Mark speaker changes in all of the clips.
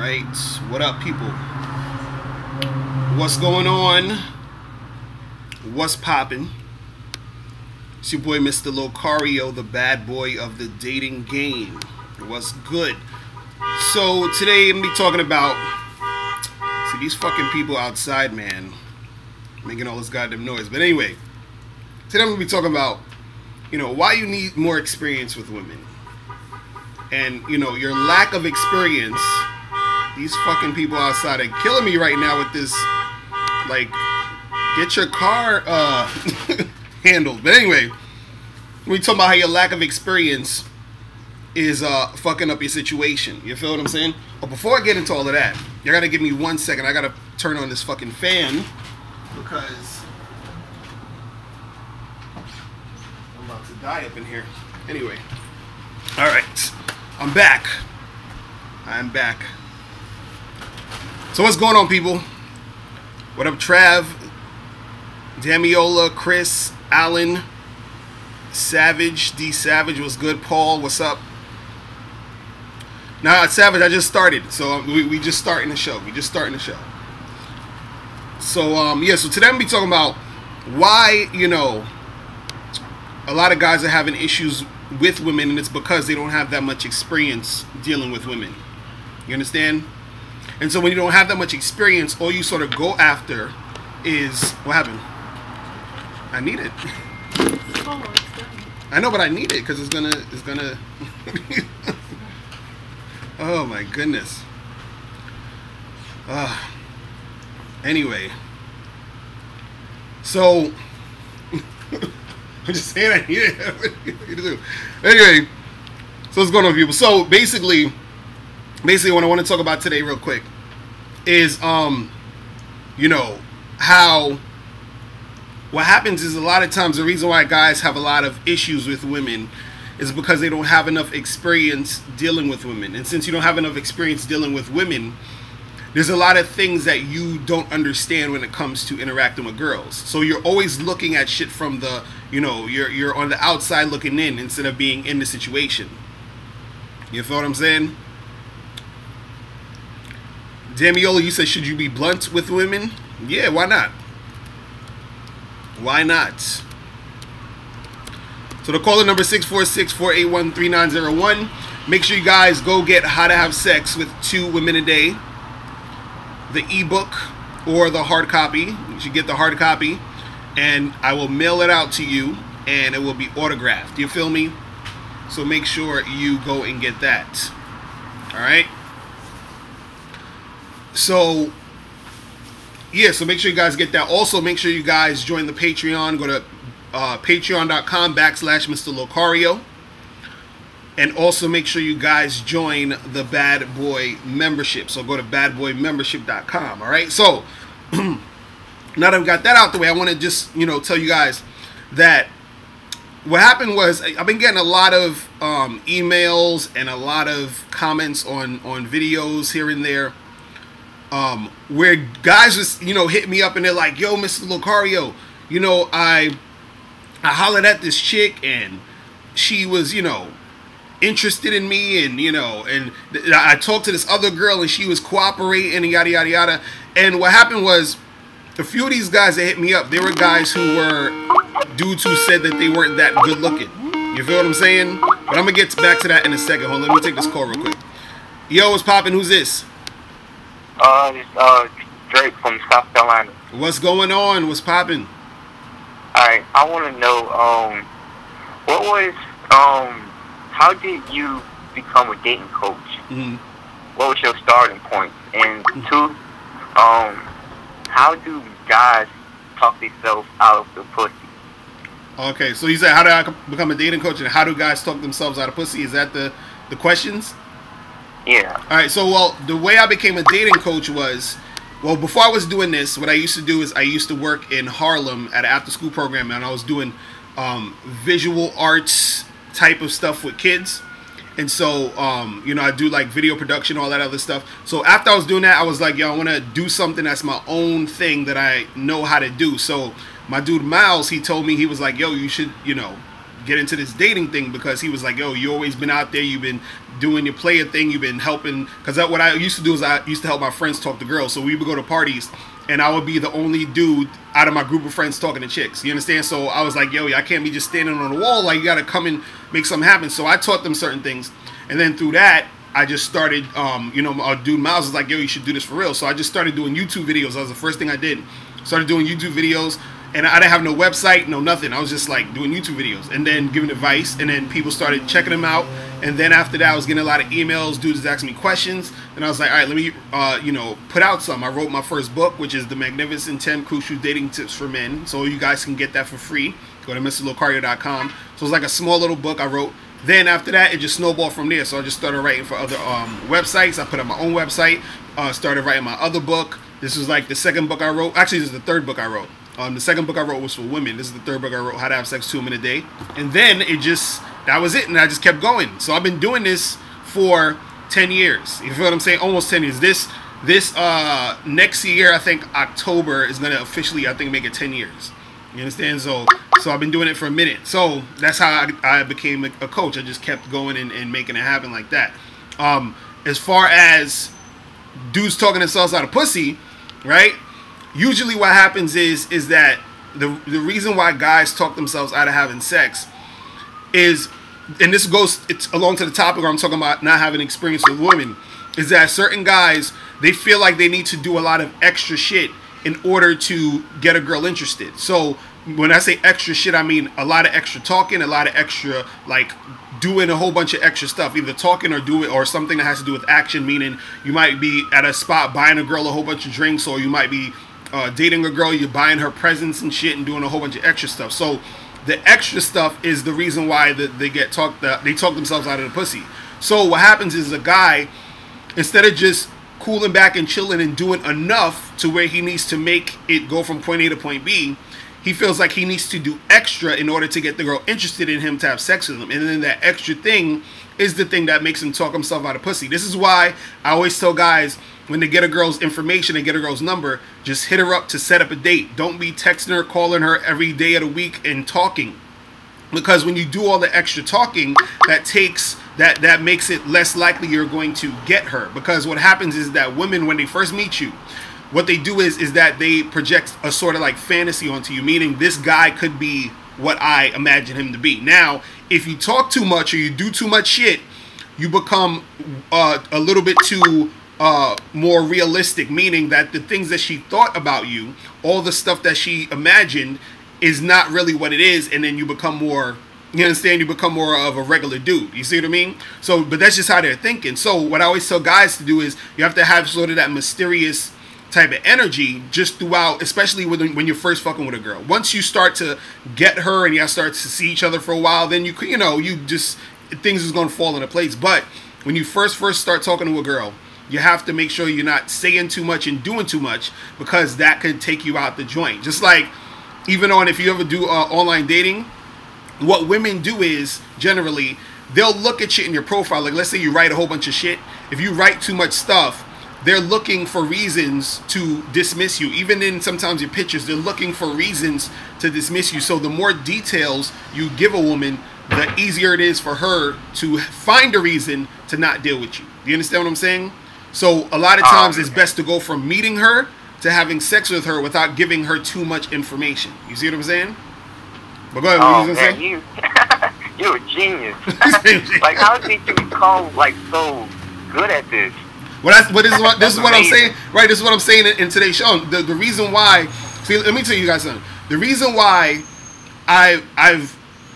Speaker 1: Alright, what up, people? What's going on? What's poppin'? It's your boy Mr. Locario, the bad boy of the dating game. What's good? So today I'm gonna be talking about, see, these fucking people outside, man, making all this goddamn noise. But anyway, today I'm gonna be talking about, you know, why you need more experience with women. And, you know, your lack of experience. These fucking people outside are killing me right now with this, like, get your car handled. But anyway, we talk about how your lack of experience is fucking up your situation. You feel what I'm saying? But before I get into all of that, you gotta give me 1 second. I gotta turn on this fucking fan because I'm about to die up in here. Anyway, all right, I'm back. I'm back. So what's going on, people? What up, Trav, Damiola, Chris, Alan, Savage, D Savage, what's good? Paul, what's up? Nah, Savage, I just started, so we just starting the show. We just starting the show. So yeah, so today I'm gonna be talking about why, you know, a lot of guys are having issues with women, and it's because they don't have that much experience dealing with women. You understand? And so when you don't have that much experience, all you sort of go after is, what happened? I need it.
Speaker 2: Oh, it's done.
Speaker 1: I know, but I need it because it's gonna oh my goodness. Anyway, so I'm just saying I need it. Anyway, so what's going on, people? So basically what I want to talk about today real quick is you know, how what happens is a lot of times the reason why guys have a lot of issues with women is because they don't have enough experience dealing with women. And since you don't have enough experience dealing with women, there's a lot of things that you don't understand when it comes to interacting with girls. So you're always looking at shit from the, you know, you're on the outside looking in instead of being in the situation. You feel what I'm saying? Damiola, you said, should you be blunt with women? Yeah, why not? Why not? So the caller number 646-481-3901. Make sure you guys go get How to Have Sex with 2 Women a Day, the ebook or the hard copy. You should get the hard copy, and I will mail it out to you, and it will be autographed. You feel me? So make sure you go and get that. All right. So yeah, so make sure you guys get that. Also, make sure you guys join the Patreon. Go to patreon.com/Mr. Locario. And also make sure you guys join the Bad Boy membership. So go to badboymembership.com. All right. So now that I've got that out the way, I want to just, you know, tell you guys that what happened was I've been getting a lot of emails and a lot of comments on videos here and there. Where guys just, you know, hit me up and they're like, yo, Mr. Locario, you know, I hollered at this chick and she was, you know, interested in me, and, you know, and I talked to this other girl and she was cooperating and yada, yada, yada. And what happened was a few of these guys that hit me up, they were guys who were dudes who said that they weren't that good looking. You feel what I'm saying? But I'm going to get back to that in a second. Hold on, let me take this call real quick. Yo, what's poppin'? Who's this?
Speaker 3: Drake from South Carolina.
Speaker 1: What's going on? What's poppin'?
Speaker 3: Alright, I want to know, how did you become a dating coach?
Speaker 1: Mm-hmm.
Speaker 3: What was your starting point? And 2, how do guys talk themselves out of the pussy?
Speaker 1: Okay, so you said, how do I become a dating coach, and how do guys talk themselves out of pussy? Is that the questions?
Speaker 3: Yeah.
Speaker 1: All right, so, well, the way I became a dating coach was, well, before I was doing this, what I used to do is I used to work in Harlem at an after-school program, and I was doing visual arts type of stuff with kids. And so, you know, I do like video production, all that other stuff. So after I was doing that, I was like, yo, I want to do something that's my own thing that I know how to do. So my dude Miles, he told me, he was like, yo, you should, you know, get into this dating thing, because he was like, yo, you always been out there, you've been doing your player thing, you've been helping. Because what I used to do is I used to help my friends talk to girls. So we would go to parties, and I would be the only dude out of my group of friends talking to chicks. You understand? So I was like, yo, I can't be just standing on the wall. Like, you got to come and make something happen. So I taught them certain things. And then through that, I just started, you know, our dude Miles was like, yo, you should do this for real. So I just started doing YouTube videos. That was the first thing I did. Started doing YouTube videos. And I didn't have no website, no nothing. I was just like doing YouTube videos and then giving advice. And then people started checking them out. And then after that, I was getting a lot of emails. Dudes asking me questions. And I was like, all right, let me, you know, put out some. I wrote my first book, which is The Magnificent 10 Crucial Dating Tips for Men. So you guys can get that for free. Go to MrLocario.com. So it's like a small little book I wrote. Then after that, it just snowballed from there. So I just started writing for other websites. I put up my own website. Started writing my other book. This was like the second book I wrote. Actually, this is the third book I wrote. The second book I wrote was for women. This is the third book I wrote, How to Have Sex 2 Women a Day. And then that was it. And I just kept going. So I've been doing this for 10 years. You feel what I'm saying? Almost 10 years. This next year, I think October, is going to officially, I think, make it 10 years. You understand? So I've been doing it for a minute. So that's how I became a coach. I just kept going and making it happen like that. As far as dudes talking themselves out of pussy, right? Usually what happens is that the reason why guys talk themselves out of having sex is, and this goes, it's along to the topic where I'm talking about not having experience with women, is that certain guys, they feel like they need to do a lot of extra shit in order to get a girl interested. So when I say extra shit, I mean a lot of extra talking, a lot of extra, like, doing a whole bunch of extra stuff, either talking or something that has to do with action, meaning you might be at a spot buying a girl a whole bunch of drinks, or you might be dating a girl, you're buying her presents and shit and doing a whole bunch of extra stuff. So the extra stuff is the reason why they talk themselves out of the pussy. So what happens is a guy, instead of just cooling back and chilling and doing enough to where he needs to make it go from point A to point B, he feels like he needs to do extra in order to get the girl interested in him to have sex with him. And then that extra thing is the thing that makes him talk himself out of pussy. This is why I always tell guys, when they get a girl's information and get a girl's number, just hit her up to set up a date. Don't be texting her, calling her every day of the week and talking. Because when you do all the extra talking, that makes it less likely you're going to get her. Because what happens is that women, when they first meet you, what they do is that they project a sort of like fantasy onto you, meaning this guy could be what I imagine him to be. Now, if you talk too much or you do too much shit, you become a little bit too more realistic, meaning that the things that she thought about you, all the stuff that she imagined, is not really what it is, and then you become more, you understand, you become more of a regular dude. You see what I mean? So, but that's just how they're thinking. So what I always tell guys to do is you have to have sort of that mysterious type of energy just throughout, especially when you're first fucking with a girl. Once you start to get her and you start to see each other for a while, then you just, things is going to fall into place. But when you first start talking to a girl, you have to make sure you're not saying too much and doing too much, because that could take you out the joint. Just like, even on, if you ever do online dating, what women do is, generally, they'll look at shit in your profile. Like, let's say you write a whole bunch of shit. If you write too much stuff, they're looking for reasons to dismiss you. Even in sometimes your pictures, they're looking for reasons to dismiss you. So the more details you give a woman, the easier it is for her to find a reason to not deal with you. Do you understand what I'm saying? So a lot of times it's best to go from meeting her to having sex with her without giving her too much information. You see what I'm saying? But go ahead, what you gonna say?
Speaker 3: You're a genius. Like, how did you become like so good at this?
Speaker 1: This is what I'm saying, right? This is what I'm saying in today's show. The reason why, see, let me tell you guys something. The reason why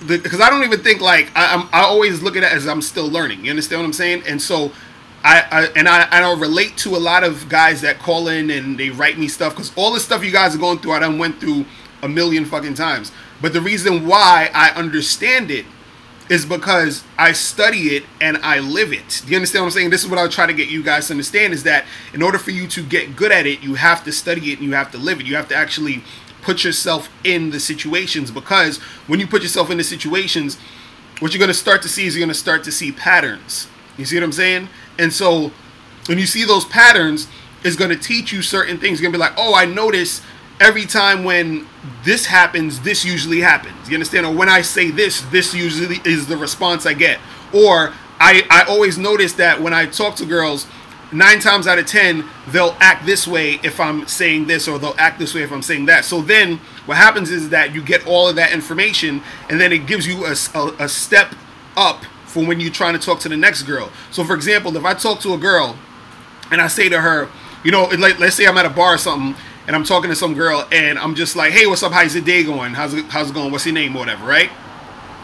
Speaker 1: because I don't even think, like, I always look at it as I'm still learning. You understand what I'm saying? And so I relate to a lot of guys that call in and they write me stuff, because all the stuff you guys are going through, I done went through a million fucking times. But the reason why I understand it is because I study it and I live it. Do you understand what I'm saying? This is what I'll try to get you guys to understand, is that in order for you to get good at it, you have to study it and you have to live it. You have to actually put yourself in the situations, because when you put yourself in the situations, what you're going to start to see is you're going to start to see patterns. You see what I'm saying? And so when you see those patterns, it's going to teach you certain things. You're going to be like, oh, I noticed every time when this happens, this usually happens. You understand? Or when I say this, this usually is the response I get. Or I always notice that when I talk to girls, 9 times out of 10, they'll act this way if I'm saying this, or they'll act this way if I'm saying that. So then what happens is that you get all of that information, and then it gives you a step up for when you're trying to talk to the next girl. So for example, if I talk to a girl and I say to her, you know, like, let's say I'm at a bar or something, and I'm talking to some girl, and I'm just like, hey, what's up? How's your day going? How's it going? What's your name? Or whatever, right?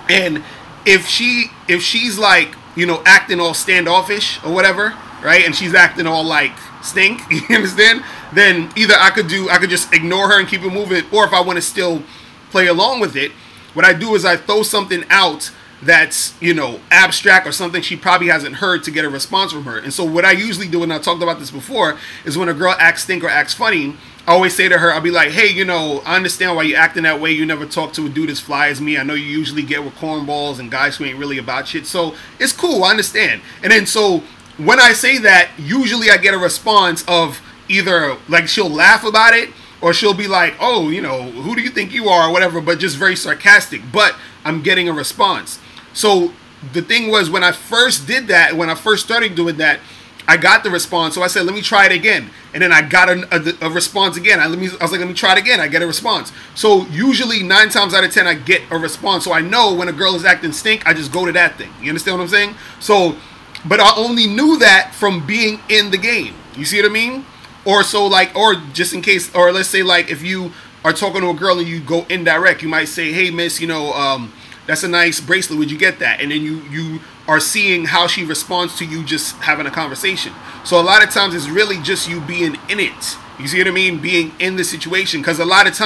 Speaker 1: And if she's like, you know, acting all standoffish or whatever, right? And she's acting all like stink, you understand? Then either I could just ignore her and keep it moving, or if I want to still play along with it, what I do is I throw something out that's, you know, abstract or something she probably hasn't heard to get a response from her. And so what I usually do, and I talked about this before, is when a girl acts stink or acts funny, I always say to her, I'll be like, hey, you know, I understand why you're acting that way. You never talk to a dude as fly as me. I know you usually get with cornballs and guys who ain't really about shit. So it's cool. I understand. And then so when I say that, usually I get a response of either like she'll laugh about it, or she'll be like, oh, you know, who do you think you are, or whatever, but just very sarcastic. But I'm getting a response. So the thing was, when I first did that, when I first started doing that, I got the response. So I said, let me try it again. And then I got a response again. I was like, let me try it again. I get a response. So usually 9 times out of 10, I get a response. So I know when a girl is acting stink, I just go to that thing. You understand what I'm saying? So, but I only knew that from being in the game. You see what I mean? Or so like, or just in case, or let's say like if you are talking to a girl and you go indirect, you might say, hey miss, you know, that's a nice bracelet. Would you get that? And then you are seeing how she responds to you just having a conversation. So a lot of times it's really just you being in it. You see what I mean? Being in the situation. Because a lot of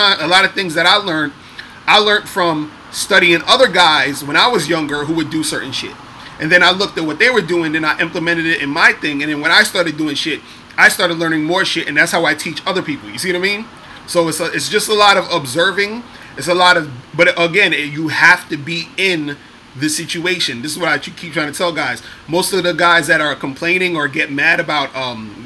Speaker 1: things that I learned from studying other guys when I was younger who would do certain shit. And then I looked at what they were doing, and I implemented it in my thing. And then when I started doing shit, I started learning more shit, and that's how I teach other people. You see what I mean? So it's just a lot of observing. It's a lot of, but again, you have to be in the situation. This is what I keep trying to tell guys. Most of the guys that are complaining or get mad about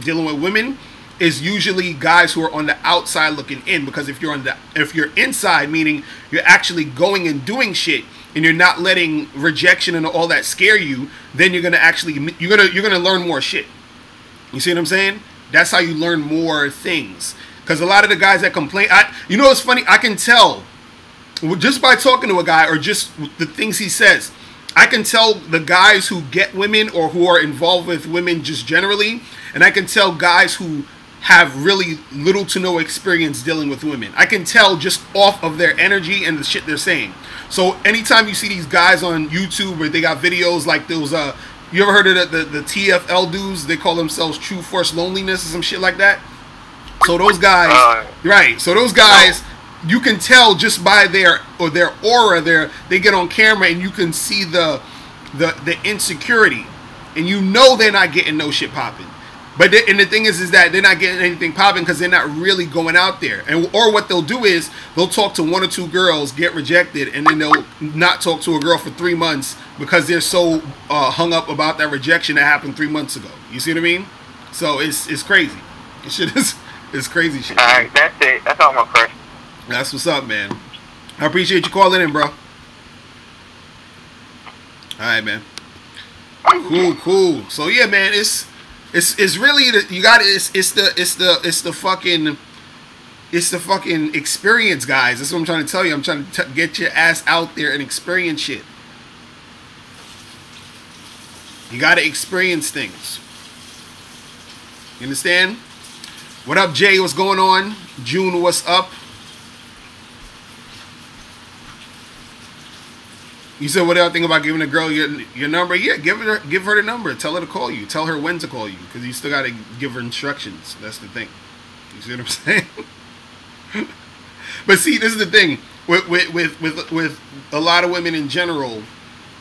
Speaker 1: dealing with women is usually guys who are on the outside looking in. Because if you're inside, meaning you're actually going and doing shit, and you're not letting rejection and all that scare you, then you're gonna learn more shit. You see what I'm saying? That's how you learn more things. Because a lot of the guys that complain, you know what's funny? I can tell just by talking to a guy, or just the things he says, I can tell the guys who get women or who are involved with women just generally, and I can tell guys who have really little to no experience dealing with women. I can tell just off of their energy and the shit they're saying. So anytime you see these guys on YouTube where they got videos like those, you ever heard of the TFL dudes? They call themselves True Force Loneliness or some shit like that. So those guys, right? So those guys, you can tell just by their aura, they get on camera and you can see the insecurity, and you know they're not getting no shit popping. But and the thing is that they're not getting anything popping because they're not really going out there. Or what they'll do is they'll talk to 1 or 2 girls, get rejected, and then they'll not talk to a girl for 3 months because they're so hung up about that rejection that happened 3 months ago. You see what I mean? So it's crazy. It shit is it's crazy shit.
Speaker 3: All right, that's it. That's all my questions.
Speaker 1: That's what's up, man. I appreciate you calling in, bro. All right, man. Cool. So yeah, man, it's really it's the fucking experience, guys. That's what I'm trying to tell you. I'm trying to get your ass out there and experience shit. You got to experience things. You understand? What up, Jay? What's going on? June, what's up? You said, what do I think about giving a girl your number? Yeah, give her the number. Tell her to call you. Tell her when to call you, because you still got to give her instructions. That's the thing. You see what I'm saying? But see, this is the thing with a lot of women in general,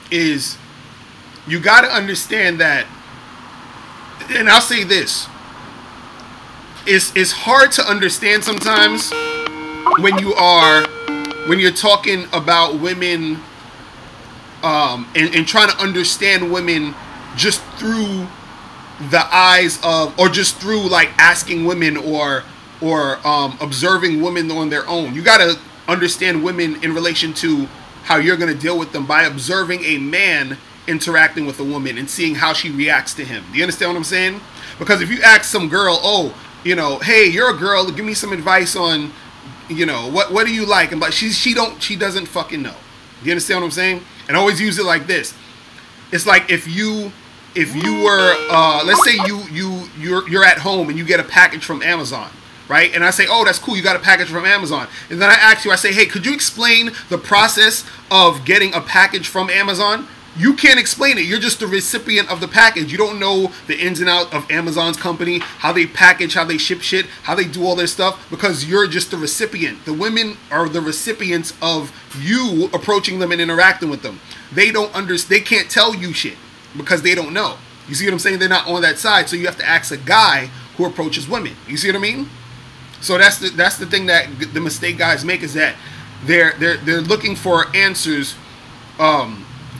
Speaker 1: is you got to understand that, and I'll say this, it's hard to understand sometimes when you're talking about women, and trying to understand women just through the eyes of, or just through like asking women, or or observing women on their own. You got to understand women in relation to how you're going to deal with them by observing a man interacting with a woman and seeing how she reacts to him. Do you understand what I'm saying? Because if you ask some girl, oh, you know, hey, you're a girl, give me some advice on, you know, what do you like? And but she doesn't fucking know. Do you understand what I'm saying? And always use it like this. It's like if you were let's say you're at home and you get a package from Amazon, right? And I say, oh, that's cool, you got a package from Amazon. And then I ask you, I say, hey, could you explain the process of getting a package from Amazon? You can't explain it. You're just the recipient of the package. You don't know the ins and outs of Amazon's company, how they package, how they ship shit, how they do all their stuff, because you're just the recipient. The women are the recipients of you approaching them and interacting with them. They don't understand. They can't tell you shit because they don't know. You see what I'm saying? They're not on that side. So you have to ask a guy who approaches women. You see what I mean? So that's the thing that the mistake guys make, is that they're looking for answers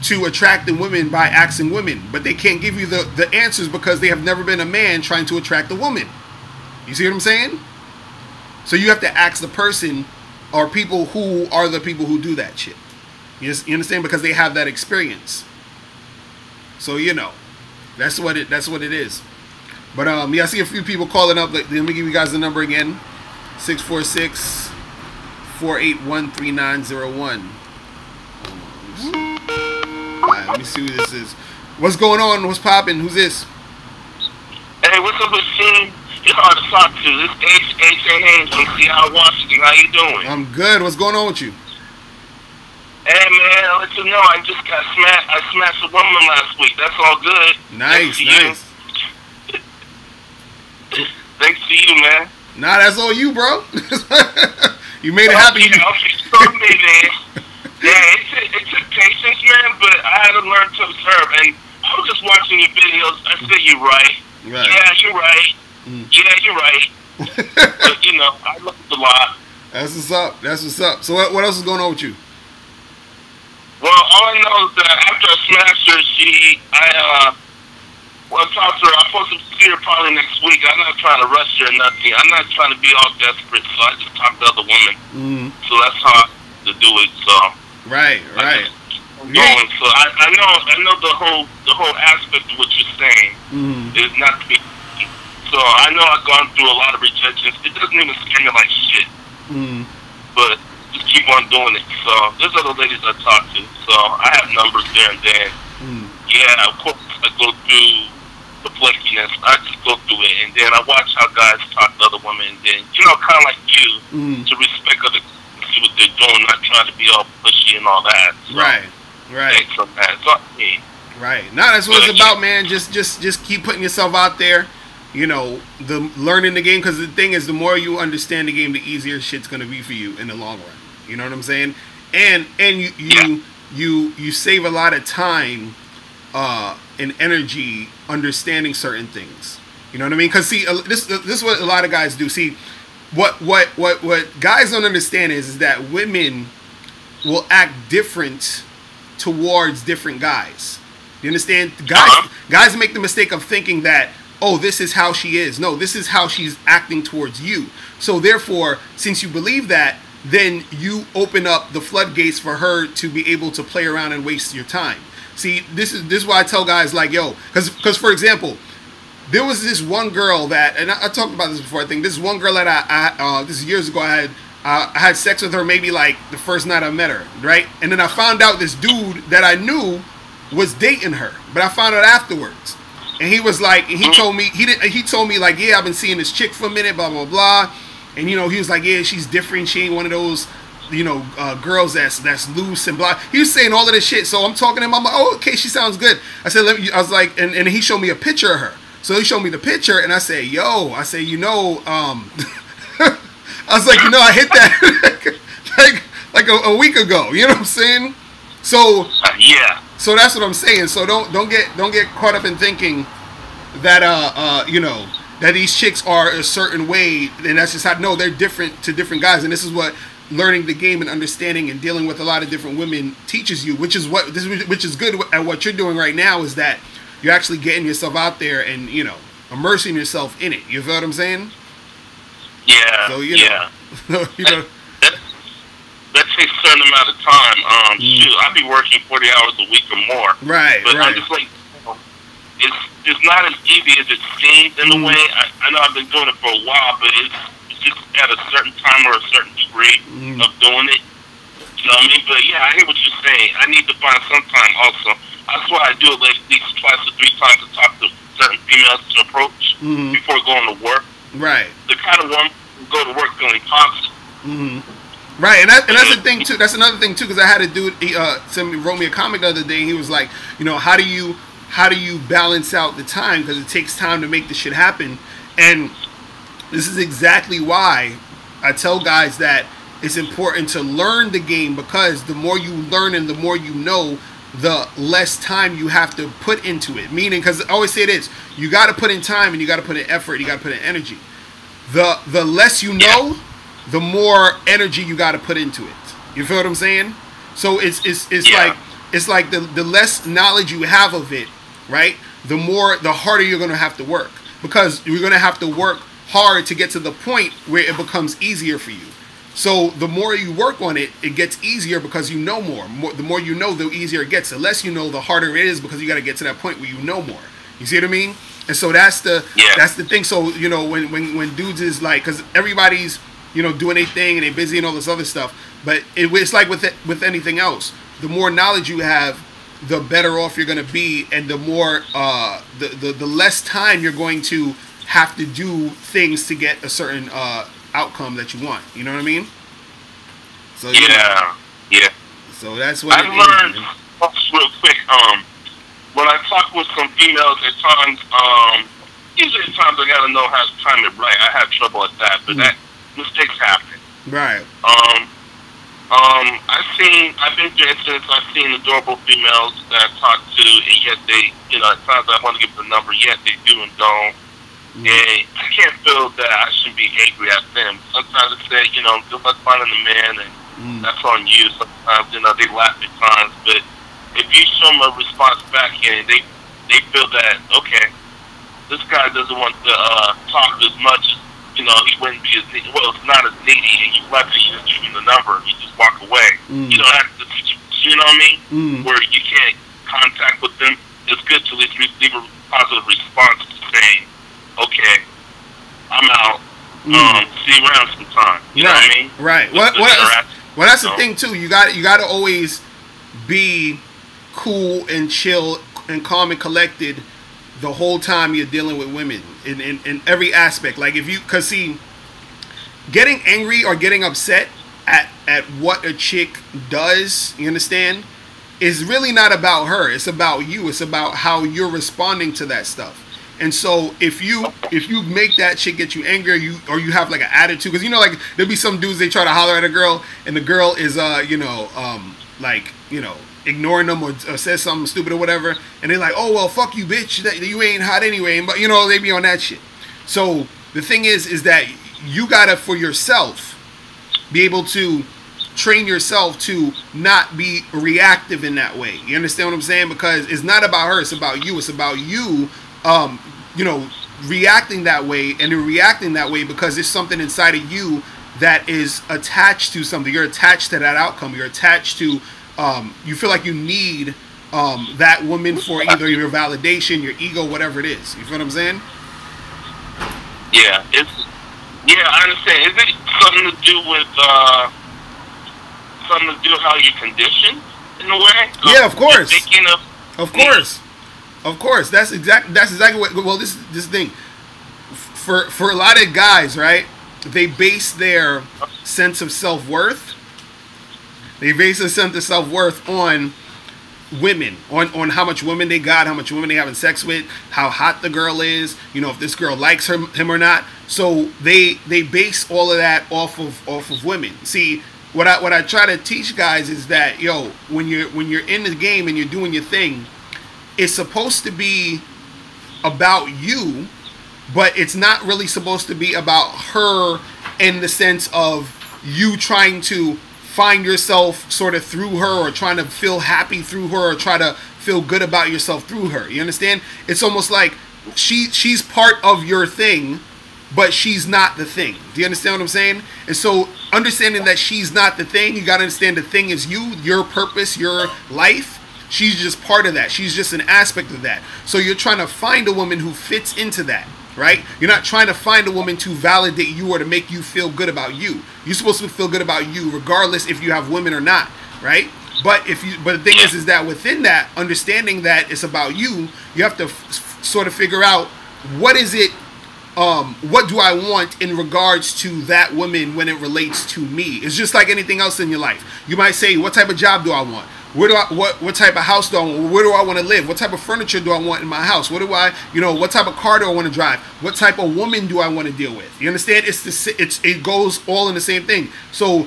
Speaker 1: to attract the women by asking women, but they can't give you the answers because they have never been a man trying to attract a woman. You see what I'm saying? So you have to ask the person or people who are the people who do that shit. You understand? Because they have that experience. So you know, that's what it is. But yeah, I see a few people calling up. Let me give you guys the number again: 646-481-3901. Alright, let me see who this is. What's going on? What's popping? Who's this?
Speaker 4: Hey, what's up with you? It's hard to talk to. This H.A. Haynes from Seattle, Washington. How you doing?
Speaker 1: I'm good. What's going on with you?
Speaker 4: Hey, man, I'll let you know I just got smashed. I smashed a woman last week. That's all good.
Speaker 1: Nice, nice.
Speaker 4: Thanks to you, man.
Speaker 1: Nah, that's all you, bro. You made it happen.
Speaker 4: Yeah, it took patience, man, but I had to learn to observe. And I was just watching your videos. I said, you're right. Yeah, you're right. Yeah, you're right. But, you know, I learned a lot.
Speaker 1: That's what's up. That's what's up. So what else is going on with you?
Speaker 4: Well, all I know is that after I smashed her, I talked to her. I'm supposed to see her probably next week. I'm not trying to rush her or nothing. I'm not trying to be all desperate, so I just talked to other women. So that's how I to do it, so...
Speaker 1: Right.
Speaker 4: Going. So I know the whole aspect of what you're saying is not to be. So I know I've gone through a lot of rejections. It doesn't even scare me like shit. But just keep on doing it. So there's other ladies I talk to. So I have numbers there and then. Yeah, of course I go through the flakiness. I just go through it, and then I watch how guys talk to other women, and then kind of like you, to respect other. What they're doing, not trying to be all pushy and all that. So,
Speaker 1: right. Nah, that's what it's about, man. Just keep putting yourself out there. You know, learning the game, because the thing is, the more you understand the game, the easier shit's gonna be for you in the long run. You know what I'm saying? And you save a lot of time and energy understanding certain things. You know what I mean? Because see, this is what a lot of guys do. See. What guys don't understand is that women will act different towards different guys. You understand? Guys make the mistake of thinking that, oh, this is how she is. No, this is how she's acting towards you. So therefore, since you believe that, then you open up the floodgates for her to be able to play around and waste your time. See, this is why I tell guys like, yo, because for example, there was this one girl that, and I talked about this before, I think, this one girl that this is years ago, I had sex with her maybe like the first night I met her, right? And then I found out this dude that I knew was dating her, but I found out afterwards. And he was like, he told me like, yeah, I've been seeing this chick for a minute, blah, blah, blah. And, he was like, yeah, she's different. She ain't one of those, girls that's loose and blah. He was saying all of this shit. So I'm talking to him. I'm like, oh, okay, she sounds good. I said, I was like, and he showed me a picture of her. So he showed me the picture, and I said, yo, I was like, I hit that like a week ago. You know what I'm saying? So
Speaker 4: yeah.
Speaker 1: So that's what I'm saying. So don't get caught up in thinking that that these chicks are a certain way, and that's just how. No, they're different to different guys, and this is what learning the game and understanding and dealing with a lot of different women teaches you, which is good at what you're doing right now, is that you're actually getting yourself out there and immersing yourself in it. You feel what I'm saying?
Speaker 4: Yeah.
Speaker 1: So
Speaker 4: Yeah.
Speaker 1: you know.
Speaker 4: That takes a certain amount of time. Shoot, I be working 40 hours a week or more.
Speaker 1: Right.
Speaker 4: But
Speaker 1: right.
Speaker 4: I'm just like, it's not as easy as it seems in a way. I know I've been doing it for a while, but it's just at a certain time or a certain degree of doing it. You know what I mean? But yeah, I hear what you're saying. I need to find some time also. That's why I do it like at least twice or three times to talk to certain females to approach before going to work.
Speaker 1: Right.
Speaker 4: The kind of woman who go to work feeling positive.
Speaker 1: Right, and that's the thing too. That's another thing too, because I had a dude. Somebody wrote me a comic the other day. And he was like, you know, how do you balance out the time, because it takes time to make this shit happen. And this is exactly why I tell guys that it's important to learn the game, because the more you learn and the more you know, the less time you have to put into it. Meaning, because I always say this, you got to put in time and you got to put in effort, you got to put in energy. The less you know, the more energy you got to put into it. You feel what I'm saying? So it's like the less knowledge you have of it, right? The harder you're going to have to work, because you're going to have to work hard to get to the point where it becomes easier for you. So the more you work on it, it gets easier because you know more. The more you know, the easier it gets. The less you know, the harder it is, because you got to get to that point where you know more. You see what I mean? And so that's the thing. So, you know, when dudes is like, because everybody's, you know, doing their thing and they're busy and all this other stuff, but it's like with anything else. The more knowledge you have, the better off you're going to be, and the more the less time you're going to have to do things to get a certain outcome that you want. You know what I mean? So
Speaker 4: yeah.
Speaker 1: So that's what
Speaker 4: I learned real quick. When I talk with some females at times, usually at times I gotta know how to time it right. I have trouble at that, but that mistakes happen.
Speaker 1: Right.
Speaker 4: I've been through incidents. I've seen adorable females that I talk to, and yet they, you know, at times I want to give the number, yet they do and don't. And I can't feel that I shouldn't be angry at them. Sometimes I say, you know, good luck finding a man, and that's on you. Sometimes, you know, they laugh at times, but if you show them a response back and they feel that, okay, this guy doesn't want to talk as much as, you know, he wouldn't be as needy. Well, it's not as needy, and you left it, you just give him the number, you just walk away. You don't have to, you know what I mean? Where you can't contact with them. It's good to at least leave a positive response saying, okay, I'm out. See you around sometime. You know what I mean?
Speaker 1: Right. Well, that's the thing too. You got to always be cool and chill and calm and collected the whole time you're dealing with women in every aspect. Like because see, getting angry or getting upset at what a chick does, you understand, is really not about her. It's about you. It's about how you're responding to that stuff. And so if you make that shit get you angry, or you have like an attitude, because you know, like there'll be some dudes, they try to holler at a girl and the girl is like, you know, ignoring them or says something stupid or whatever, and they're like, oh well, fuck you, bitch, that you ain't hot anyway. But you know, they be on that shit. So the thing is that you gotta, for yourself, be able to train yourself to not be reactive in that way. You understand what I'm saying? Because it's not about her, it's about you. It's about you, you know, reacting that way, and you're reacting that way because there's something inside of you that is attached to something. You're attached to that outcome. You're attached to, you feel like you need that woman for either your validation, your ego, whatever it is. You feel what I'm saying?
Speaker 4: Yeah, I understand. Is it something to do with how you're conditioned in a way?
Speaker 1: Yeah, of course. Of course. That's exactly what. Well, this thing for a lot of guys, right? They base their sense of self-worth. They base their sense of self-worth on women, on how much women they got, how much women they having sex with, how hot the girl is, you know, if this girl likes him or not. So they base all of that off of women. See, what I try to teach guys is that, yo, when you're in the game and you're doing your thing, it's supposed to be about you, but it's not really supposed to be about her in the sense of you trying to find yourself sort of through her, or trying to feel happy through her, or try to feel good about yourself through her. You understand? It's almost like she's part of your thing, but she's not the thing. Do you understand what I'm saying? And so understanding that she's not the thing, you got to understand the thing is you, your purpose, your life. She's just part of that. She's just an aspect of that. So you're trying to find a woman who fits into that, right? You're not trying to find a woman to validate you or to make you feel good about you. You're supposed to feel good about you regardless if you have women or not, right? But the thing is that within that, understanding that it's about you, you have to sort of figure out what is it, what do I want in regards to that woman when it relates to me. It's just like anything else in your life. You might say, what type of job do I want? What type of house do I want? Where do I want to live? What type of furniture do I want in my house? What type of car do I want to drive? What type of woman do I want to deal with? You understand? It goes all in the same thing. So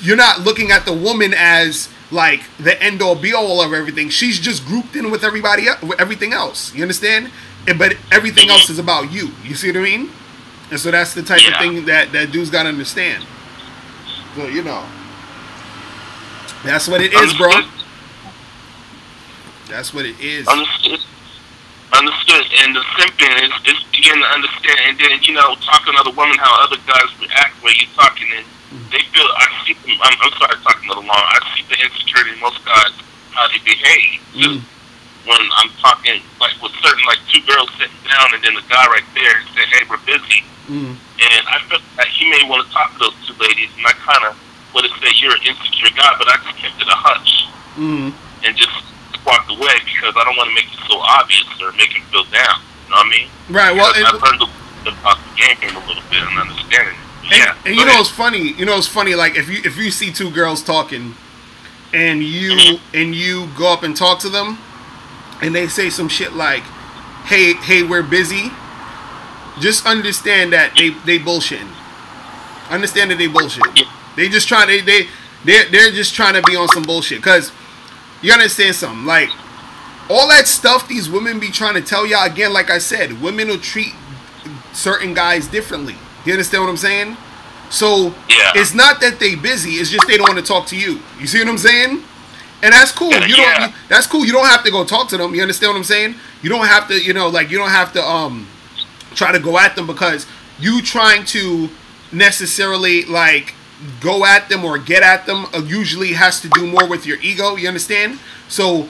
Speaker 1: you're not looking at the woman as like the end all be all of everything. She's just grouped in with everybody else, with everything else. You understand? But everything else is about you. You see what I mean? And so that's the type of thing that dudes gotta understand. So that's what it is, bro. That's what it is.
Speaker 4: Understood. And the simping is beginning to understand, and then talking to other women how other guys react when you're talking, and they feel. I see them. I'm sorry, talking a little long. I see the insecurity in most guys how they behave. Just when I'm talking like with certain two girls sitting down, and then the guy right there saying, "Hey, we're busy," and I felt that he may want to talk to those two ladies, and I kind of would have said, "You're an insecure guy," but I just kept it a hush and just walked away because I don't want to make it so obvious or make him feel down. You know what I mean?
Speaker 1: Right. Well,
Speaker 4: I've learned about the game a little bit and understanding it.
Speaker 1: And you know what's funny? It's funny. Like if you see two girls talking, and you go up and talk to them, and they say some shit like, "Hey, we're busy." Just understand that they bullshitting. Understand that they bullshitting. They just trying they're just trying to be on some bullshit. Cause you understand something, like all that stuff these women be trying to tell y'all, again, like I said, women will treat certain guys differently. You understand what I'm saying? So it's not that they busy, it's just they don't want to talk to you. You see what I'm saying? And that's cool. That's cool. You don't have to go talk to them. You understand what I'm saying? You don't have to, you don't have to try to go at them because you trying to necessarily go at them or get at them usually has to do more with your ego. You understand? So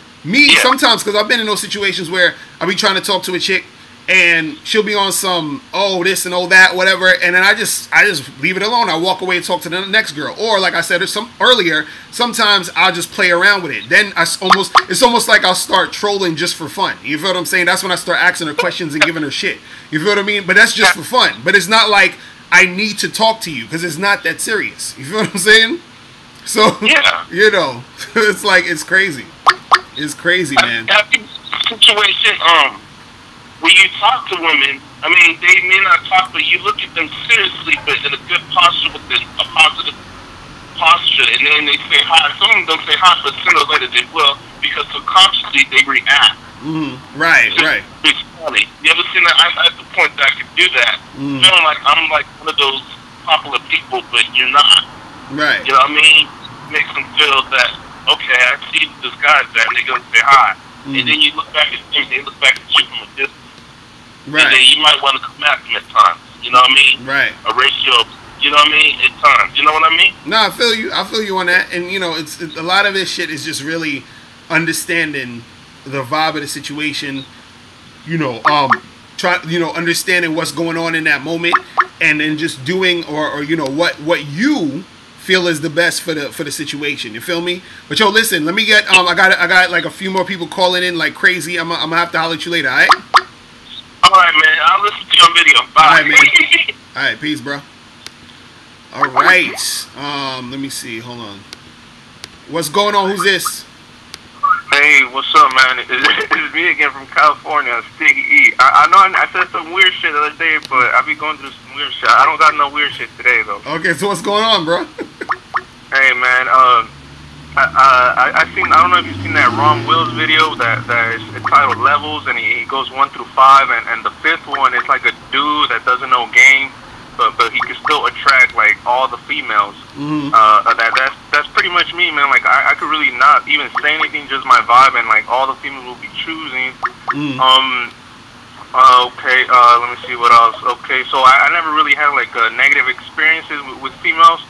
Speaker 1: sometimes, because I've been in those situations where I'll be trying to talk to a chick and she'll be on some this and that, whatever, and then I just leave it alone. I walk away and talk to the next girl. Or like I said earlier, sometimes I'll just play around with it. Then it's almost like I'll start trolling just for fun. You feel what I'm saying? That's when I start asking her questions and giving her shit. You feel what I mean? But that's just for fun. But it's not like I need to talk to you because it's not that serious. You feel what I'm saying? So it's like it's crazy. It's crazy, man.
Speaker 4: I think situation when you talk to women, I mean, they may not talk, but you look at them seriously, but in a good posture, with a positive posture, and then they say hi. Some of them don't say hi, but sooner or later they will, because subconsciously they react.
Speaker 1: Right.
Speaker 4: It's funny. You ever seen that? I'm at the point that I can do that. Feeling like I'm like one of those popular people, but you're not.
Speaker 1: Right.
Speaker 4: You know what I mean? Makes them feel that, okay, I see this guy's there, and they're going to say hi. And then you look back at them, they look back at you from a distance.
Speaker 1: Right.
Speaker 4: And then you might want to come at them at times. You know what I mean?
Speaker 1: Right.
Speaker 4: A ratio, you know what I mean? At times. You know what I mean?
Speaker 1: No, I feel you. I feel you on that. And, it's a lot of this shit is just really understanding the vibe of the situation, understanding what's going on in that moment, and then just doing or what you feel is the best for the situation. You feel me? But listen, let me get I got like a few more people calling in like crazy. I'm gonna have to holler at you later. All right?
Speaker 4: All right, man. I'll listen to you on video. Bye.
Speaker 1: All right, man. All right, peace, bro. All right. Let me see. Hold on. What's going on? Who's this?
Speaker 5: Hey, what's up, man? It's me again from California, Sticky E. I know I said some weird shit the other day, but I be going through some weird shit. I don't got no weird shit today, though.
Speaker 1: Okay, so what's going on, bro?
Speaker 5: Hey, man, I don't know if you've seen that Ron Wills video that is entitled Levels, and he goes 1 through 5, and the 5th one is like a dude that doesn't know game, but he can still attract like all the females. That's pretty much me, man. Like I could really not even say anything, just my vibe, and like all the females will be choosing. Okay, let me see what else. Okay, so I never really had like negative experiences with females.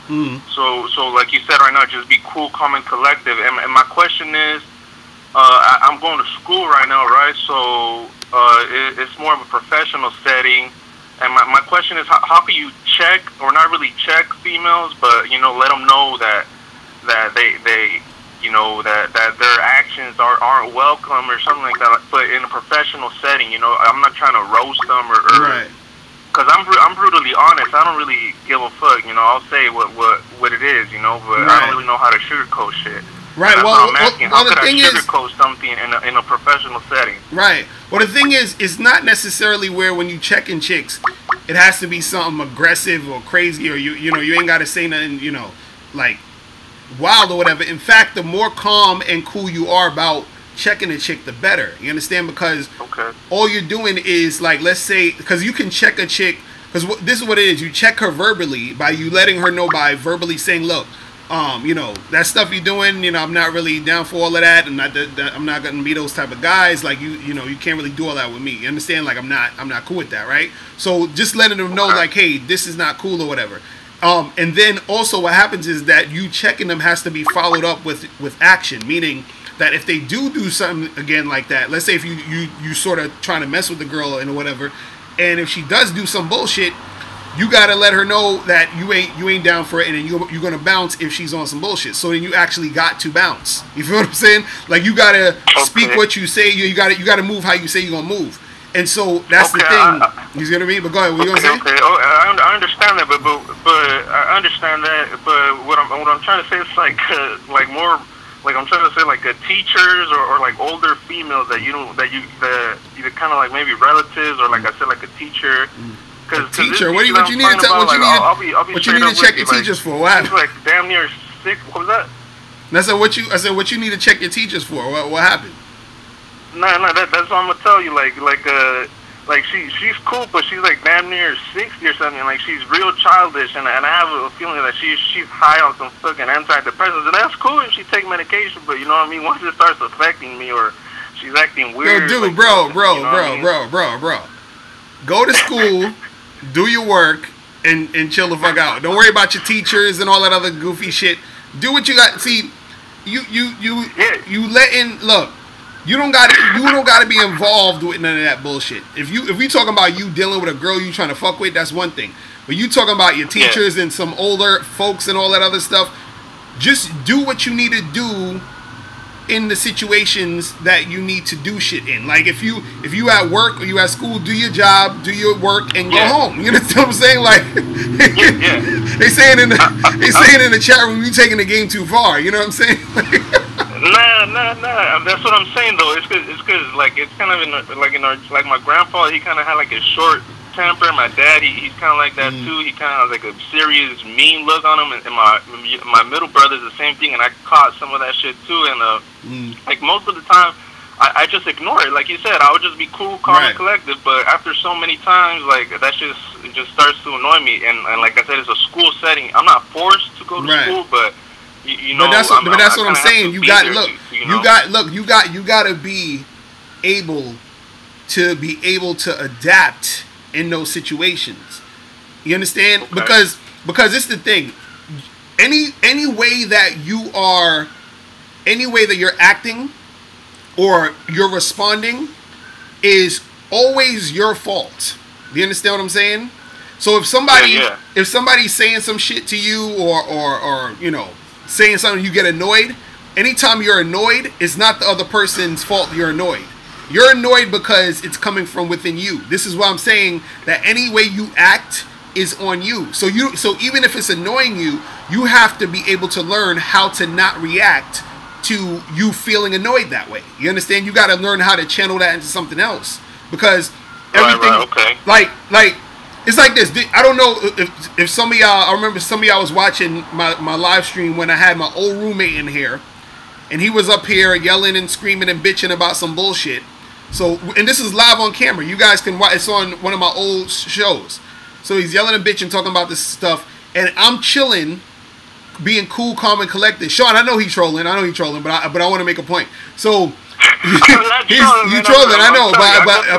Speaker 5: So like you said right now, just be cool, calm, and collective. And my question is, I'm going to school right now, right? So it's more of a professional setting. And my question is, how can you check, or not really check females, but let them know that they that their actions aren't welcome or something like that, but in a professional setting, I'm not trying to roast them or
Speaker 1: right.
Speaker 5: Because I'm brutally honest. I don't really give a fuck. I'll say what it is. But
Speaker 1: right.
Speaker 5: I don't really know how to sugarcoat shit.
Speaker 1: Right.
Speaker 5: I'm asking, how could I sugarcoat
Speaker 1: is,
Speaker 5: something in a professional setting?
Speaker 1: Right. Well, the thing is, it's not necessarily where when you checking chicks, it has to be something aggressive or crazy, or you ain't got to say nothing, like wild or whatever. In fact, the more calm and cool you are about checking a chick, the better. You understand? Because all you're doing is, like, let's say, because you can check a chick, because this is what it is. You check her verbally by you letting her know by verbally saying, look, that stuff you're doing, I'm not really down for all of that, and I'm not gonna be those type of guys. Like you can't really do all that with me. You understand? Like I'm not cool with that, right? So just letting them know, like, hey, this is not cool or whatever. And then also what happens is that you checking them has to be followed up with action, meaning that if they do something again like that, let's say if you sort of trying to mess with the girl and whatever, and if she does do some bullshit, you gotta let her know that you ain't down for it, and then you're gonna bounce if she's on some bullshit. So then you actually got to bounce. You feel what I'm saying? Like you gotta speak what you say. You gotta move how you say you're gonna move. And so that's the thing. You see what I mean? But go ahead. What you gonna say?
Speaker 5: Okay. Oh, I understand that, but I understand that. But what I'm trying to say is like more like I'm trying to say like teachers or like older females that either kind of like maybe relatives or like I said like a teacher.
Speaker 1: Teacher, what you need to tell? What you need to check your teachers for? What happened?
Speaker 5: Like damn near 6. What was that?
Speaker 1: I said what you need to check your teachers for? What happened?
Speaker 5: No, that's what I'm gonna tell you. Like she's cool, but she's like damn near 60 or something. Like she's real childish, and I have a feeling that she's high on some fucking antidepressants, and that's cool if she take medication. But you know what I mean? Once it starts affecting me, or she's acting weird.
Speaker 1: Yo, dude,
Speaker 5: like,
Speaker 1: bro. Go to school, do your work, and chill the fuck out. Don't worry about your teachers and all that other goofy shit. Do what you got. See, you letting look. You don't gotta be involved with none of that bullshit. If we talking about you dealing with a girl you trying to fuck with, that's one thing. But you talking about your teachers and some older folks and all that other stuff, just do what you need to do in the situations that you need to do shit in. Like if you at work or you at school, do your job, do your work, and go home. You know what I'm saying? Like they saying in the chat room, you taking the game too far. You know what I'm saying?
Speaker 5: Nah. That's what I'm saying though. It's cause like it's kind of like my grandpa. He kind of had like a short temper. My dad, he's kind of like that too. He kind of has like a serious, mean look on him. And my middle brother's the same thing. And I caught some of that shit too. And like most of the time, I just ignore it. Like you said, I would just be cool, calm, and collective. But after so many times, like that just starts to annoy me. And like I said, it's a school setting. I'm not forced to go to school, but.
Speaker 1: But that's what I'm saying. You got to be able to adapt in those situations. You understand? Okay. Because it's the thing. Any way that you're acting or you're responding is always your fault. Do you understand what I'm saying? So if somebody's saying some shit to you or saying something, you get annoyed. Anytime you're annoyed, it's not the other person's fault you're annoyed. You're annoyed because it's coming from within you. This is why I'm saying that any way you act is on you. So even if it's annoying you, you have to be able to learn how to not react to you feeling annoyed that way. You understand? You got to learn how to channel that into something else, because everything like it's like this. I don't know if some of y'all, I remember some of y'all was watching my live stream when I had my old roommate in here, and he was up here yelling and screaming and bitching about some bullshit. So, and this is live on camera. You guys can watch. It's on one of my old shows. So he's yelling and bitching, talking about this stuff, and I'm chilling, being cool, calm, and collected. Sean, I know he's trolling, but I want to make a point. So You trolling, I know,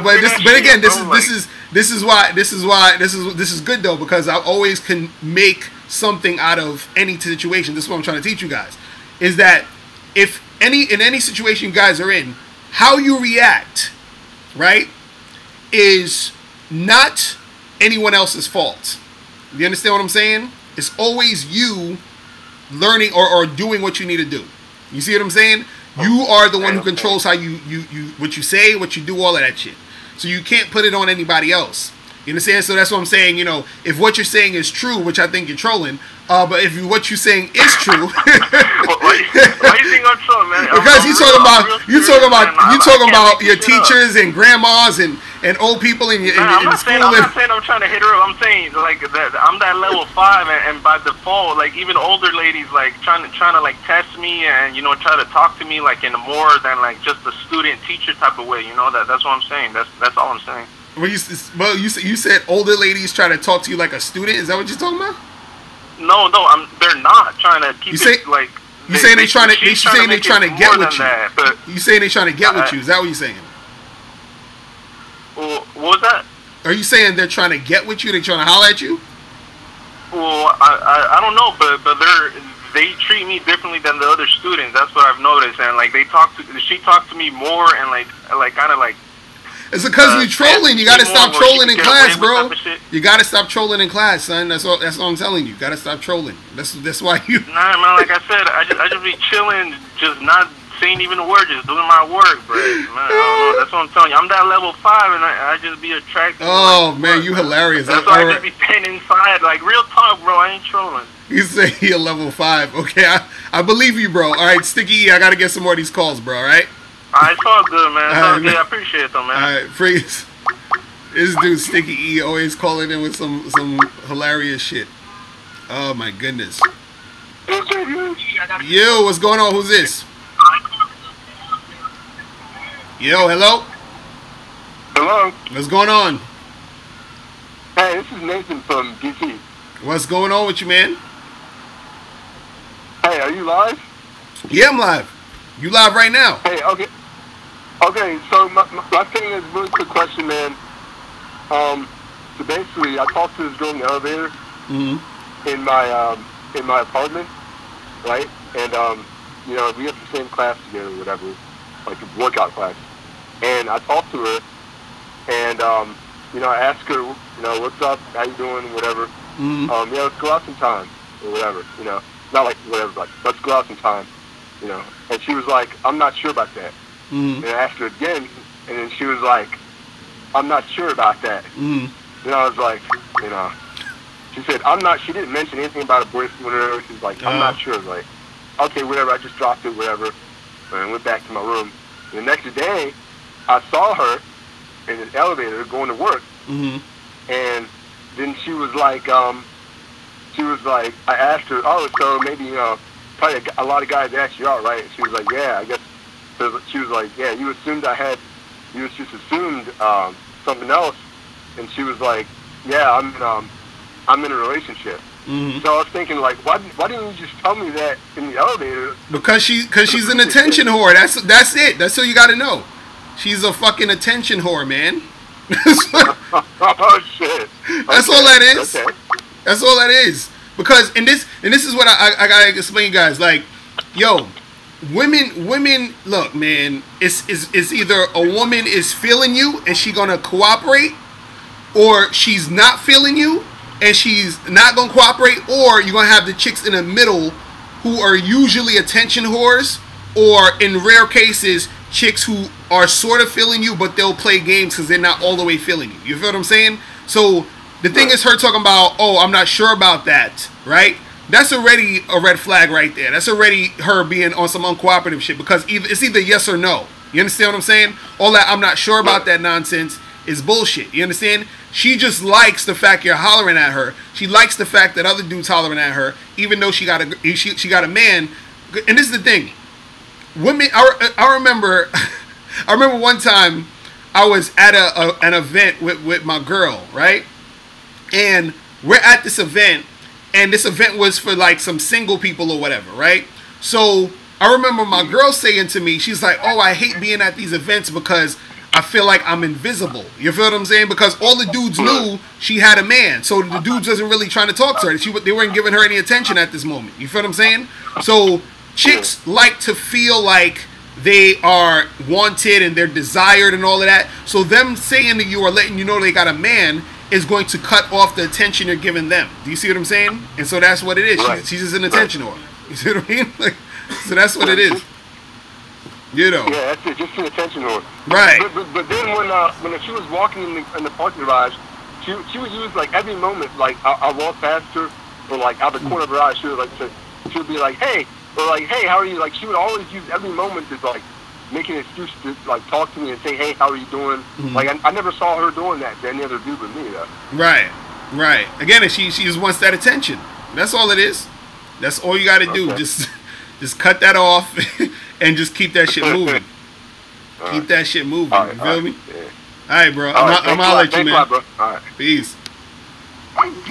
Speaker 1: but this is good though, because I always can make something out of any situation. This is what I'm trying to teach you guys, is that if in any situation you guys are in, how you react, right, is not anyone else's fault. You understand what I'm saying? It's always you learning or doing what you need to do. You see what I'm saying? You are the one who controls how you what you say, what you do, all of that shit. So you can't put it on anybody else. You understand? So that's what I'm saying. You know, if what you're saying is true, which I think you're trolling, but if what you're saying is true,
Speaker 5: why you think I'm trolling, man?
Speaker 1: Because you talking about your teachers and grandmas and old people in school.
Speaker 5: I'm not saying I'm trying to hit her up. I'm saying like that I'm that level 5, and by default, like even older ladies like trying to like test me and try to talk to me like in a more than like just a student teacher type of way. That's what I'm saying. That's all I'm saying.
Speaker 1: Well, you said older ladies try to talk to you like a student. Is that what you're talking about?
Speaker 5: No, they're not trying to keep it like.
Speaker 1: You saying they're trying to get with you?
Speaker 5: But
Speaker 1: you saying they're trying to get with you? Is that what you're saying?
Speaker 5: Well, what was that?
Speaker 1: Are you saying they're trying to get with you? They're trying to holler at you?
Speaker 5: Well, I don't know, but they treat me differently than the other students. That's what I've noticed, and like she talked to me more and like kind of like.
Speaker 1: It's because you're trolling. You gotta stop trolling in class, bro. You gotta stop trolling in class, son. That's all I'm telling you. You gotta stop trolling. That's why you.
Speaker 5: Nah, man. Like I said, I just be chilling, just not saying even a word, just doing my work, bro. Man, I don't know. That's what I'm telling you. I'm that level 5, and I just be attracted.
Speaker 1: Oh man, you hilarious.
Speaker 5: That's why I just be staying inside. Like real talk, bro. I ain't trolling.
Speaker 1: You say you're level 5. Okay, I believe you, bro. All right, Sticky E, I gotta get some more of these calls, bro. All right.
Speaker 5: It's all good, man. It's all good. I appreciate it, though, man.
Speaker 1: All right, freeze. This dude Sticky E always calling in with some hilarious shit. Oh my goodness. Yo, what's going on? Who's this? Yo, hello.
Speaker 6: Hello.
Speaker 1: What's going on?
Speaker 6: Hey, this is Nathan from DC.
Speaker 1: What's going on with you, man?
Speaker 6: Hey, are you live?
Speaker 1: Yeah, I'm live. You live right now.
Speaker 6: Hey, okay. Okay, so my thing is a really quick question, man. So basically, I talked to this girl in the elevator in my apartment, right? And we have the same class together, or whatever, like a workout class. And I talked to her, and I asked her, what's up, how you doing, whatever. Let's go out sometime, or whatever. Not like whatever, like let's go out sometime. And she was like, I'm not sure about that. And I asked her again, and then she was like, I'm not sure about that. And I was like, she said, she didn't mention anything about a boyfriend or whatever. She's like, I'm not sure. I was like, okay, whatever, I just dropped it, whatever, and went back to my room. And the next day, I saw her in an elevator going to work, and then she was like, I asked her, oh, so maybe, probably a lot of guys asked you out, right? And she was like, yeah, I guess. So she was like, yeah, you assumed you just assumed something else. And she was like, yeah, I'm in a relationship. So I was thinking, like, why didn't you just tell me that in the elevator?
Speaker 1: Because she's an attention whore. That's it. That's all you got to know. She's a fucking attention whore, man.
Speaker 6: Oh shit.
Speaker 1: That's all that is. Okay. That's all that is. Because this is what I gotta explain, you guys. Like, yo, women. Look, man. It's either a woman is feeling you and she gonna cooperate, or she's not feeling you and she's not gonna cooperate, or you're gonna have the chicks in the middle who are usually attention whores, or in rare cases, chicks who are sort of feeling you, but they'll play games because they're not all the way feeling you. You feel what I'm saying? So the thing is her talking about, oh, I'm not sure about that, right? That's already a red flag right there. That's already her being on some uncooperative shit, because it's either yes or no. You understand what I'm saying? All that I'm not sure about that nonsense is bullshit. You understand? She just likes the fact you're hollering at her. She likes the fact that other dudes hollering at her, even though she got a man. And this is the thing. Women, I remember one time I was at an event with my girl, right? And we're at this event, and this event was for like some single people or whatever, right? So I remember my girl saying to me, she's like, "Oh, I hate being at these events because I feel like I'm invisible." You feel what I'm saying? Because all the dudes knew she had a man, so the dudes wasn't really trying to talk to her. They weren't giving her any attention at this moment. You feel what I'm saying? So chicks like to feel like they are wanted and they're desired and all of that. So them saying to you or letting you know they got a man is going to cut off the attention you're giving them. Do you see what I'm saying? And so that's what it is.
Speaker 6: Right.
Speaker 1: She's just an attention whore. You see what I mean? Like, so that's what it is. You know.
Speaker 6: Yeah, that's it. Just an attention whore.
Speaker 1: Right.
Speaker 6: But then when she was walking in the parking garage, she would use like every moment. Like I walk past her, or like out the corner of her eye, she would be like, "Hey," or like, "Hey, how are you?" Like she would always use every moment to like make an excuse to like talk to me and say, "Hey, how are you doing?"
Speaker 1: Mm-hmm.
Speaker 6: Like I never saw her doing that to any other dude but me, though.
Speaker 1: Right. Again, she just wants that attention. That's all it is. That's all you got to do.
Speaker 6: Okay.
Speaker 1: Just cut that off and just keep that shit moving. Keep that shit moving.
Speaker 6: All right,
Speaker 1: you feel me?
Speaker 6: Yeah.
Speaker 1: All right, bro. I'm out at you, man.
Speaker 6: Bro. All right.
Speaker 1: Peace.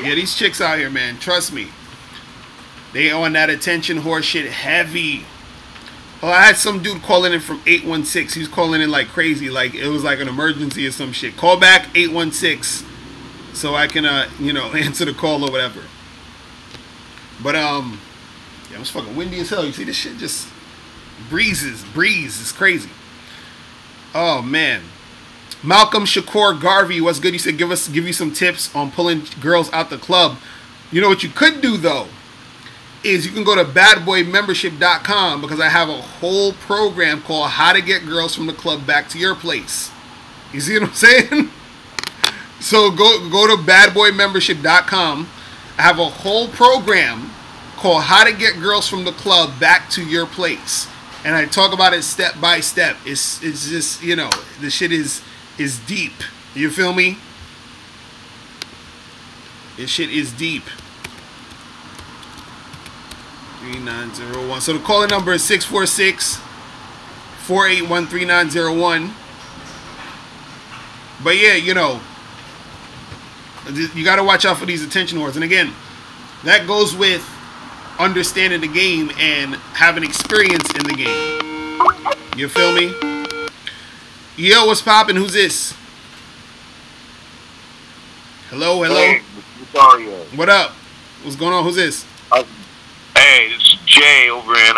Speaker 1: Yeah, these chicks out here, man. Trust me. They on that attention whore shit heavy. Oh, I had some dude calling in from 816. He was calling in like crazy. Like it was like an emergency or some shit. Call back 816 so I can, answer the call or whatever. But, yeah, it was fucking windy as hell. You see this shit just breeze. It's crazy. Oh, man. Malcolm Shakur Garvey, what's good? You said give you some tips on pulling girls out the club. You know what you could do, though, is you can go to badboymembership.com because I have a whole program called How to Get Girls from the Club Back to Your Place. You see what I'm saying? So go to badboymembership.com. I have a whole program called How to Get Girls from the Club Back to Your Place. And I talk about it step by step. It's just, the shit is deep. You feel me? This shit is deep. 3901. So the calling number is 646-481-3901. But yeah, you got to watch out for these attention whores. And again, that goes with understanding the game and having experience in the game. You feel me? Yo, what's poppin'? Who's this? Hello?
Speaker 3: Hey, Locario.
Speaker 1: What up? What's going on? Who's this?
Speaker 3: Hey, it's Jay over in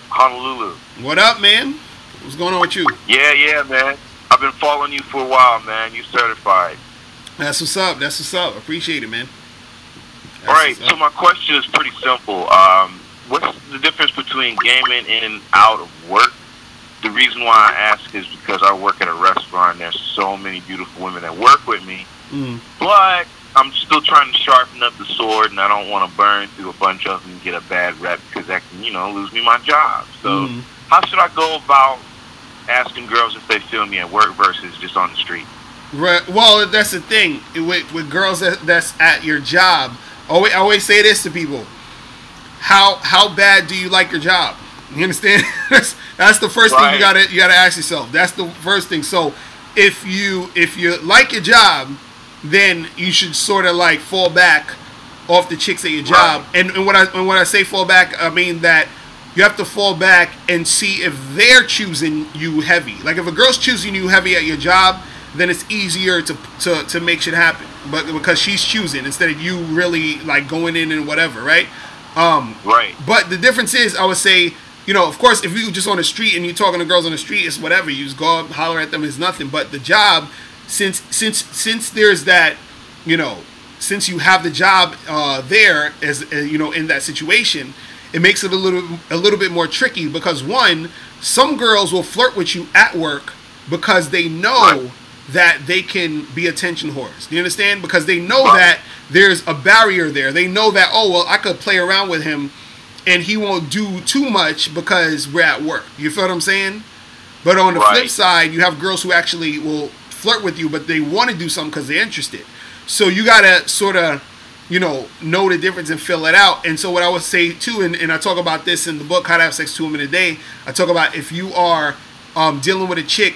Speaker 3: Honolulu.
Speaker 1: What up, man? What's going on with you?
Speaker 3: Yeah, man. I've been following you for a while, man. You certified.
Speaker 1: That's what's up. Appreciate it, man.
Speaker 3: All right, so my question is pretty simple. What's the difference between gaming in and out of work? The reason why I ask is because I work at a restaurant and there's so many beautiful women that work with me. But I'm still trying to sharpen up the sword, and I don't want to burn through a bunch of them and get a bad rep because that can, lose me my job. So how should I go about asking girls if they feel me at work versus just on the street?
Speaker 1: Right. Well, that's the thing with girls that's at your job. I always say this to people: How bad do you like your job? You understand? That's the first thing you gotta ask yourself. That's the first thing. So if you like your job, then you should sort of like fall back off the chicks at your job. And when I say fall back, I mean that you have to fall back and see if they're choosing you heavy. Like if a girl's choosing you heavy at your job, then it's easier to make shit happen. But because she's choosing instead of you really like going in and whatever, right? But the difference is, I would say, of course, if you just on the street and you're talking to girls on the street, it's whatever. You just go up, holler at them, it's nothing. But the job, since there's that, since you have the job there as in that situation, it makes it a little bit more tricky because one, some girls will flirt with you at work because they know that they can be attention whores. Do you understand? Because they know that there's a barrier there. They know that, oh, well, I could play around with him and he won't do too much because we're at work. You feel what I'm saying? But on the flip side, you have girls who actually will flirt with you, but they want to do something because they're interested. So you got to sort of, know the difference and fill it out. And so what I would say too, and I talk about this in the book, How to Have Sex 2 Women a Day, I talk about if you are dealing with a chick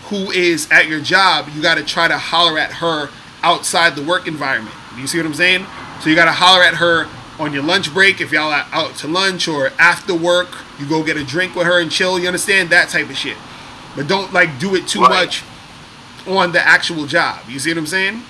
Speaker 1: who is at your job, you got to try to holler at her outside the work environment. Do you see what I'm saying? So you got to holler at her on your lunch break, if y'all are out to lunch, or after work, you go get a drink with her and chill. You understand? That type of shit. But don't like do it too much on the actual job. You see what I'm saying?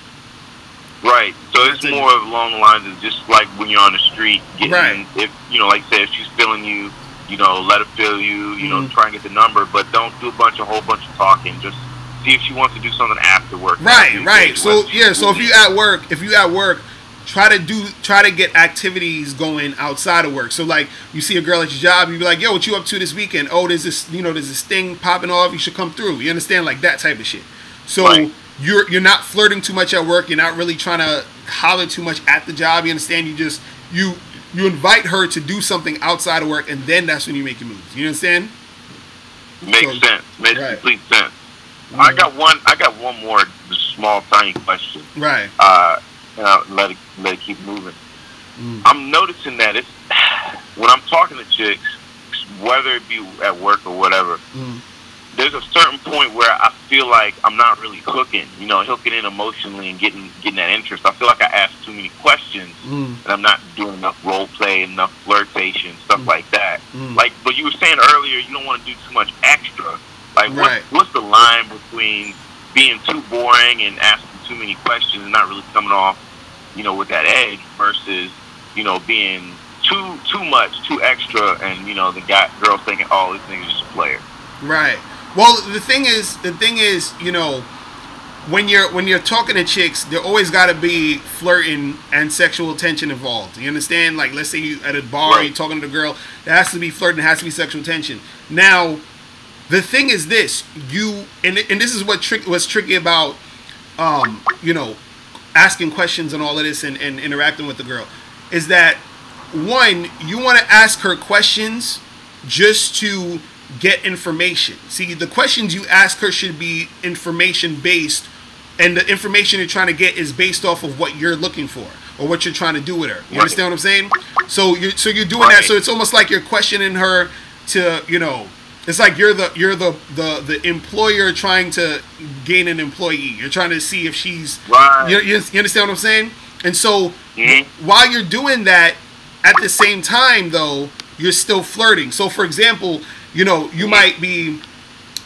Speaker 3: Right. So it's more along the lines of just like when you're on the street, getting, if, you know, like I said, if she's feeling you, you know, let her feel you, you know, try and get the number, but don't do a whole bunch of talking. Just see if she wants to do something after work.
Speaker 1: Right. So yeah, so if you at work, try to get activities going outside of work. So like you see a girl at your job, you be like, yo, what you up to this weekend? Oh, there's this thing popping off, you should come through. You understand? Like that type of shit. So you're not flirting too much at work, you're not really trying to holler too much at the job. You understand? You invite her to do something outside of work, and then that's when you make your moves. You understand?
Speaker 3: Makes sense. Makes complete sense. I got one more small, tiny question.
Speaker 1: Right.
Speaker 3: And I'll let it keep moving. I'm noticing that it's when I'm talking to chicks, whether it be at work or whatever, there's a certain point where I feel like I'm not really hooking in emotionally and getting that interest. I feel like I ask too many questions and I'm not doing enough role play, enough flirtation, stuff like that. Like, but you were saying earlier, you don't want to do too much extra. Like, what's the line between being too boring and asking too many questions and not really coming off, with that edge versus, being too much, too extra, and the girl thinking, oh, this nigga's just a player.
Speaker 1: Right. Well, the thing is, when you're talking to chicks, there always got to be flirting and sexual tension involved. You understand? Like, let's say you at a bar, you're talking to the girl, there has to be flirting, there has to be sexual tension. Now, the thing is this, and this is what's tricky about, asking questions and all of this and interacting with the girl, is that, one, you want to ask her questions just to get information. See, the questions you ask her should be information based, and the information you're trying to get is based off of what you're looking for or what you're trying to do with her. You understand what I'm saying? So you're doing that. So it's almost like you're questioning her to, it's like you're the employer trying to gain an employee. You're trying to see if she's you understand what I'm saying? And so while you're doing that, at the same time though, you're still flirting. So for example, you might be,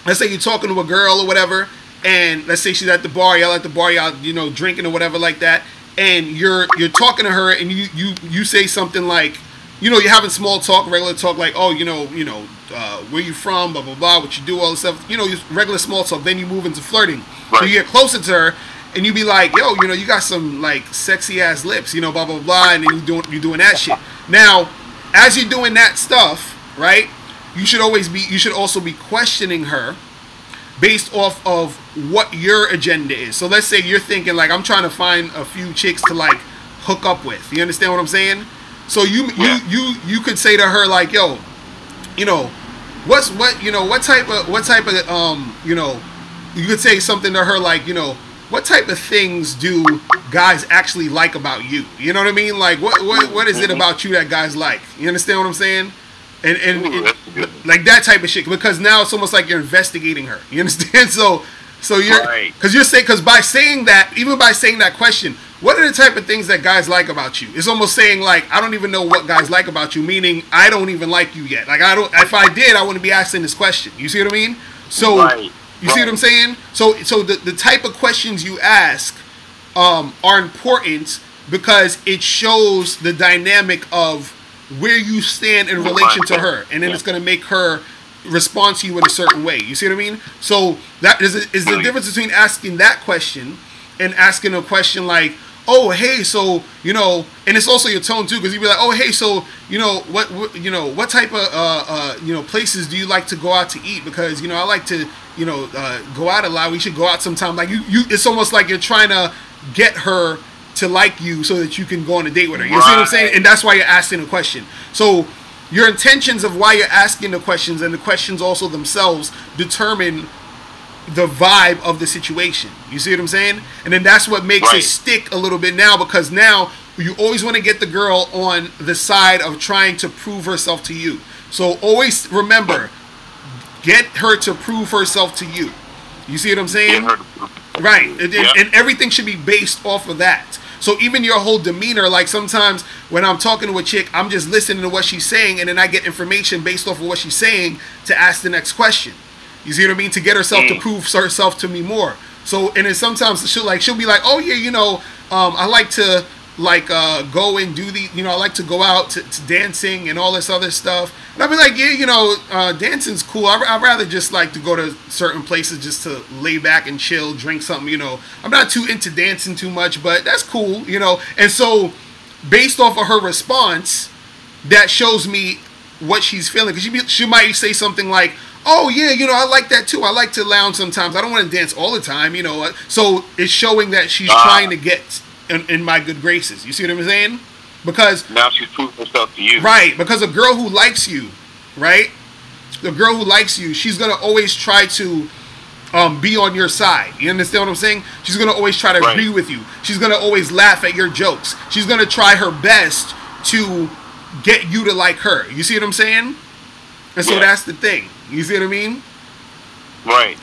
Speaker 1: let's say you're talking to a girl or whatever, and let's say she's at the bar, y'all drinking or whatever like that, and you're talking to her, and you say something like, you're having small talk, regular talk, like, oh, where you from, blah blah blah, what you do, all this stuff, regular small talk. Then you move into flirting. So you get closer to her, and you be like, yo, you got some like sexy ass lips, blah blah blah, and then you're doing that shit. Now, as you're doing that stuff, right? You should also be questioning her based off of what your agenda is. So let's say you're thinking like, I'm trying to find a few chicks to like hook up with. You understand what I'm saying? So you could say to her like, yo, what type of you could say something to her like, what type of things do guys actually like about you? You know what I mean? Like what is it about you that guys like? You understand what I'm saying? And like that type of shit, because now it's almost like you're investigating her. You understand? So you're because by saying that, even by saying that question, what are the type of things that guys like about you? It's almost saying like, I don't even know what guys like about you, meaning I don't even like you yet. Like if I did, I wouldn't be asking this question. You see what I mean? So you see what I'm saying? So the type of questions you ask are important because it shows the dynamic of where you stand in relation to her, and then it's going to make her respond to you in a certain way. You see what I mean? So that is the difference between asking that question and asking a question like, oh hey, so and it's also your tone too, because you'd be like, oh hey, so what type of places do you like to go out to eat? Because I like to go out a lot. We should go out sometime. Like you it's almost like you're trying to get her to like you so that you can go on a date with her. You see what I'm saying? And that's why you're asking a question. So your intentions of why you're asking the questions, and the questions also themselves, determine the vibe of the situation. You see what I'm saying? And then that's what makes it stick a little bit now, because now you always want to get the girl on the side of trying to prove herself to you. So always remember, get her to prove herself to you. You see what I'm saying? Right. And everything should be based off of that. So even your whole demeanor, like sometimes when I'm talking to a chick, I'm just listening to what she's saying, and then I get information based off of what she's saying to ask the next question. You see what I mean? To get herself to prove herself to me more. So, and then sometimes she'll be like, oh yeah, you know, I like to go and do the, you know, I like to go out to dancing and all this other stuff. And I'll be like, yeah, you know, dancing's cool. I'd rather just like to go to certain places just to lay back and chill, drink something, you know. I'm not too into dancing too much, but that's cool, you know. And so based off of her response, that shows me what she's feeling. Because she might say something like, oh yeah, you know, I like that too. I like to lounge sometimes. I don't want to dance all the time, you know. So it's showing that she's trying to get in my good graces. You see what I'm saying? Because
Speaker 3: now she's proving herself to you.
Speaker 1: Right. Because a girl who likes you, right? The girl who likes you, she's gonna always try to be on your side. You understand what I'm saying? She's gonna always try to agree with you. She's gonna always laugh at your jokes. She's gonna try her best to get you to like her. You see what I'm saying? And so that's the thing. You see what I mean?
Speaker 3: Right.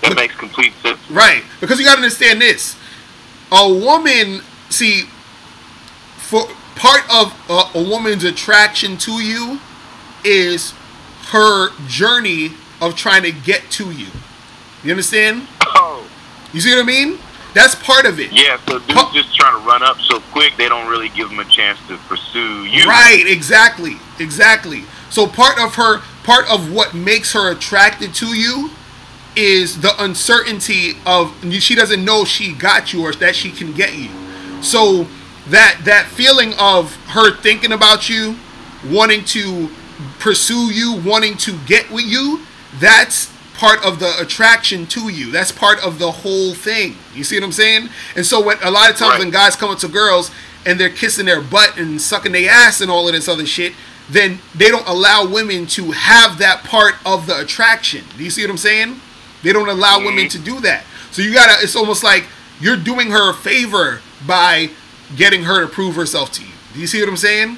Speaker 3: That makes complete sense.
Speaker 1: Right. Because you gotta understand this. A woman, see, for part of a woman's attraction to you is her journey of trying to get to you. You understand?
Speaker 3: Oh.
Speaker 1: You see what I mean? That's part of it.
Speaker 3: Yeah, so dudes just trying to run up so quick, they don't really give them a chance to pursue you.
Speaker 1: Right, exactly. Exactly. So part of what makes her attracted to you is the uncertainty of she doesn't know she got you or that she can get you. So that feeling of her thinking about you, wanting to pursue you, wanting to get with you, that's part of the attraction to you. That's part of the whole thing. You see what I'm saying? And so when a lot of times when guys come up to girls and they're kissing their butt and sucking their ass and all of this other shit, then they don't allow women to have that part of the attraction. Do you see what I'm saying? They don't allow women to do that. So you gotta, it's almost like you're doing her a favor by getting her to prove herself to you. Do you see what I'm saying?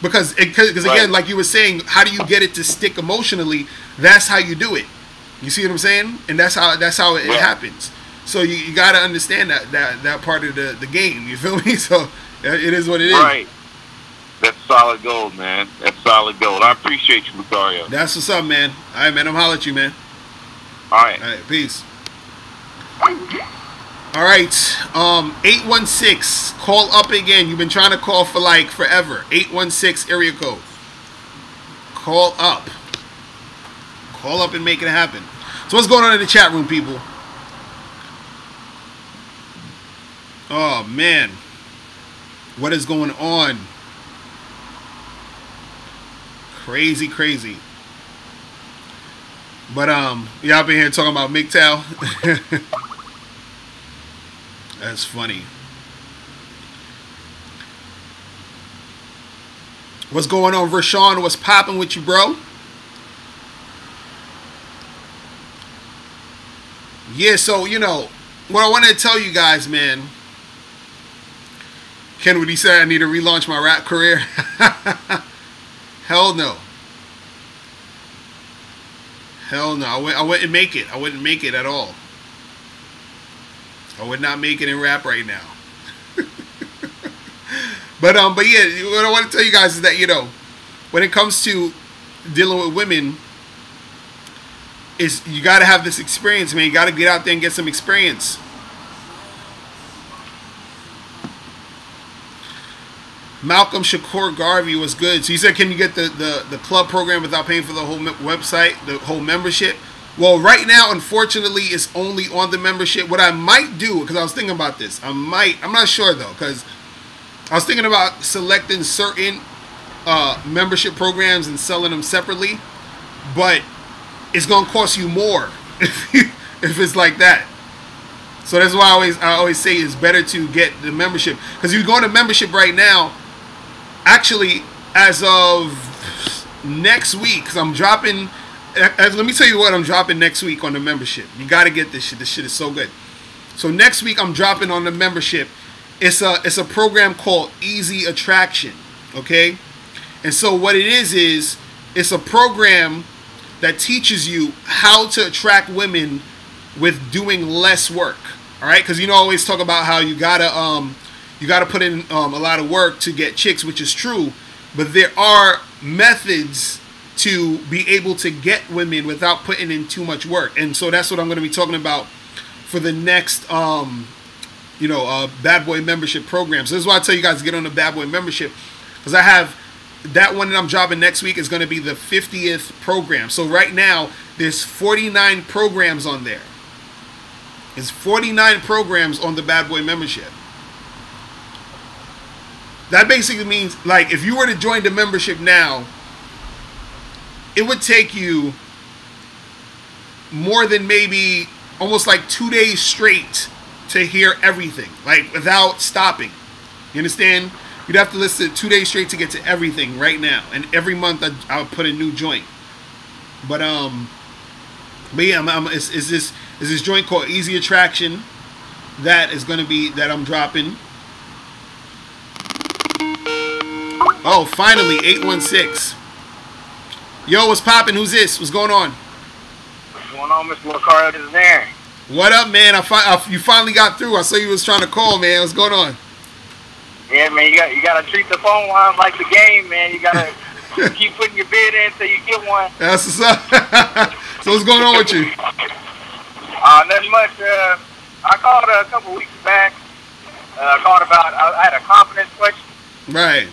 Speaker 1: Because again, like you were saying, how do you get it to stick emotionally? That's how you do it. You see what I'm saying? And that's how it happens. So you gotta understand that part of the game. You feel me? So it is what it is.
Speaker 3: Right. That's solid gold, man. That's solid gold. I appreciate you, Locario.
Speaker 1: That's what's up, man. All right, man. I'm holler at you, man.
Speaker 3: All right.
Speaker 1: All right, peace. All right, 816, call up again. You've been trying to call for like forever. 816 area code. Call up. Call up and make it happen. So what's going on in the chat room, people? Oh, man. What is going on? Crazy, crazy. But y'all been here talking about MGTOW. That's funny. What's going on, Rashawn? What's popping with you, bro? Yeah, so you know what I wanted to tell you guys, man. Ken, what he said, I need to relaunch my rap career. Hell no. Hell no. I wouldn't make it. I wouldn't make it at all. I would not make it in rap right now. But yeah, what I want to tell you guys is that, you know, when it comes to dealing with women, is you got to have this experience, man. You got to get out there and get some experience. Malcolm Shakur Garvey was good. So you said, can you get the club program without paying for the whole website, the whole membership? Well, right now, unfortunately, it's only on the membership. What I might do, because I was thinking about this, I'm not sure though, because I was thinking about selecting certain membership programs and selling them separately, but it's going to cost you more if it's like that. So that's why I always say it's better to get the membership, because if you go into membership right now, actually, as of next week, because I'm dropping. Let me tell you what I'm dropping next week on the membership. You got to get this shit. This shit is so good. So next week I'm dropping on the membership. It's a program called Easy Attraction. Okay, and so what it is it's a program that teaches you how to attract women with doing less work. All right, because you know I always talk about how you gotta you got to put in a lot of work to get chicks, which is true. But there are methods to be able to get women without putting in too much work. And so that's what I'm going to be talking about for the next, Bad Boy membership program. So this is why I tell you guys to get on the Bad Boy membership, because I have that one that I'm dropping next week is going to be the 50th program. So right now, there's 49 programs on there. There's 49 programs on the Bad Boy membership. That basically means, like, if you were to join the membership now, it would take you more than maybe almost like 2 days straight to hear everything, like without stopping. You understand? You'd have to listen 2 days straight to get to everything right now. And every month I would put a new joint. But yeah, is this joint called Easy Attraction that is gonna be that I'm dropping. Oh, finally, 816. Yo, what's poppin'? Who's this? What's going on?
Speaker 5: What's going on, Mr. Locario? This is Aaron.
Speaker 1: What up, man? You finally got through. I saw you was trying to call, man. What's going on?
Speaker 5: Yeah, man, you gotta treat the phone line like the game, man. You gotta keep putting your bid in until you get one.
Speaker 1: That's what's up. So what's going on with you?
Speaker 5: Nothing much. I called a couple weeks back. I had a confidence question.
Speaker 1: Right.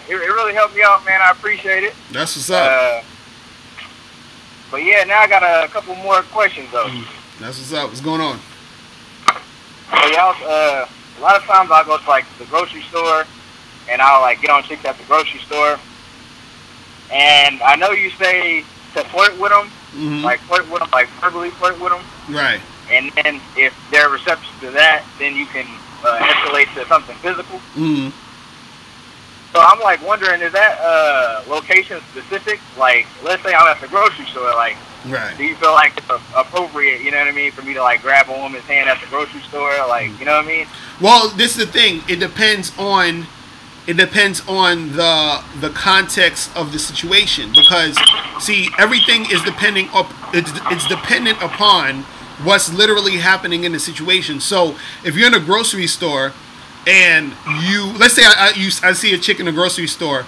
Speaker 5: It really helped me out, man. I appreciate it.
Speaker 1: That's what's up.
Speaker 5: But yeah, now I got a couple more questions though.
Speaker 1: That's what's up. What's going on?
Speaker 5: So y'all, a lot of times I'll go to like the grocery store and I'll like get on chicks at the grocery store. And I know you say to flirt with them, like flirt with them, like verbally flirt with them.
Speaker 1: Right.
Speaker 5: And then if they're receptive to that, then you can escalate to something physical. So I'm like wondering, is that location specific? Like, let's say I'm at the grocery store, like,
Speaker 1: right.
Speaker 5: Do you feel like it's appropriate, you know what I mean, for me to like grab a woman's hand at the grocery store, like, you know what I mean?
Speaker 1: Well, this is the thing. It depends on the context of the situation, because see, everything is it's dependent upon what's literally happening in the situation. So if you're in a grocery store and let's say I see a chick in the grocery store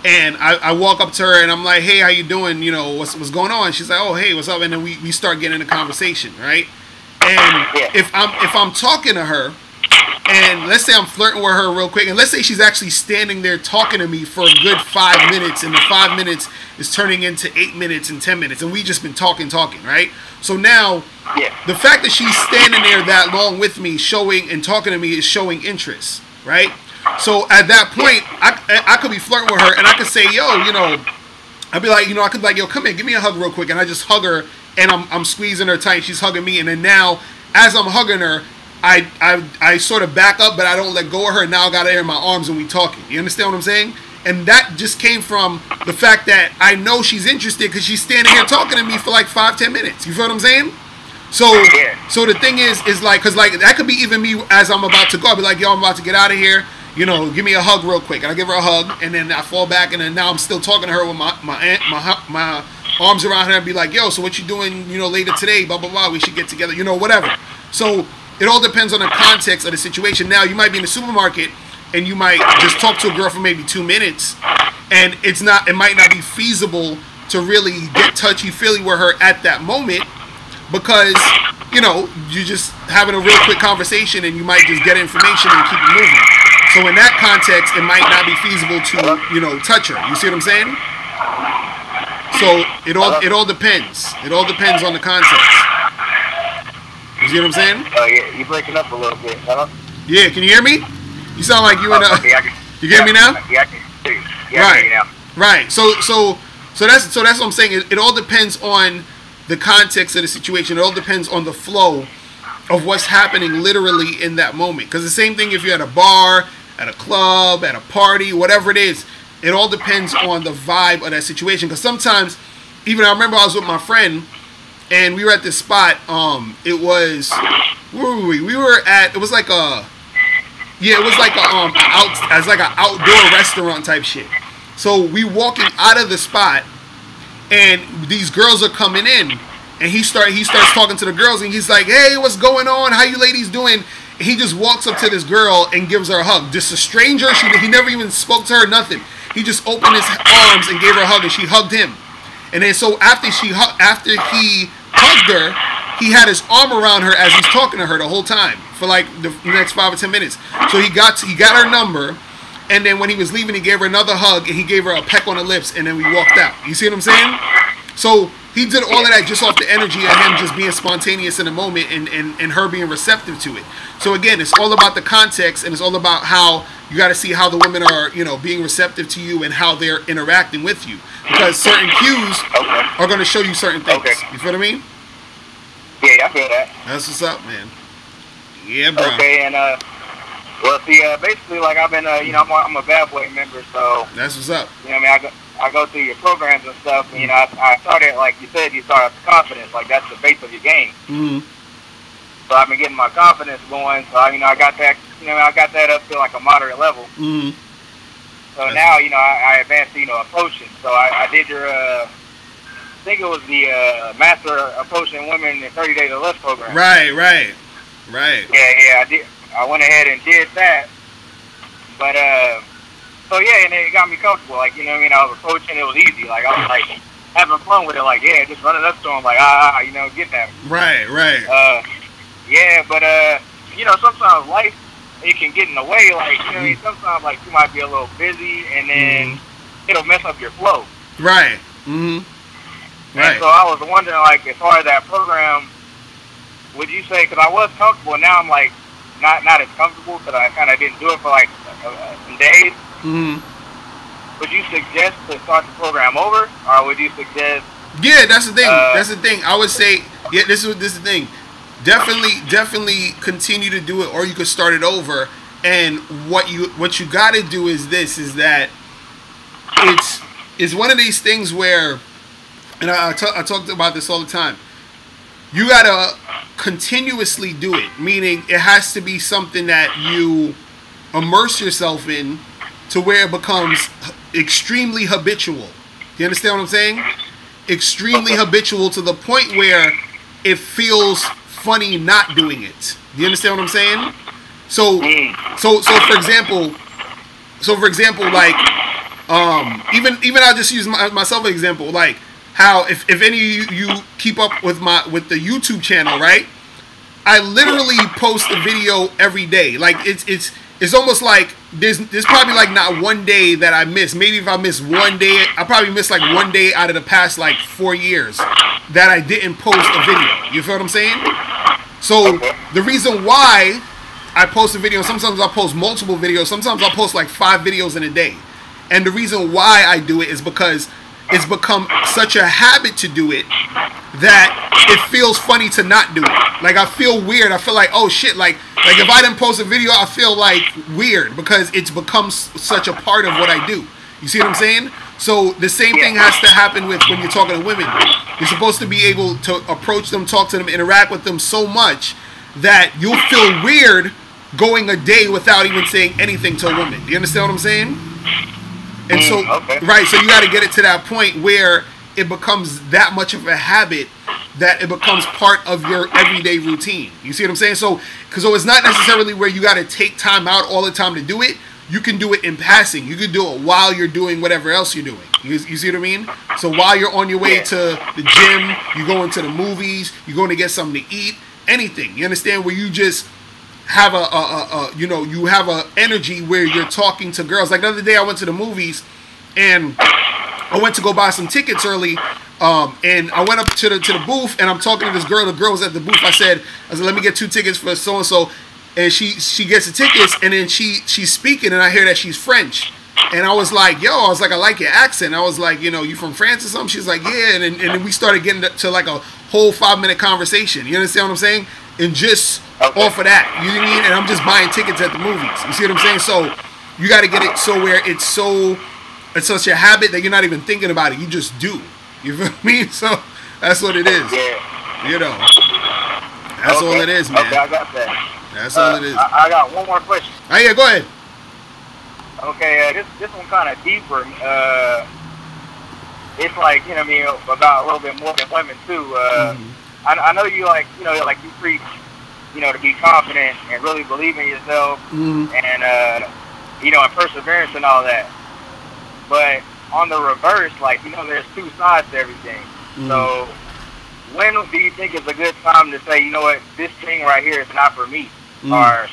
Speaker 1: and I walk up to her and I'm like, hey, how you doing? You know, what's going on? She's like, oh, hey, what's up? And then we start getting a conversation, right? And if I'm talking to her, and let's say I'm flirting with her real quick, and let's say she's actually standing there talking to me for a good 5 minutes, and the 5 minutes is turning into 8 minutes and 10 minutes, and we just been talking, right? So now, the fact that she's standing there that long with me, showing and talking to me, is showing interest, right? So at that point, I could be flirting with her, and I could say, yo, you know, I'd be like, you know, I could be like, yo, come here, give me a hug real quick, and I just hug her, and I'm squeezing her tight, she's hugging me, and then now, as I'm hugging her, I sort of back up, but I don't let go of her. Now I got her in my arms and we talking. You understand what I'm saying? And that just came from the fact that I know she's interested because she's standing here talking to me for like 5-10 minutes. You feel what I'm saying? So the thing is like, because like that could be even me as I'm about to go. I'll be like, yo, I'm about to get out of here. You know, give me a hug real quick. And I give her a hug, and then I fall back, and then now I'm still talking to her with my arms around her and be like, yo, so what you doing? You know, later today? Blah blah blah. We should get together. You know, whatever. So it all depends on the context of the situation. Now, you might be in the supermarket and you might just talk to a girl for maybe 2 minutes, and it might not be feasible to really get touchy-feely with her at that moment because, you know, you're just having a real quick conversation and you might just get information and keep it moving. So in that context, it might not be feasible to, you know, touch her. You see what I'm saying? So it all depends. It all depends on the context. You see what I'm saying?
Speaker 5: Oh, yeah, you're breaking up a little bit. Hello?
Speaker 1: Yeah, can you hear me? You sound like you in a...
Speaker 5: Okay,
Speaker 1: you get me now?
Speaker 5: Yeah, I can hear you. Yeah,
Speaker 1: right.
Speaker 5: I can hear you now.
Speaker 1: Right. So that's what I'm saying. It all depends on the context of the situation. It all depends on the flow of what's happening literally in that moment. Because the same thing if you're at a bar, at a club, at a party, whatever it is, it all depends on the vibe of that situation. Because sometimes, even I remember I was with my friend, and we were at this spot. It was, where were we? We were at, it was like a, yeah, it was like an outdoor restaurant type shit. So we walking out of the spot, and these girls are coming in, and he starts talking to the girls, and he's like, hey, what's going on? How you ladies doing? He just walks up to this girl and gives her a hug. Just a stranger. He never even spoke to her, nothing. He just opened his arms and gave her a hug, and she hugged him. And then so after he hugged her, he had his arm around her as he's talking to her the whole time for like the next 5 or 10 minutes. So he got her number, and then when he was leaving, he gave her another hug, and he gave her a peck on the lips, and then we walked out. You see what I'm saying? So he did all of that just off the energy of him just being spontaneous in the moment and her being receptive to it. So again, it's all about the context, and it's all about how you got to see how the women are, you know, being receptive to you and how they're interacting with you. Because certain cues are going to show you certain things. You feel what I mean?
Speaker 5: Yeah, I feel that.
Speaker 1: That's what's up, man. Yeah, bro.
Speaker 5: Okay, and well, see, basically, like I've been, you know, I'm a Bad Boy member, so
Speaker 1: that's what's up.
Speaker 5: You know, what I mean, I go through your programs and stuff. And, you know, I started, like you said, you start with confidence, like that's the base of your game.
Speaker 1: Mm-hmm.
Speaker 5: So I've been getting my confidence going. So you know, I got that, you know, I got that up to like a moderate level.
Speaker 1: Mm-hmm.
Speaker 5: So now, you know, I advanced, you know, approaching. So I did your, I think it was the Master Approaching Women in 30 Days or Less program.
Speaker 1: Right.
Speaker 5: Yeah, I did. I went ahead and did that. But so yeah, and it got me comfortable. Like, you know what I mean? I was approaching, it was easy. Like I was like having fun with it. Like, yeah, just running up to him, like you know, getting at him.
Speaker 1: Right.
Speaker 5: Yeah, but you know, sometimes life, it can get in the way. Like, you know, sometimes like you might be a little busy, and then it'll mess up your flow.
Speaker 1: Right. Mm-hmm. Right.
Speaker 5: And so I was wondering, like, as far as that program, would you say? Because I was comfortable, now I'm like not as comfortable because I kind of didn't do it for like some days.
Speaker 1: Mm-hmm.
Speaker 5: Would you suggest to start the program over, or would you suggest?
Speaker 1: Yeah, that's the thing. That's the thing. I would say, yeah, this is the thing. Definitely continue to do it, or you could start it over. And what you got to do is this: is that it's one of these things where, and I talked about this all the time. You got to continuously do it, meaning it has to be something that you immerse yourself in to where it becomes extremely habitual. You understand what I'm saying? Extremely habitual to the point where it feels funny not doing it. Do you understand what I'm saying? So for example, like even I'll just use myself as an example, like how if any of you keep up with the YouTube channel, right? I literally post a video every day. Like it's almost like there's probably like not one day that I miss. Maybe if I miss one day, I probably miss like one day out of the past like 4 years that I didn't post a video. You feel what I'm saying? So the reason why I post a video, sometimes I'll post multiple videos, sometimes I'll post like 5 videos in a day. And the reason why I do it is because it's become such a habit to do it that it feels funny to not do it. Like I feel weird. I feel like, oh shit, like if I didn't post a video, I feel like weird because it's become such a part of what I do. You see what I'm saying? So the same thing has to happen with when you're talking to women. You're supposed to be able to approach them, talk to them, interact with them so much that you'll feel weird going a day without even saying anything to a woman. Do you understand what I'm saying? And so, right, so you got to get it to that point where it becomes that much of a habit that it becomes part of your everyday routine. You see what I'm saying? So it's not necessarily where you got to take time out all the time to do it. You can do it in passing. You can do it while you're doing whatever else you're doing. You see what I mean? So while you're on your way to the gym, you're going to the movies, you're going to get something to eat, anything. You understand? Where you just have you have a energy where you're talking to girls. Like the other day I went to the movies and I went to go buy some tickets early, and I went up to the booth and I'm talking to this girl. The girl was at the booth. I said, let me get 2 tickets for so and so, and she gets the tickets, and then she's speaking, and I hear that she's French, and I was like, I like your accent. I was like, you from France or something? She's like, yeah, and then we started getting to like a whole 5-minute conversation. You understand what I'm saying? And just off of that, you know what I mean? And I'm just buying tickets at the movies. You see what I'm saying? So you got to get it so where it's such a habit that you're not even thinking about it. You just do. You feel me? So that's what it is.
Speaker 5: Yeah.
Speaker 1: You know. That's all it is, man.
Speaker 5: Okay, I got that.
Speaker 1: That's all it is.
Speaker 5: I got one more question.
Speaker 1: Oh, yeah, go ahead.
Speaker 5: Okay, this one kind of deeper. It's like, you know what I mean, about a little bit more than women, too. I know you like, you preach
Speaker 7: you know, to be confident and really believe in yourself, and you know, and perseverance and all that. But on the reverse, like, you know, there's two sides to everything. So when do you think is a good time to say, you know what, this thing right here is not for me? Or,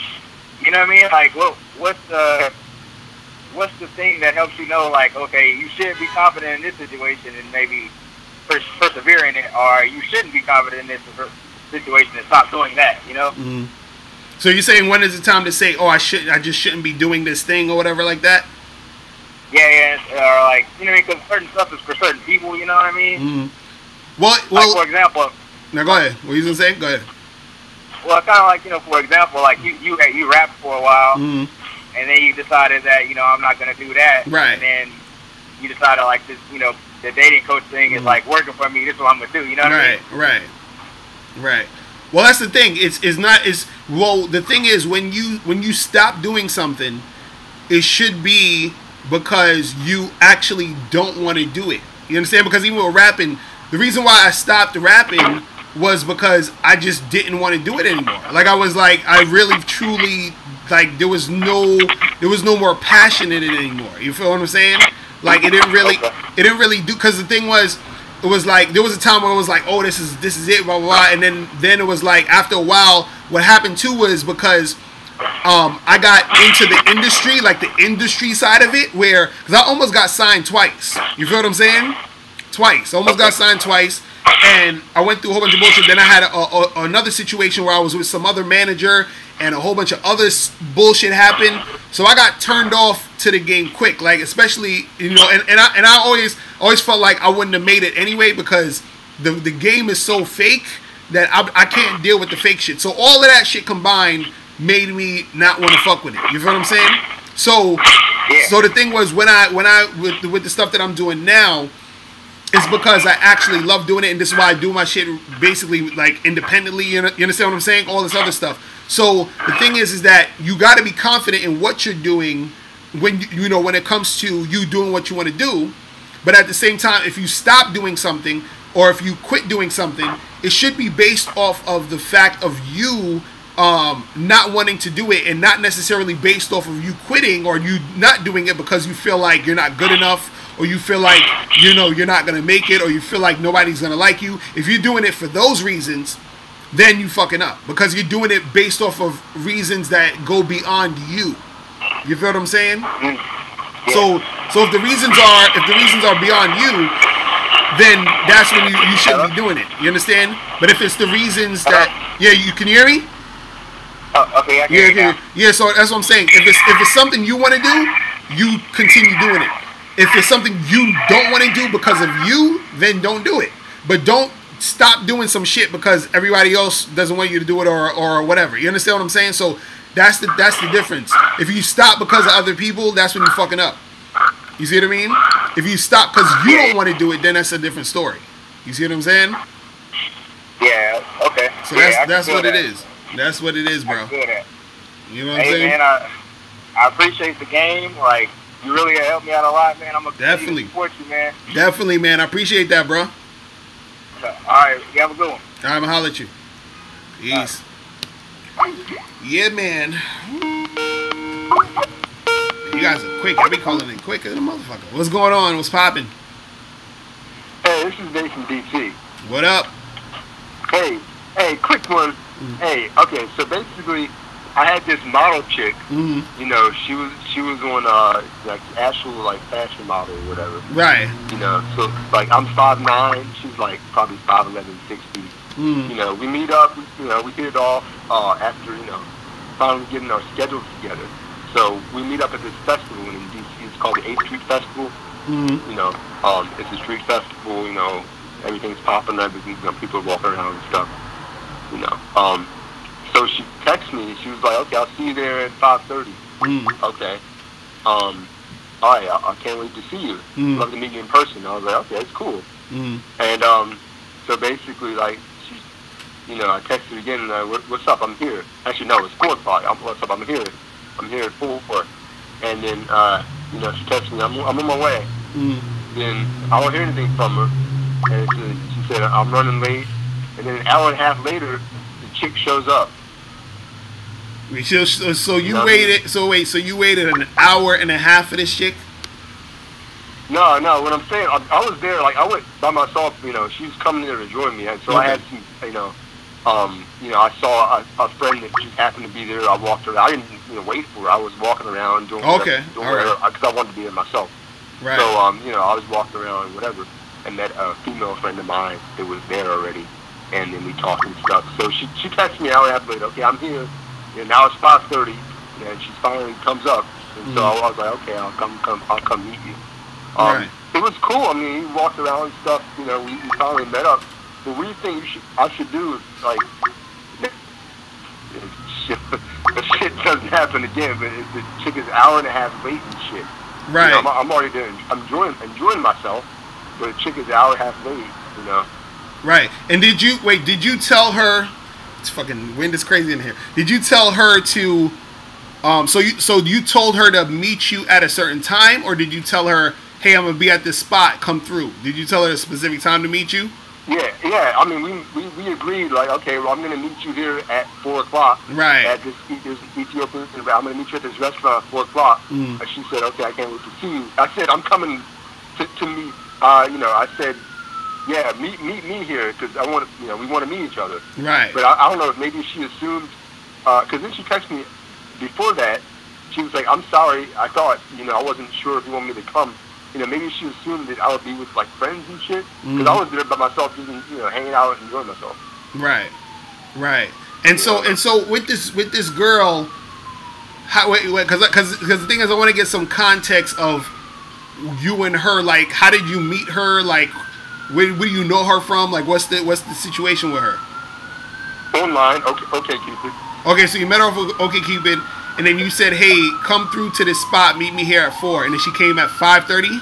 Speaker 7: you know what I mean? Like, what's the thing that helps you know, like, okay, you should be confident in this situation and maybe persevere in it, or you shouldn't be confident in this situation and stop doing that, you know?
Speaker 1: So you're saying when is the time to say, oh, I just shouldn't be doing this thing or whatever like that?
Speaker 7: Yeah, or like, you know what I mean? Because certain stuff is for certain people, you know what I mean?
Speaker 1: Well,
Speaker 7: like, for example.
Speaker 1: Now go ahead. What you gonna say? Go ahead.
Speaker 7: Well, kind of like, you know, for example, like you rapped for a while, and then you decided that, you know, I'm not gonna do that.
Speaker 1: Right.
Speaker 7: And then you decided, like, this, you know, the dating coach thing is like working for me. This is what I'm gonna do. You know what I mean?
Speaker 1: Right. Well, that's the thing. Well, the thing is, when you stop doing something, it should be because you actually don't want to do it. You understand? Because even with rapping, the reason why I stopped rapping was because I just didn't want to do it anymore. Like, I was like, I really truly, like, there was no more passion in it anymore. You feel what I'm saying? Like, it didn't really do, because the thing was, it was like, there was a time where it was like, oh, this is it, blah, blah, blah. And then it was like, after a while, what happened too was because I got into the industry, like the industry side of it, because I almost got signed twice. You feel what I'm saying? Twice. Almost got signed twice. And I went through a whole bunch of bullshit. Then I had another situation where I was with some other manager and a whole bunch of other bullshit happened. So I got turned off to the game quick. Like, especially, you know, and I always felt like I wouldn't have made it anyway, because the game is so fake that I can't deal with the fake shit. So all of that shit combined made me not want to fuck with it. You feel what I'm saying? So the thing was, when I with the stuff that I'm doing now, it's because I actually love doing it, and this is why I do my shit basically like independently. You understand what I'm saying? All this other stuff. So the thing is that you got to be confident in what you're doing when when it comes to you doing what you want to do. But at the same time, if you stop doing something or if you quit doing something, it should be based off of the fact of you not wanting to do it, and not necessarily based off of you quitting or you not doing it because you feel like you're not good enough, or you feel like, you know, you're not gonna make it, or you feel like nobody's gonna like you. If you're doing it for those reasons, then you fucking up, because you're doing it based off of reasons that go beyond you. You feel what I'm saying? So if the reasons are beyond you, then that's when you shouldn't be doing it. You understand? But if it's the reasons that, you can hear me?
Speaker 7: Okay, I can hear you.
Speaker 1: Yeah, so that's what I'm saying. If it's something you want to do, you continue doing it. If it's something you don't want to do because of you, then don't do it. But don't stop doing some shit because everybody else doesn't want you to do it or whatever. You understand what I'm saying? So that's the difference. If you stop because of other people, that's when you're fucking up. You see what I mean? If you stop because you don't want to do it, then that's a different story. You see what I'm saying?
Speaker 7: Yeah, okay.
Speaker 1: So that's what it is. That's what it is, bro. You know what I'm saying?
Speaker 7: Man, I appreciate the game. Like, you really helped me out a lot, man. I'm gonna continue to support you, man.
Speaker 1: Definitely, man. I appreciate that, bro.
Speaker 7: Alright, you have a good one.
Speaker 1: Alright, I'm gonna holler at you. Peace. Yeah, man. You guys are quick. I be calling in quicker than a motherfucker. What's going on? What's popping?
Speaker 6: Hey, this is Dave from DC.
Speaker 1: What up?
Speaker 6: Hey, quick one. Hey, okay, so basically, I had this model chick. You know, she was on like actual like fashion model or whatever.
Speaker 1: Right.
Speaker 6: You know, so like I'm 5'9", she's like probably 5'11", 60. You know, we meet up. You know, we hit it off after finally getting our schedules together. So we meet up at this festival in DC. It's called the 8th Street Festival. You know, it's a street festival. You know, everything's popping. Everything. You know, people are walking around and stuff. You know, so she texted me. She was like, "Okay, I'll see you there at 5:30." Okay. All right. I can't wait to see you. Love to meet you in person. I was like, "Okay, that's cool." And so basically, like, she, I texted her again. What's up? I'm here. Actually, no, it's 4 o'clock. What's up? I'm here. I'm here at 4. And then, she texted me. I'm on my way. Then I don't hear anything from her. And she said, "I'm running late." And then an hour and a half later, the chick shows up.
Speaker 1: So you waited. So wait. So you waited an hour and a half for this chick?
Speaker 6: No. What I'm saying, I was there. Like I went by myself. You know, she was coming there to join me, and so I had some. I saw a friend that just happened to be there. I walked around. I didn't wait for her. I was walking around doing whatever, because I wanted to be there myself.
Speaker 1: Right.
Speaker 6: So I was walking around and whatever, and met a female friend of mine that was there already, and then we talked and stuff. So she texted me an hour after later. Okay, I'm here. And now it's 5:30, and she finally comes up, and so I was like, okay, I'll come meet you.
Speaker 1: Right.
Speaker 6: It was cool. I mean, we walked around and stuff. You know, we finally met up. The weird thing I should do is like, the shit doesn't happen again. But the chick is an hour and a half late and shit.
Speaker 1: Right.
Speaker 6: You know, I'm already there. I'm enjoying myself, but the chick is an hour and a half late. You know.
Speaker 1: Right. And did you tell her? It's fucking wind is crazy in here. Did you tell her to? So you told her to meet you at a certain time, or did you tell her, hey, I'm gonna be at this spot, come through? Did you tell her a specific time to meet you?
Speaker 6: Yeah. I mean, we agreed, like, okay, well, I'm gonna meet you here at 4 o'clock.
Speaker 1: Right.
Speaker 6: At this Ethiopian. I'm gonna meet you at this restaurant at 4 o'clock. And she said, okay, I can't wait to see you. I said, I'm coming to meet. I said, yeah, meet me here, because I want to, we want to meet each other.
Speaker 1: Right.
Speaker 6: But I don't know if maybe she assumed, because then she texted me before that. She was like, I'm sorry, I thought, I wasn't sure if you want me to come. Maybe she assumed that I would be with like friends and shit, because I was there by myself, just hanging out and enjoying myself. Right.
Speaker 1: And so with this girl, because the thing is, I want to get some context of you and her. Like, how did you meet her? Like, where do you know her from? Like, what's the situation with her?
Speaker 6: Online. Okay, Cupid.
Speaker 1: Okay, so you met her off of Okay Cupid, and then you said, hey, come through to this spot, meet me here at 4, and then she came at 5:30?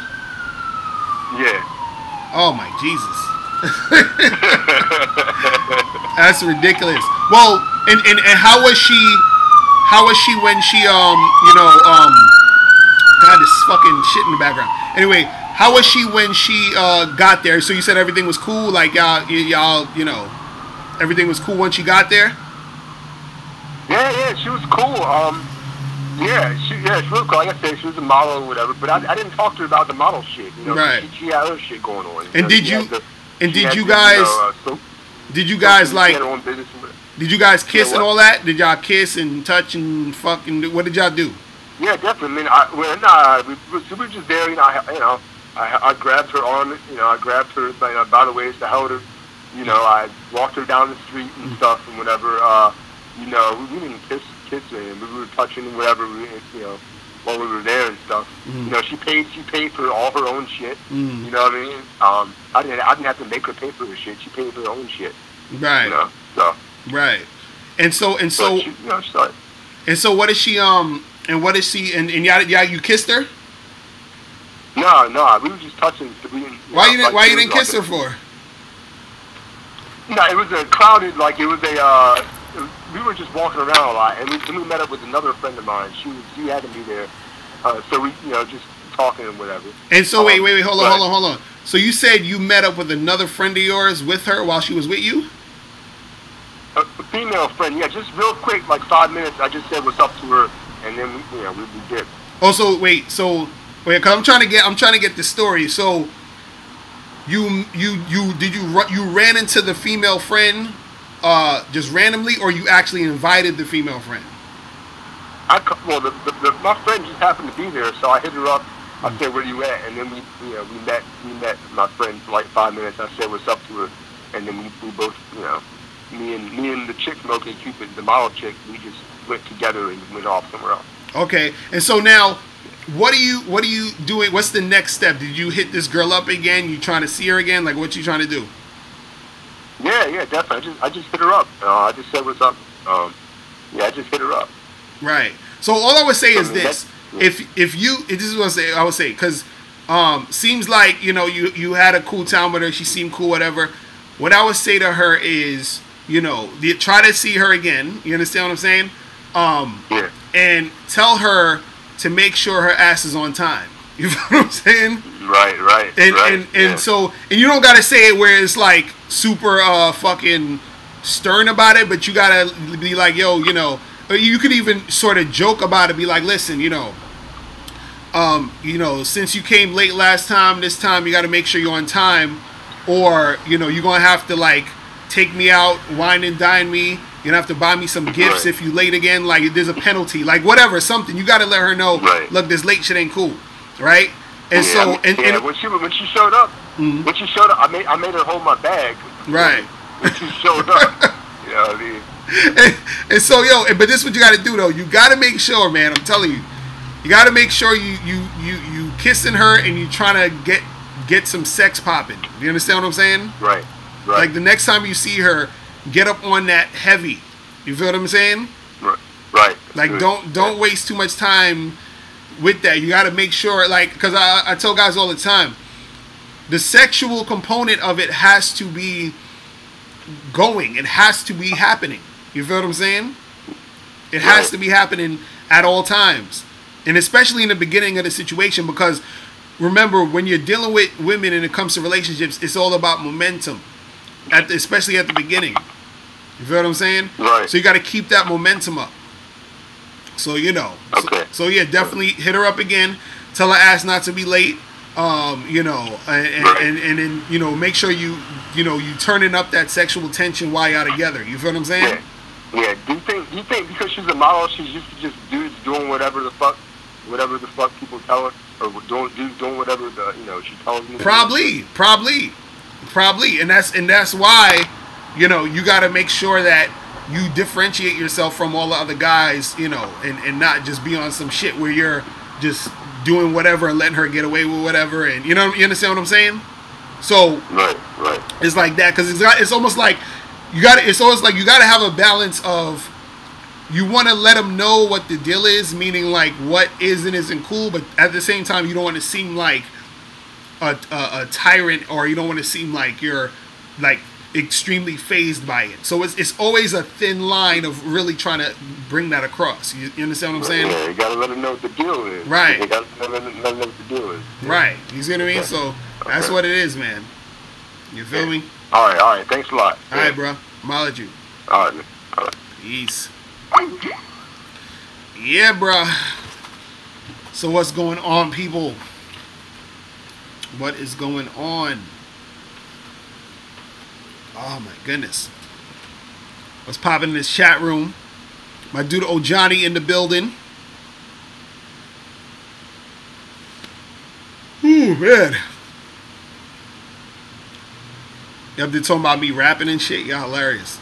Speaker 6: Yeah.
Speaker 1: Oh my Jesus. That's ridiculous. Well, and how was she when she God, this fucking shit in the background. Anyway, how was she when she got there? So you said everything was cool, like y'all everything was cool when she got there?
Speaker 6: Yeah, she was cool. She was cool. Like I said, she was a model or whatever, but I didn't talk to her about the model shit.
Speaker 1: Right.
Speaker 6: She had other shit going on.
Speaker 1: And did you guys kiss and all that? Did y'all kiss and touch and fucking? What did y'all do?
Speaker 6: Yeah, definitely. I mean, we were just there. I grabbed her arm. I grabbed her by the waist. I held her. I walked her down the street and stuff and whatever. We didn't kiss or anything. We were touching and whatever. While we were there and stuff. She paid for all her own shit. You know what I mean? I didn't have to make her pay for her shit. She paid for her own shit.
Speaker 1: Right.
Speaker 6: So.
Speaker 1: Right. And so what is she and what is she and you kissed her?
Speaker 6: No, we were just touching.
Speaker 1: Why you didn't kiss her for?
Speaker 6: No, it was a crowded, like it was we were just walking around a lot, and we met up with another friend of mine. She had to be there, so we just talking and whatever.
Speaker 1: And so wait, hold on. So you said you met up with another friend of yours with her while she was with you?
Speaker 6: A female friend, yeah, just real quick, like 5 minutes. I just said what's up to her, and then we did.
Speaker 1: Oh, because I'm trying to get the story. So you ran into the female friend just randomly, or you actually invited the female friend?
Speaker 6: My friend just happened to be there, so I hit her up. I said, "Where you at?" And then we met my friend for like 5 minutes. I said, "What's up to her?" And then we both, me and the chick from OK Cupid, the model chick, we just went together and went off somewhere else.
Speaker 1: Okay, and so now, what are you doing? What's the next step? Did you hit this girl up again? You trying to see her again? Like, what you trying to do?
Speaker 6: Yeah, definitely. I just hit her up. I just said, "What's up?" I just hit her up.
Speaker 1: Right. So all I would say is this: this is what I would say, because seems like you had a cool time with her. She seemed cool, whatever. What I would say to her is, try to see her again. You understand what I'm saying?
Speaker 6: Yeah.
Speaker 1: And tell her to make sure her ass is on time. You know what I'm saying?
Speaker 6: Right.
Speaker 1: And so you don't gotta say it where it's like super fucking stern about it, but you gotta be like, yo, you could even sort of joke about it, be like, listen, since you came late last time, this time you got to make sure you're on time, or you're gonna have to like take me out, wine and dine me. You're gonna have to buy me some gifts if you late again. Like there's a penalty, like whatever, something. You got to let her know. Look, this late shit ain't cool, right? And
Speaker 6: when she showed up, I made her hold my bag.
Speaker 1: Right.
Speaker 6: When she showed up, you know what I mean.
Speaker 1: And so, but this is what you got to do, though. You got to make sure, man. I'm telling you, you got to make sure you kissing her and you trying to get some sex popping. You understand what I'm saying?
Speaker 6: Right.
Speaker 1: Like the next time you see her, get up on that heavy. You feel what I'm saying?
Speaker 6: Right.
Speaker 1: Like don't waste too much time with that. You got to make sure, like, because I tell guys all the time, the sexual component of it has to be going. It has to be happening. You feel what I'm saying? It has to be happening at all times. And especially in the beginning of the situation, because remember, when you're dealing with women and it comes to relationships, it's all about momentum, especially at the beginning. You feel what I'm saying?
Speaker 6: Right.
Speaker 1: So you got to keep that momentum up. So,
Speaker 6: Okay.
Speaker 1: So yeah, definitely hit her up again. Tell her ass not to be late. And then, make sure you turning up that sexual tension while y'all together. You feel what I'm saying?
Speaker 6: Yeah. Do you think because she's a model, she's used to just dudes doing whatever the fuck people tell her, or doing whatever she tells them?
Speaker 1: Probably, and that's why, you got to make sure that you differentiate yourself from all the other guys, and not just be on some shit where you're just doing whatever and letting her get away with whatever, and you understand what I'm saying? So
Speaker 6: right.
Speaker 1: It's like that, because it's almost like you got to have a balance of, you want to let them know what the deal is, meaning like what is and isn't cool, but at the same time you don't want to seem like a tyrant, or you don't want to seem like you're like extremely phased by it. So it's always a thin line of really trying to bring that across. You understand what I'm saying?
Speaker 6: Yeah, you gotta let them know what the deal is.
Speaker 1: Right.
Speaker 6: You gotta let them know what the deal is. Yeah.
Speaker 1: Right. You see what I mean? So that's what it is, man. You feel me?
Speaker 6: All right. Thanks a lot.
Speaker 1: All right, bro. I'm out at you.
Speaker 6: All right, man. All right.
Speaker 1: Peace. Yeah, bro. So what's going on, people? What is going on? Oh my goodness. What's popping in this chat room? My dude Ojani in the building. Ooh, man. Y'all been talking about me rapping and shit? Y'all hilarious.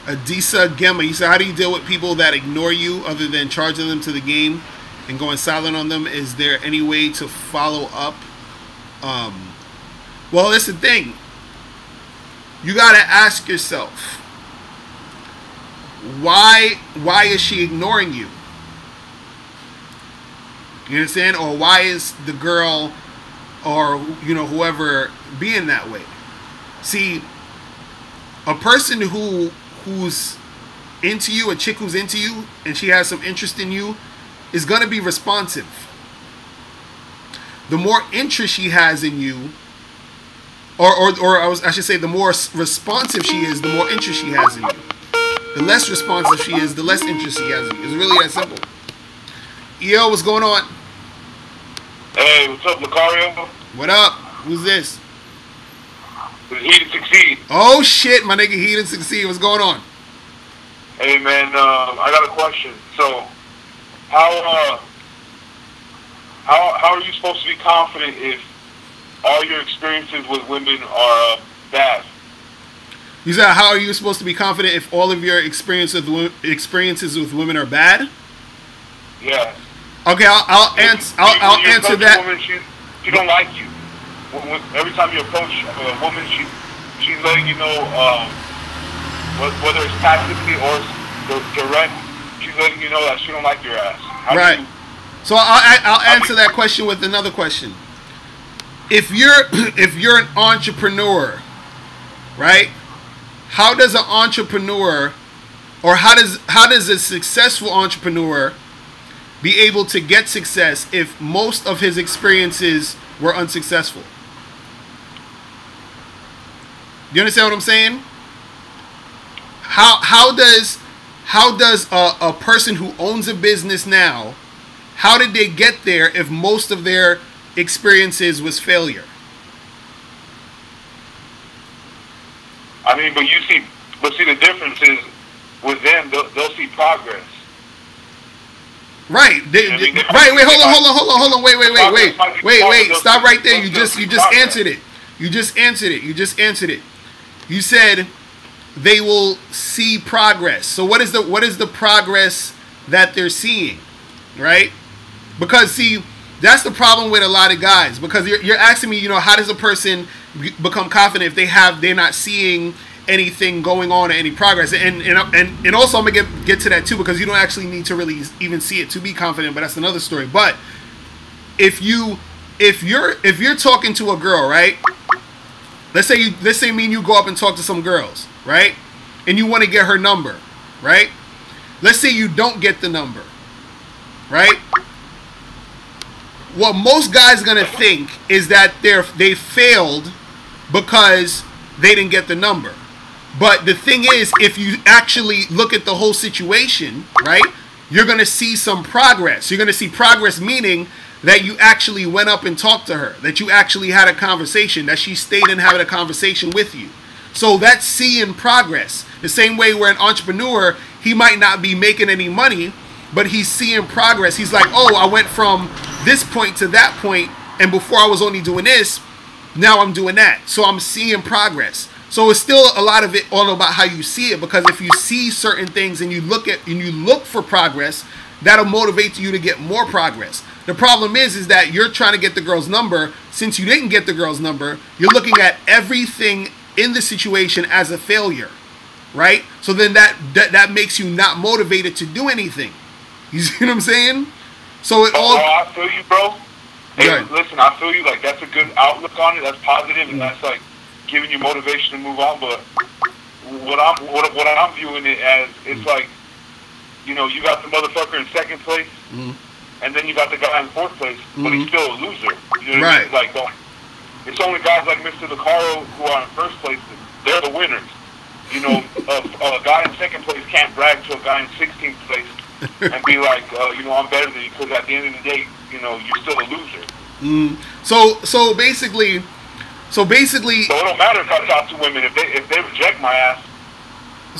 Speaker 1: Adisa Gemma, you said, how do you deal with people that ignore you other than charging them to the game and going silent on them? Is there any way to follow up? Well, that's the thing. You gotta ask yourself, why is she ignoring you? You understand? Or why is the girl, or whoever, being that way? See, a person who's into you, a chick who's into you, and she has some interest in you, is gonna be responsive. The more interest she has in you, I should say, the more responsive she is, the more interest she has in you. The less responsive she is, the less interest she has in you. It's really that simple. Yo, what's going on?
Speaker 4: Hey, what's up, Locario?
Speaker 1: What up? Who's this?
Speaker 4: He to succeed.
Speaker 1: Oh shit, my nigga, he didn't succeed. What's going on?
Speaker 4: Hey man, I got a question. So, how are you supposed to be confident if all your experiences with women are bad?
Speaker 1: You said, how are you supposed to be confident if all of your experiences with women are bad?
Speaker 4: Yeah.
Speaker 1: Okay, I'll answer that.
Speaker 4: Woman, she don't like you. Every time you approach a woman, she's letting you know, whether it's tactically or direct, she's letting you know that she don't like your ass.
Speaker 1: Right. So I'll answer that question with another question. If you're an entrepreneur, right? How does an entrepreneur, or how does a successful entrepreneur be able to get success if most of his experiences were unsuccessful? You understand what I'm saying? how does a person who owns a business now, how did they get there if most of their experiences was failure?
Speaker 5: I mean, but see, the difference is with them, they'll see progress.
Speaker 1: Right. Right. Wait. Hold on. Wait. Stop right there. You just answered it. You just answered it. You said they will see progress. So what is the progress that they're seeing, right? Because see, that's the problem with a lot of guys. Because you're asking me, how does a person become confident if they're not seeing anything going on or any progress? And also I'm gonna get to that too, because you don't actually need to really even see it to be confident, but that's another story. But if you're talking to a girl, right? Let's say me and you go up and talk to some girls, right? And you want to get her number, right? Let's say you don't get the number, right? What most guys are gonna think is that they failed because they didn't get the number. But the thing is, if you actually look at the whole situation, right, you're going to see some progress. You're going to see progress, meaning that you actually went up and talked to her, that you actually had a conversation, that she stayed and had a conversation with you. So that's seeing progress. The same way where an entrepreneur, he might not be making any money, but he's seeing progress. He's like, oh, I went from this point to that point, and before I was only doing this, now I'm doing that. So I'm seeing progress. So it's still a lot of it all about how you see it, because if you see certain things and you look for progress, that'll motivate you to get more progress. The problem is that you're trying to get the girl's number. Since you didn't get the girl's number, you're looking at everything in the situation as a failure, right? So then that makes you not motivated to do anything. You see what I'm saying? So it all.
Speaker 5: I feel you, bro. Hey, listen, I feel you. Like, that's a good outlook on it. That's positive, and that's like giving you motivation to move on. But what I'm viewing it as, it's like, you got the motherfucker in second place, and then you got the guy in fourth place, but he's still a loser. You know what I mean? Like, it's only guys like Mr. Locario who are in first place. They're the winners. A guy in second place can't brag to a guy in 16th place and be like, I'm better than you, because at the end of the day, you're still a loser.
Speaker 1: So basically. So it
Speaker 5: don't matter if I talk to women, if they reject my ass.
Speaker 1: I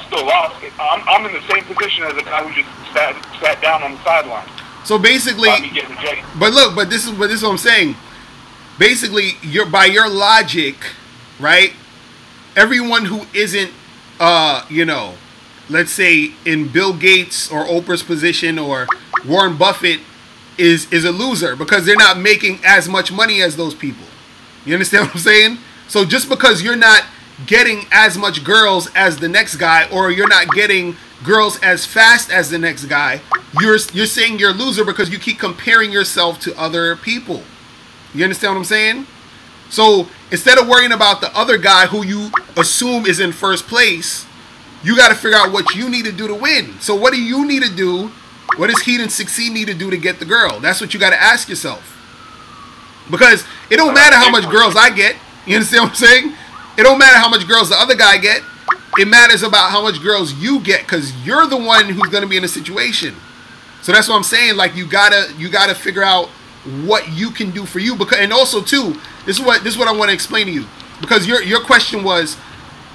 Speaker 5: still lost. I'm in the same position as a guy who just sat down on the sideline.
Speaker 1: So basically, but this is what I'm saying. Basically, by your logic, right? Everyone who isn't, let's say in Bill Gates or Oprah's position or Warren Buffett is a loser, because they're not making as much money as those people. You understand what I'm saying? So just because you're not getting as much girls as the next guy, or you're not getting girls as fast as the next guy, you're saying you're a loser because you keep comparing yourself to other people. You understand what I'm saying? So instead of worrying about the other guy who you assume is in first place, you got to figure out what you need to do to win. So what do you need to do? What does Heat and Succeed need to do to get the girl? That's what you got to ask yourself. Because it don't matter how much girls I get. You understand what I'm saying? It don't matter how much girls the other guy get. It matters about how much girls you get, because you're the one who's going to be in a situation. So that's what I'm saying. Like, you gotta figure out what you can do for you. Because, and also too, this is what I want to explain to you. Because your question was,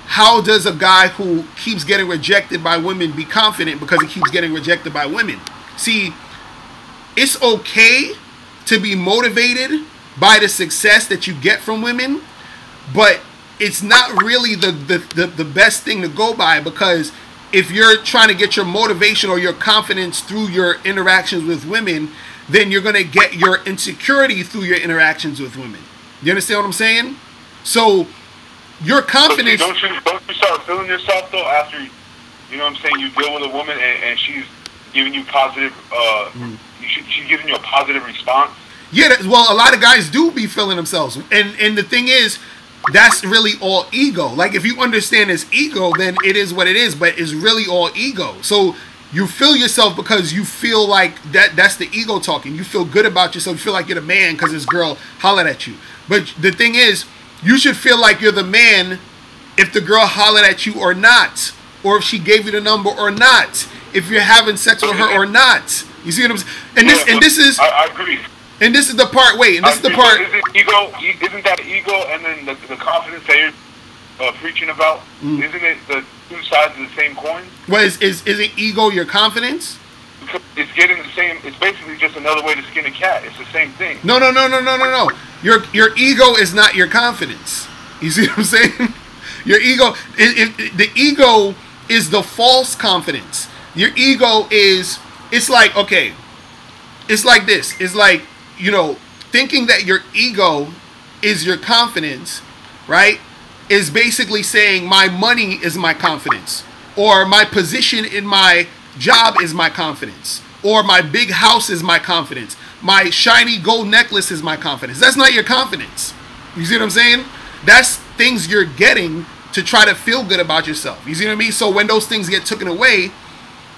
Speaker 1: how does a guy who keeps getting rejected by women be confident because he keeps getting rejected by women? See, it's okay to be motivated by the success that you get from women, but it's not really the best thing to go by, because if you're trying to get your motivation or your confidence through your interactions with women, then you're going to get your insecurity through your interactions with women. You understand what I'm saying? So your confidence...
Speaker 5: Don't you start feeling yourself, though, after, you deal with a woman and she's giving you positive... she's giving you a positive response?
Speaker 1: Yeah, well, a lot of guys do be feeling themselves. And the thing is, that's really all ego. Like, if you understand it's ego, then it is what it is, but it's really all ego. So you feel yourself because you feel like that's the ego talking. You feel good about yourself. You feel like you're the man because this girl hollered at you. But the thing is, you should feel like you're the man if the girl hollered at you or not, or if she gave you the number or not, if you're having sex with her or not. You see what I'm saying? And this is
Speaker 5: I agree.
Speaker 1: And this is the part. Wait, and this is the part.
Speaker 5: Isn't that ego, and then the confidence that you're preaching about? Isn't it the two sides of the same coin?
Speaker 1: Well, isn't ego your confidence?
Speaker 5: Because it's getting the same. It's basically just another way to skin a cat. It's the same thing.
Speaker 1: No. Your ego is not your confidence. You see what I'm saying? Your ego, the ego is the false confidence. Your ego is, it's like, okay, it's like this. It's like, thinking that your ego is your confidence, right, is basically saying my money is my confidence, or my position in my job is my confidence, or my big house is my confidence, my shiny gold necklace is my confidence. That's not your confidence. You see what I'm saying? That's things you're getting to try to feel good about yourself. You see what I mean? So when those things get taken away,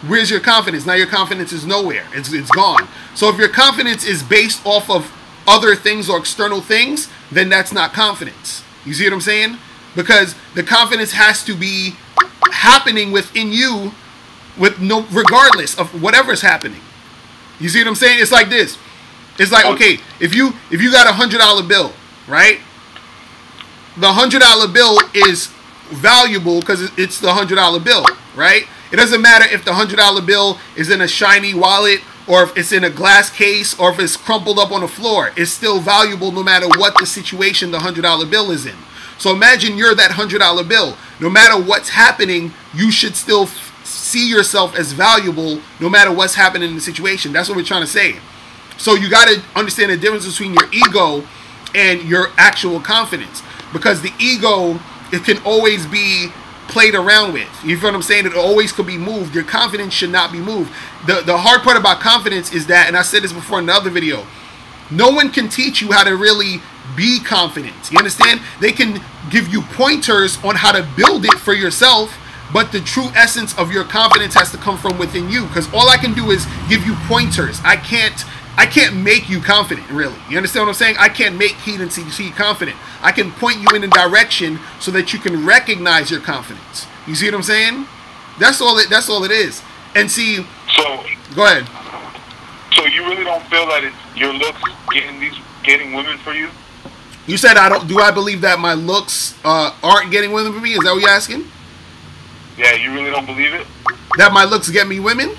Speaker 1: where's your confidence? Now your confidence is nowhere. It's gone. So if your confidence is based off of other things or external things, then that's not confidence. You see what I'm saying? Because the confidence has to be happening within you, regardless of whatever's happening. You see what I'm saying? It's like this. It's like, okay, if you got $100 bill, right? The $100 bill is valuable because it's the $100 bill, right? It doesn't matter if the $100 bill is in a shiny wallet, or if it's in a glass case, or if it's crumpled up on the floor. It's still valuable no matter what the situation the $100 bill is in. So imagine you're that $100 bill. No matter what's happening, you should still see yourself as valuable no matter what's happening in the situation. That's what we're trying to say. So you got to understand the difference between your ego and your actual confidence. Because the ego, it can always be played around with. You feel what I'm saying? It always could be moved. Your confidence should not be moved. The hard part about confidence is that, and I said this before in another video, no one can teach you how to really be confident. You understand? They can give you pointers on how to build it for yourself, but the true essence of your confidence has to come from within you. Because all I can do is give you pointers. I can't make you confident, really. You understand what I'm saying? I can't make heat and see confident. I can point you in a direction so that you can recognize your confidence. You see what I'm saying? That's all it is. And see,
Speaker 5: so
Speaker 1: go ahead.
Speaker 5: So you really don't feel that it's your looks getting women for you?
Speaker 1: You said do I believe that my looks aren't getting women for me? Is that what you're asking?
Speaker 5: Yeah, you really don't believe it?
Speaker 1: That my looks get me women?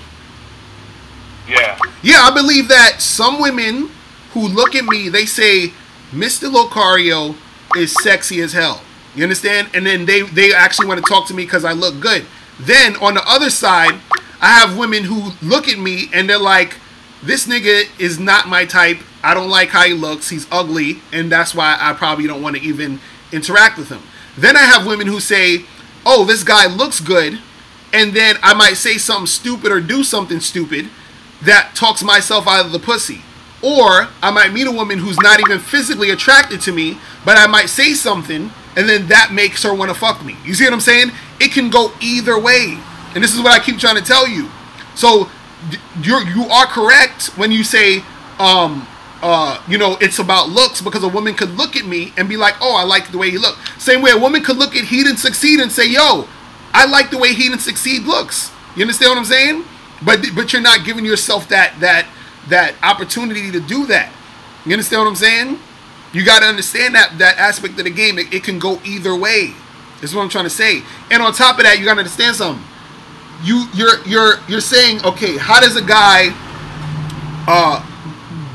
Speaker 5: Yeah.
Speaker 1: Yeah, I believe that some women who look at me, they say, Mr. Locario is sexy as hell. You understand? And then they actually want to talk to me because I look good. Then on the other side, I have women who look at me and they're like, this nigga is not my type. I don't like how he looks. He's ugly. And that's why I probably don't want to even interact with him. Then I have women who say, oh, this guy looks good. And then I might say something stupid or do something stupid that talks myself out of the pussy. Or I might meet a woman who's not even physically attracted to me, but I might say something and then that makes her want to fuck me. You see what I'm saying? It can go either way. And this is what I keep trying to tell you. So you are correct when you say it's about looks, because a woman could look at me and be like, oh, I like the way he look. Same way a woman could look at Heat and Succeed and say, yo, I like the way Heat and Succeed looks. You understand what I'm saying? But you're not giving yourself that opportunity to do that. You understand what I'm saying? You got to understand that aspect of the game. It can go either way. That's what I'm trying to say. And on top of that, you got to understand something. You're saying, okay, how does a guy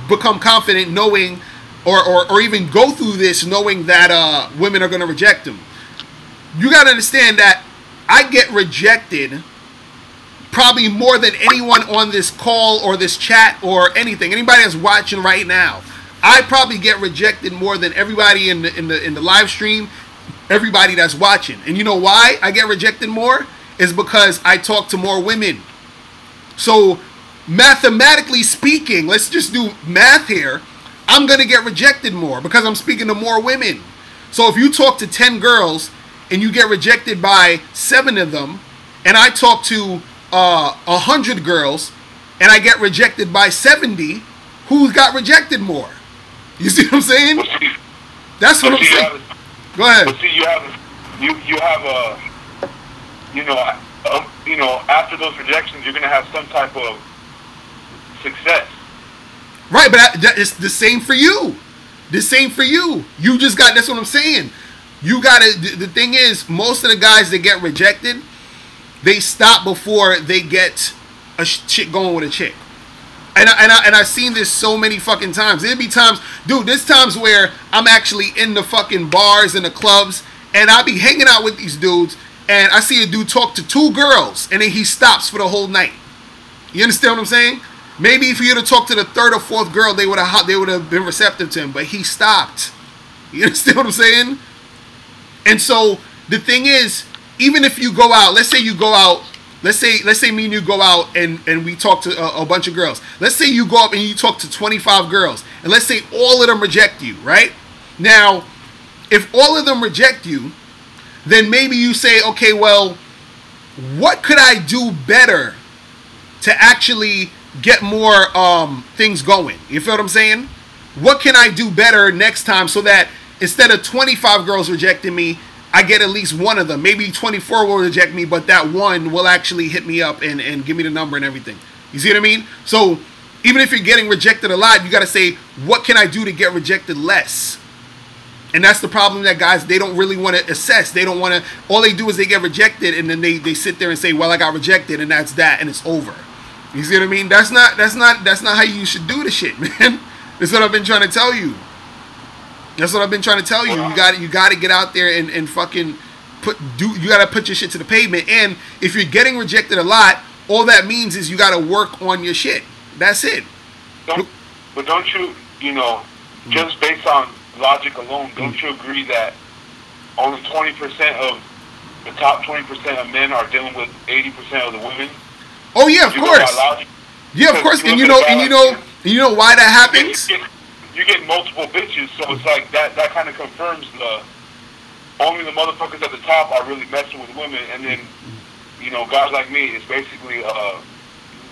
Speaker 1: become confident knowing or even go through this knowing that women are going to reject him? You got to understand that I get rejected probably more than anyone on this call or this chat or anything. Anybody that's watching right now, I probably get rejected more than everybody in the live stream, everybody that's watching. And you know why I get rejected more? Is because I talk to more women. So mathematically speaking, let's just do math here, I'm going to get rejected more because I'm speaking to more women. So if you talk to 10 girls and you get rejected by 7 of them, and I talk to 100 girls and I get rejected by 70, who got rejected more? You see what I'm saying? That's what I'm saying. Go ahead.
Speaker 5: But see, you you have a, after those rejections, you're gonna have some type of success.
Speaker 1: Right, but it's the same for you. The same for you. You just got. That's what I'm saying. You got to. The thing is, most of the guys that get rejected, they stop before they get a chick going with a chick. And I've seen this so many fucking times. There'd be times, dude. There's times where I'm actually in the fucking bars and the clubs, and I'll be hanging out with these dudes, and I see a dude talk to 2 girls, and then he stops for the whole night. You understand what I'm saying? Maybe if he would have talked to the 3rd or 4th girl, they would have been receptive to him, but he stopped. You understand what I'm saying? And so the thing is, even if you go out, let's say you go out, let's say me and you go out and we talk to a bunch of girls. Let's say you go up and you talk to 25 girls, and let's say all of them reject you, right? Now, if all of them reject you, then maybe you say, okay, well, what could I do better to actually get more things going? You feel what I'm saying? What can I do better next time so that instead of 25 girls rejecting me, I get at least one of them? Maybe 24 will reject me, but that one will actually hit me up and give me the number and everything. You see what I mean? So even if you're getting rejected a lot, you got to say, what can I do to get rejected less? And that's the problem that guys, they don't really want to assess. They don't want to, all they do is they get rejected, and then they sit there and say, well, I got rejected, and that's that, and it's over. You see what I mean? That's not how you should do the shit, man. That's what I've been trying to tell you. That's what I've been trying to tell you. You got to get out there and fucking you got to put your shit to the pavement. And if you're getting rejected a lot, all that means is you got to work on your shit. That's it.
Speaker 5: But don't you, just based on logic alone, don't you agree that only 20% of the top 20% of men are dealing with 80% of the women?
Speaker 1: Oh yeah, of course. Yeah, of course. And you know why that happens?
Speaker 5: You get multiple bitches, so it's like that kind of confirms only the motherfuckers at the top are really messing with women, and then guys like me, it's basically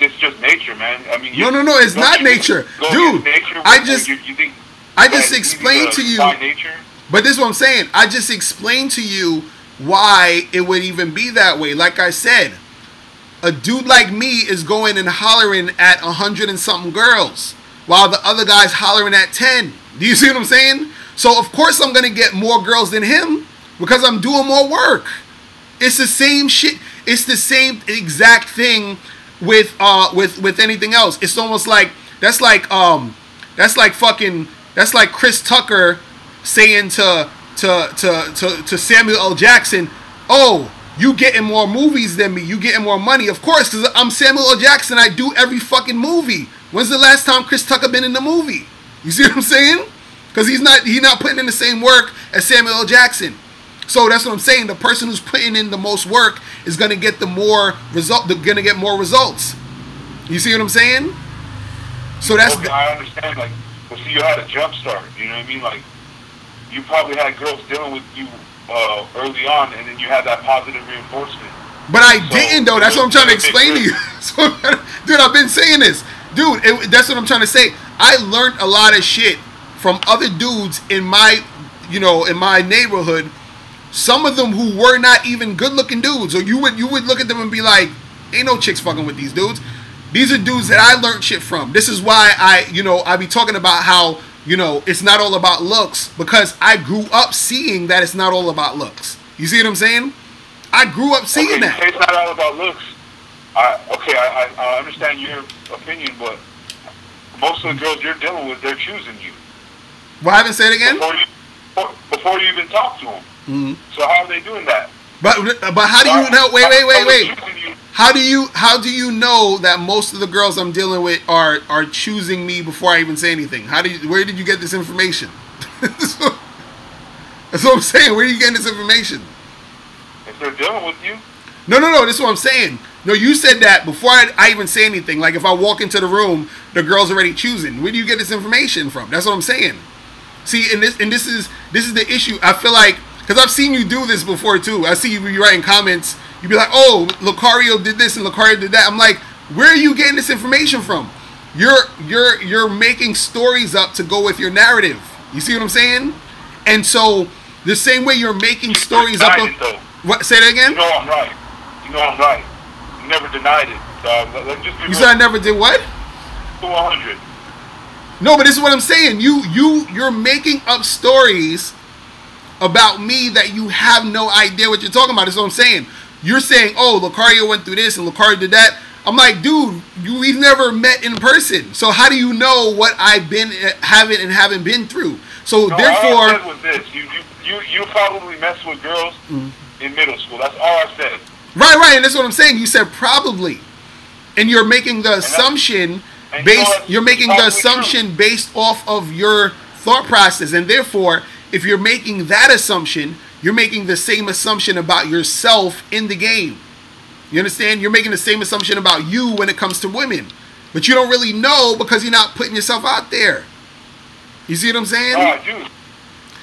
Speaker 5: it's just nature, man. I mean, no,
Speaker 1: it's not nature, dude. Nature, I just explained to you.
Speaker 5: Nature?
Speaker 1: But this is what I'm saying. I just explained to you why it would even be that way. Like I said, a dude like me is going and hollering at 100 and something girls, while the other guy's hollering at 10. Do you see what I'm saying? So of course I'm gonna get more girls than him because I'm doing more work. It's the same shit. It's the same exact thing with anything else. It's almost like that's like Chris Tucker saying to Samuel L. Jackson, "Oh, you getting more movies than me. You getting more money." Of course, because I'm Samuel L. Jackson. I do every fucking movie. When's the last time Chris Tucker been in the movie? You see what I'm saying? Because he's not putting in the same work as Samuel L. Jackson. So that's what I'm saying. The person who's putting in the most work is gonna get more results. You see what I'm saying? So that's.
Speaker 5: Okay, I understand. Like, but see, you had a jump start. You know what I mean? Like, you probably had girls dealing with you early on, and then you had that positive reinforcement.
Speaker 1: But I didn't, though. That's what I'm trying to explain to you. So, dude, I've been saying this. Dude, that's what I'm trying to say. I learned a lot of shit from other dudes in my neighborhood. Some of them who were not even good-looking dudes. Or you would look at them and be like, ain't no chicks fucking with these dudes. These are dudes that I learned shit from. This is why I be talking about how, it's not all about looks, because I grew up seeing that it's not all about looks. You see what I'm saying? I grew up seeing that.
Speaker 5: It's not all about looks. I understand your opinion, but most of the girls you're dealing with, they're choosing you.
Speaker 1: Well, I haven't said it again?
Speaker 5: Before you even talk to them. Mm-hmm. So how are they doing that?
Speaker 1: But how do you know? Wait. How do you know that most of the girls I'm dealing with are choosing me before I even say anything? Where did you get this information? That's what I'm saying. Where are you getting this information?
Speaker 5: If they're dealing with you.
Speaker 1: No. This is what I'm saying. No, you said that before I even say anything. Like if I walk into the room, the girl's already choosing. Where do you get this information from? That's what I'm saying. See, and this is the issue. I feel like, because I've seen you do this before too. I see you writing comments. You be like, "Oh, Locario did this and Locario did that." I'm like, where are you getting this information from? You're making stories up to go with your narrative. You see what I'm saying? And so The same way you're making stories up. What? Say that again.
Speaker 8: You know I'm right. You know I'm right. You never denied it. Let's just
Speaker 1: you said I never did what?
Speaker 8: 100.
Speaker 1: No, but this is what I'm saying. You're making up stories about me that you have no idea what you're talking about. That's what I'm saying. You're saying, oh, Locario went through this and Locario did that. I'm like, dude, we've never met in person. So how do you know what I've been haven't been through? So
Speaker 8: no,
Speaker 1: therefore,
Speaker 8: all I said was this: you probably mess with girls in middle school. That's all I said.
Speaker 1: Right, and that's what I'm saying. You said probably, and you're making the assumption based. You're making the assumption based off of your thought process, and therefore, if you're making that assumption, you're making the same assumption about yourself in the game. You understand? You're making the same assumption about you when it comes to women, but you don't really know because you're not putting yourself out there. You see what I'm saying?
Speaker 8: No, I do.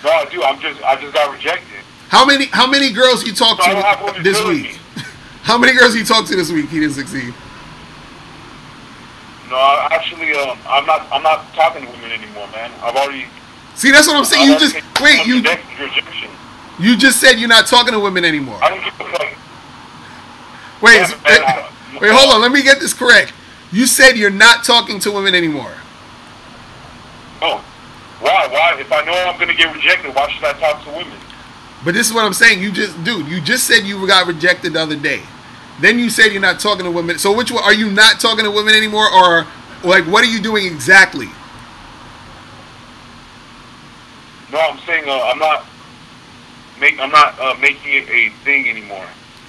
Speaker 8: No, I do. I just got rejected.
Speaker 1: How many girls you talked to this week? How many girls you talked to this week? He didn't succeed.
Speaker 8: No, actually, I'm not talking to women anymore, man. I've already.
Speaker 1: See, that's what I'm saying. You just wait.
Speaker 8: Rejection.
Speaker 1: You just said you're not talking to women anymore.
Speaker 8: I don't give a fuck.
Speaker 1: Wait, hold on. Let me get this correct. You said you're not talking to women anymore.
Speaker 8: Oh, why? If I know I'm gonna get rejected, why should I talk to women?
Speaker 1: But this is what I'm saying. You just said you got rejected the other day. Then you said you're not talking to women. So which one are you not talking to women anymore, or like what are you doing exactly?
Speaker 8: No, I'm saying I'm not making it a thing anymore.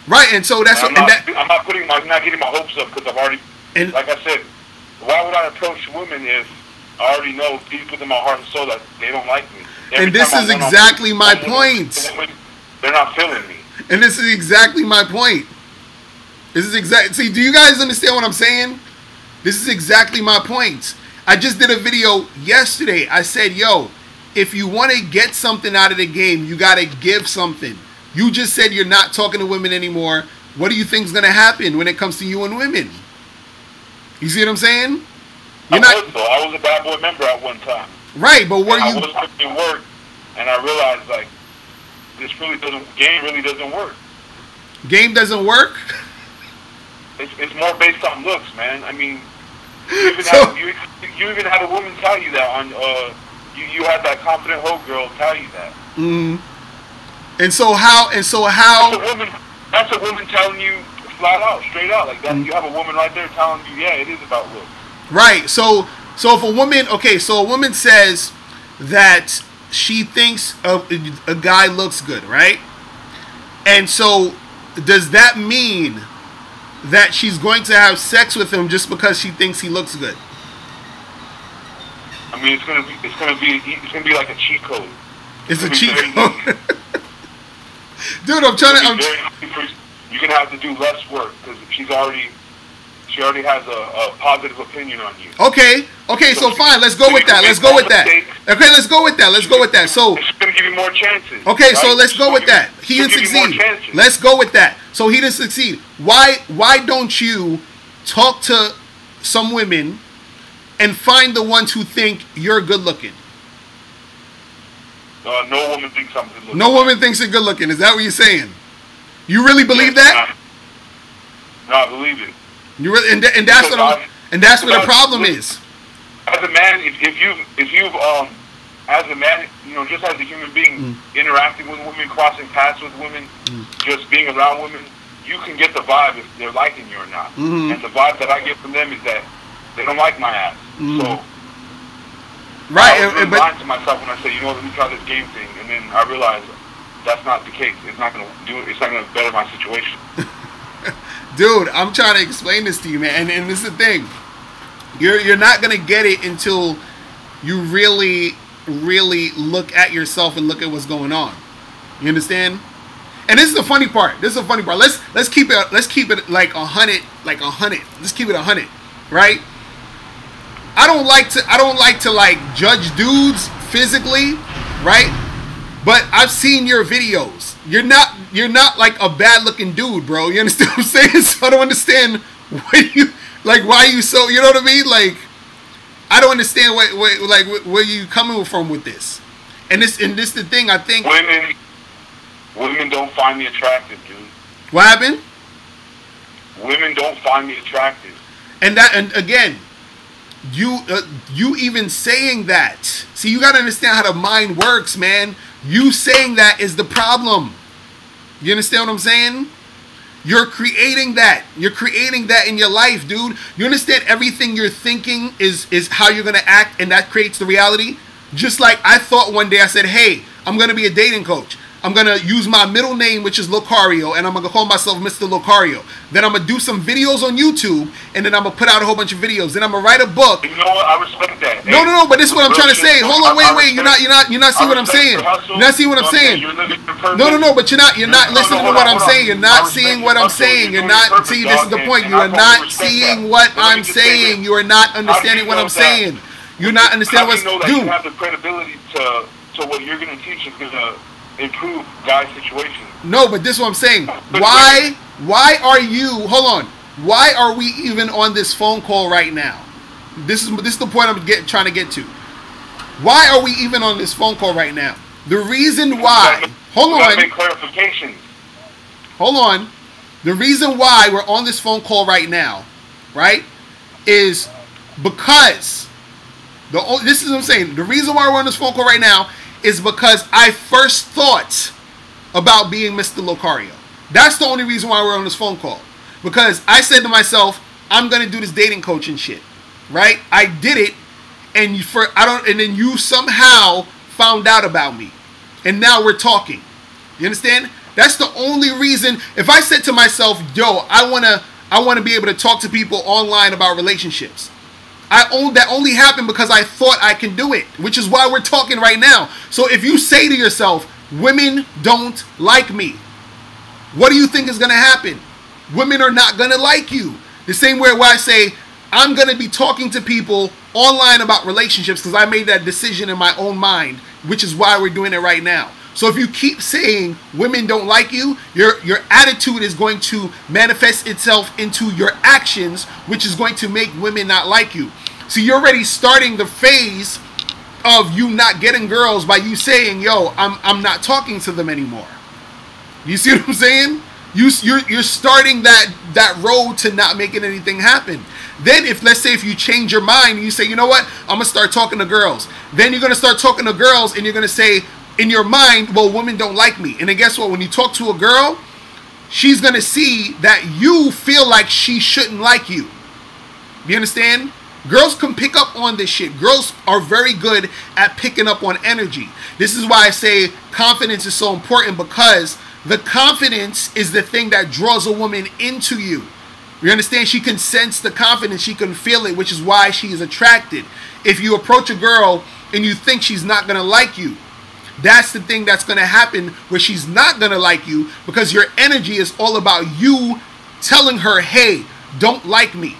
Speaker 1: Right, and so that's
Speaker 8: I'm not getting my hopes up because I've already. And like I said, why would I approach women if I already know deep within my heart and soul that they don't like me?
Speaker 1: And this is exactly my point.
Speaker 8: They're not feeling me.
Speaker 1: And this is exactly my point. See, do you guys understand what I'm saying? This is exactly my point. I just did a video yesterday. I said, yo, if you want to get something out of the game, you got to give something. You just said you're not talking to women anymore. What do you think is going to happen when it comes to you and women? You see what I'm saying?
Speaker 8: I was a bad boy member at one time.
Speaker 1: Right, but
Speaker 8: I was putting in work, and I realized, like, game really doesn't work.
Speaker 1: Game doesn't work?
Speaker 8: It's more based on looks, man. I mean, you even had a woman tell you that on, you had that confident hoe girl tell you that.
Speaker 1: Mm-hmm. And so how?
Speaker 8: That's a woman telling you flat out, straight out, like that. You have a woman right there telling you, yeah, it is about looks.
Speaker 1: Right. So if a woman says that she thinks a guy looks good, right? And so does that mean that she's going to have sex with him just because she thinks he looks good?
Speaker 8: I mean, it's gonna be like a cheat code.
Speaker 1: It's a cheat code. Dude, I'm trying to.
Speaker 8: You're gonna have to do less work because she already has a positive opinion on you.
Speaker 1: Okay, so fine. Let's go with that. Okay, let's go with that. So
Speaker 8: it's gonna give you more chances.
Speaker 1: Okay, right? So let's go with that. He didn't succeed. Let's go with that. So he didn't succeed. Why don't you talk to some women and find the ones who think you're good looking?
Speaker 8: No woman thinks I'm good looking.
Speaker 1: No woman thinks you're good looking. Is that what you're saying? You really believe that?
Speaker 8: No, I believe it.
Speaker 1: You really, and that's what the problem is.
Speaker 8: As a man, if you've as a man, just as a human being, interacting with women, crossing paths with women, just being around women, you can get the vibe if they're liking you or not. Mm-hmm. And the vibe that I get from them is that they don't like my ass. Mm-hmm. So,
Speaker 1: right,
Speaker 8: I was really lying to myself when I said, let me try this game thing, and then I realized that's not the case. It's not gonna do it. It's not gonna better my situation.
Speaker 1: Dude, I'm trying to explain this to you, man, and this is the thing. You're not gonna get it until you really look at yourself and look at what's going on. You understand? And this is the funny part. Let's keep it like 100. Let's keep it 100, right? I don't like to like judge dudes physically, right? But I've seen your videos. You're not like a bad looking dude, bro. You understand what I'm saying? So I don't understand why you so, you know what I mean? Like, I don't understand where you coming from with this. And this the thing, I think
Speaker 8: Women don't find me attractive, dude.
Speaker 1: What happened?
Speaker 8: Women don't find me attractive.
Speaker 1: And again, you even saying that. See, you gotta understand how the mind works, man. You saying that is the problem. You understand what I'm saying? You're creating that. You're creating that in your life, dude. You understand everything you're thinking is how you're gonna act, and that creates the reality. Just like I thought one day, I said, hey, I'm gonna be a dating coach. I'm going to use my middle name, which is Locario, and I'm going to call myself Mr. Locario. Then I'm going to do some videos on YouTube, and then I'm going to put out a whole bunch of videos. Then I'm going to write a book.
Speaker 8: You know what? I respect that.
Speaker 1: No, but this is what I'm trying to say. Hold on, wait. You're not seeing what I'm saying. You're not seeing what I'm saying. No, but you're not listening to what I'm saying. You're not seeing what I'm saying. You're not, see, this is the point. You are not seeing what I'm saying. You are not understanding what I'm saying. You're not understanding what's,
Speaker 8: dude. You have the credibility to what you're going to teach is going to improve guys' situations.
Speaker 1: No, but this is what I'm saying. Why are you, hold on, why are we even on this phone call right now? This is the point I'm trying to get to. Why are we even on this phone call right now? The reason why, hold on.
Speaker 8: Make clarifications.
Speaker 1: Hold on. The reason why we're on this phone call right now, right, is because, this is what I'm saying. The reason why we're on this phone call right now is because I first thought about being Mr. Locario. That's the only reason why we're on this phone call. Because I said to myself, I'm gonna do this dating coaching shit, right? I did it, and then you somehow found out about me, and now we're talking. You understand? That's the only reason. If I said to myself, yo, I wanna be able to talk to people online about relationships, that only happened because I thought I can do it, which is why we're talking right now. So if you say to yourself, women don't like me, what do you think is going to happen? Women are not going to like you. The same way where I say, I'm going to be talking to people online about relationships because I made that decision in my own mind, which is why we're doing it right now. So if you keep saying women don't like you, your attitude is going to manifest itself into your actions, which is going to make women not like you. So you're already starting the phase of you not getting girls by you saying, yo, I'm not talking to them anymore. You see what I'm saying? You're starting that road to not making anything happen. Then let's say if you change your mind and you say, you know what, I'm going to start talking to girls. Then you're going to start talking to girls and you're going to say, in your mind, well, women don't like me. And then guess what? When you talk to a girl, she's going to see that you feel like she shouldn't like you. You understand? Girls can pick up on this shit. Girls are very good at picking up on energy. This is why I say confidence is so important, because the confidence is the thing that draws a woman into you. You understand? She can sense the confidence. She can feel it, which is why she is attracted. If you approach a girl and you think she's not going to like you, that's the thing that's going to happen, where she's not going to like you, because your energy is all about you telling her, hey, don't like me.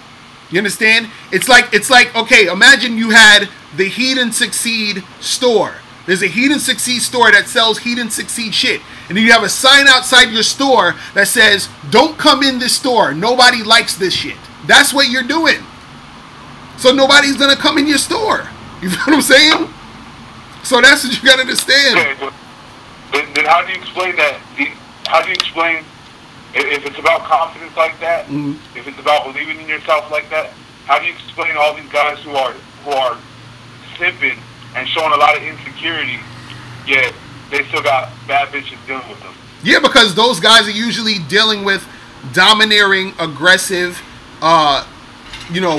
Speaker 1: You understand? It's like, okay, imagine you had the Heed and Succeed store. There's a Heed and Succeed store that sells Heed and Succeed shit. And then you have a sign outside your store that says, don't come in this store. Nobody likes this shit. That's what you're doing. So nobody's going to come in your store. You know what I'm saying? So that's what you got to understand.
Speaker 8: Okay, then how do you explain that? How do you explain if it's about confidence like that? Mm-hmm. If it's about believing in yourself like that? How do you explain all these guys who are simping and showing a lot of insecurity, yet they still got bad bitches dealing with them?
Speaker 1: Yeah, because those guys are usually dealing with domineering, aggressive,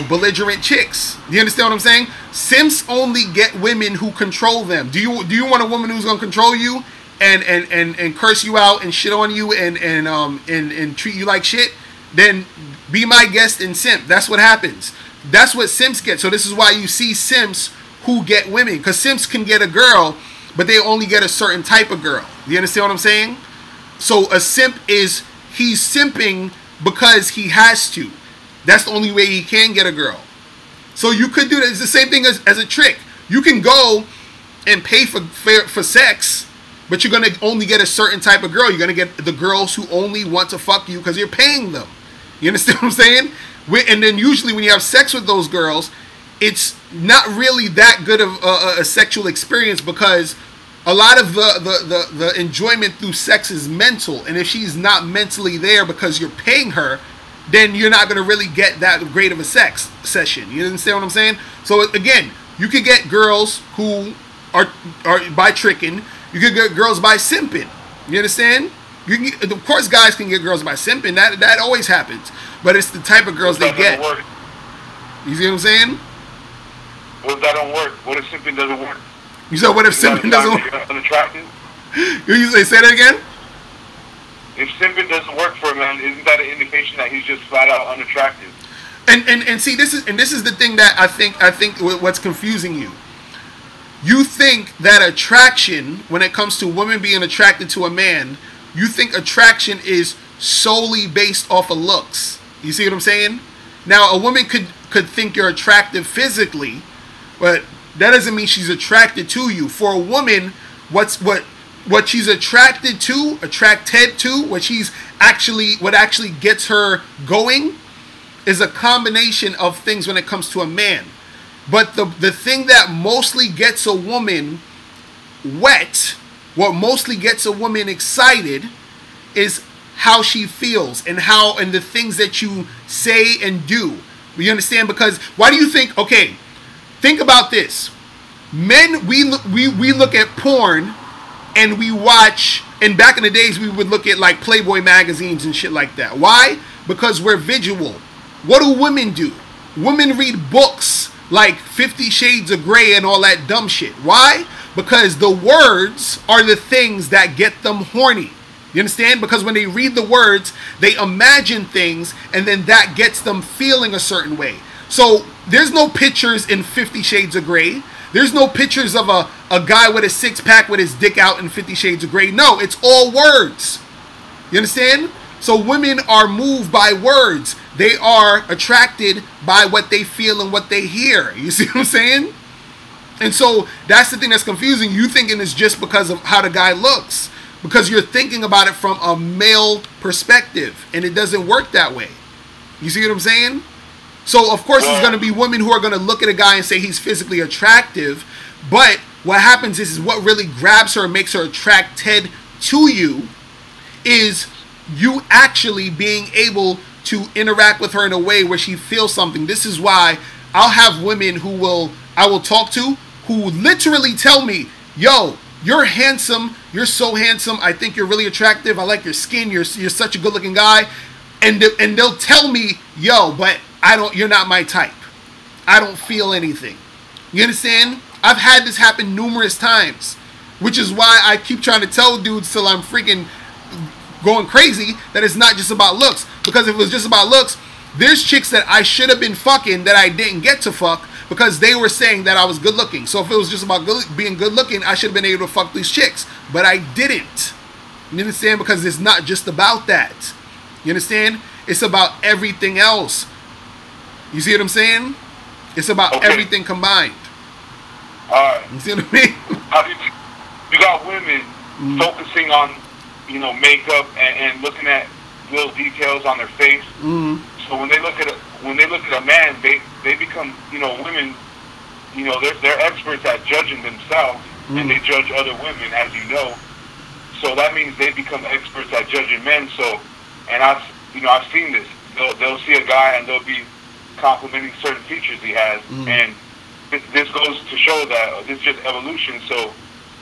Speaker 1: belligerent chicks. Do you understand what I'm saying? Simps only get women who control them. Do you want a woman who's gonna control you and curse you out and shit on you and treat you like shit? Then be my guest and simp. That's what happens. That's what simps get. So this is why you see simps who get women, because simps can get a girl, but they only get a certain type of girl. You understand what I'm saying? So a simp he's simping because he has to. That's the only way he can get a girl. So you could do that. It's the same thing as a trick. You can go and pay for sex, but you're going to only get a certain type of girl. You're going to get the girls who only want to fuck you because you're paying them. You understand what I'm saying? And then usually when you have sex with those girls, it's not really that good of a sexual experience, because a lot of the enjoyment through sex is mental, and if she's not mentally there because you're paying her, then you're not going to really get that great of a sex session. You understand what I'm saying? So again, you could get girls who are by tricking. You could get girls by simping. You understand? You can get, of course, guys can get girls by simping. That always happens. But it's the type of girls they get.
Speaker 8: Work.
Speaker 1: You see what I'm saying?
Speaker 8: What if that don't work? What if simping doesn't work?
Speaker 1: You said what if simping doesn't work?
Speaker 8: Unattractive?
Speaker 1: You say that again?
Speaker 8: If simping doesn't work for a man, isn't that an indication that he's just flat out unattractive?
Speaker 1: And see, this is the thing that I think what's confusing you. You think that attraction, when it comes to women being attracted to a man, you think attraction is solely based off of looks. You see what I'm saying? Now, a woman could think you're attractive physically, but that doesn't mean she's attracted to you. For a woman, what she's attracted to, what actually gets her going, is a combination of things when it comes to a man. But the thing that mostly gets a woman wet, what mostly gets a woman excited, is how she feels and the things that you say and do. You understand? Because why do you think? Okay, think about this. Men, we look at porn and we watch. And back in the days, we would look at like Playboy magazines and shit like that. Why? Because we're visual. What do women do? Women read books like 50 Shades of Grey and all that dumb shit. Why? Because the words are the things that get them horny. You understand? Because when they read the words, they imagine things, and then that gets them feeling a certain way. So there's no pictures in 50 Shades of Grey. There's no pictures of a guy with a six-pack with his dick out in 50 Shades of Grey. No, it's all words. You understand? So women are moved by words. They are attracted by what they feel and what they hear. You see what I'm saying? And so that's the thing that's confusing. You thinking it's just because of how the guy looks. Because you're thinking about it from a male perspective. And it doesn't work that way. You see what I'm saying? So, of course, there's going to be women who are going to look at a guy and say he's physically attractive. But what happens is what really grabs her and makes her attracted to you is you actually being able to interact with her in a way where she feels something. This is why I'll have women I will talk to who literally tell me, yo, you're handsome. You're so handsome. I think you're really attractive. I like your skin. You're such a good looking guy. And they'll tell me, yo, but you're not my type. I don't feel anything. You understand? I've had this happen numerous times, which is why I keep trying to tell dudes till I'm freaking going crazy that it's not just about looks. Because if it was just about looks, there's chicks that I should have been fucking that I didn't get to fuck because they were saying that I was good looking. So if it was just about being good looking, I should have been able to fuck these chicks. But I didn't. You understand? Because it's not just about that. You understand? It's about everything else. You see what I'm saying? It's about everything combined. You see what I mean?
Speaker 8: You got women focusing on, makeup and looking at little details on their face. So when they look at a man, they become, women, they're experts at judging themselves, and they judge other women, as you know. So that means they become experts at judging men. So, and I've seen this. They'll see a guy and they'll be complimenting certain features he has, and this goes to show that this is just evolution. So,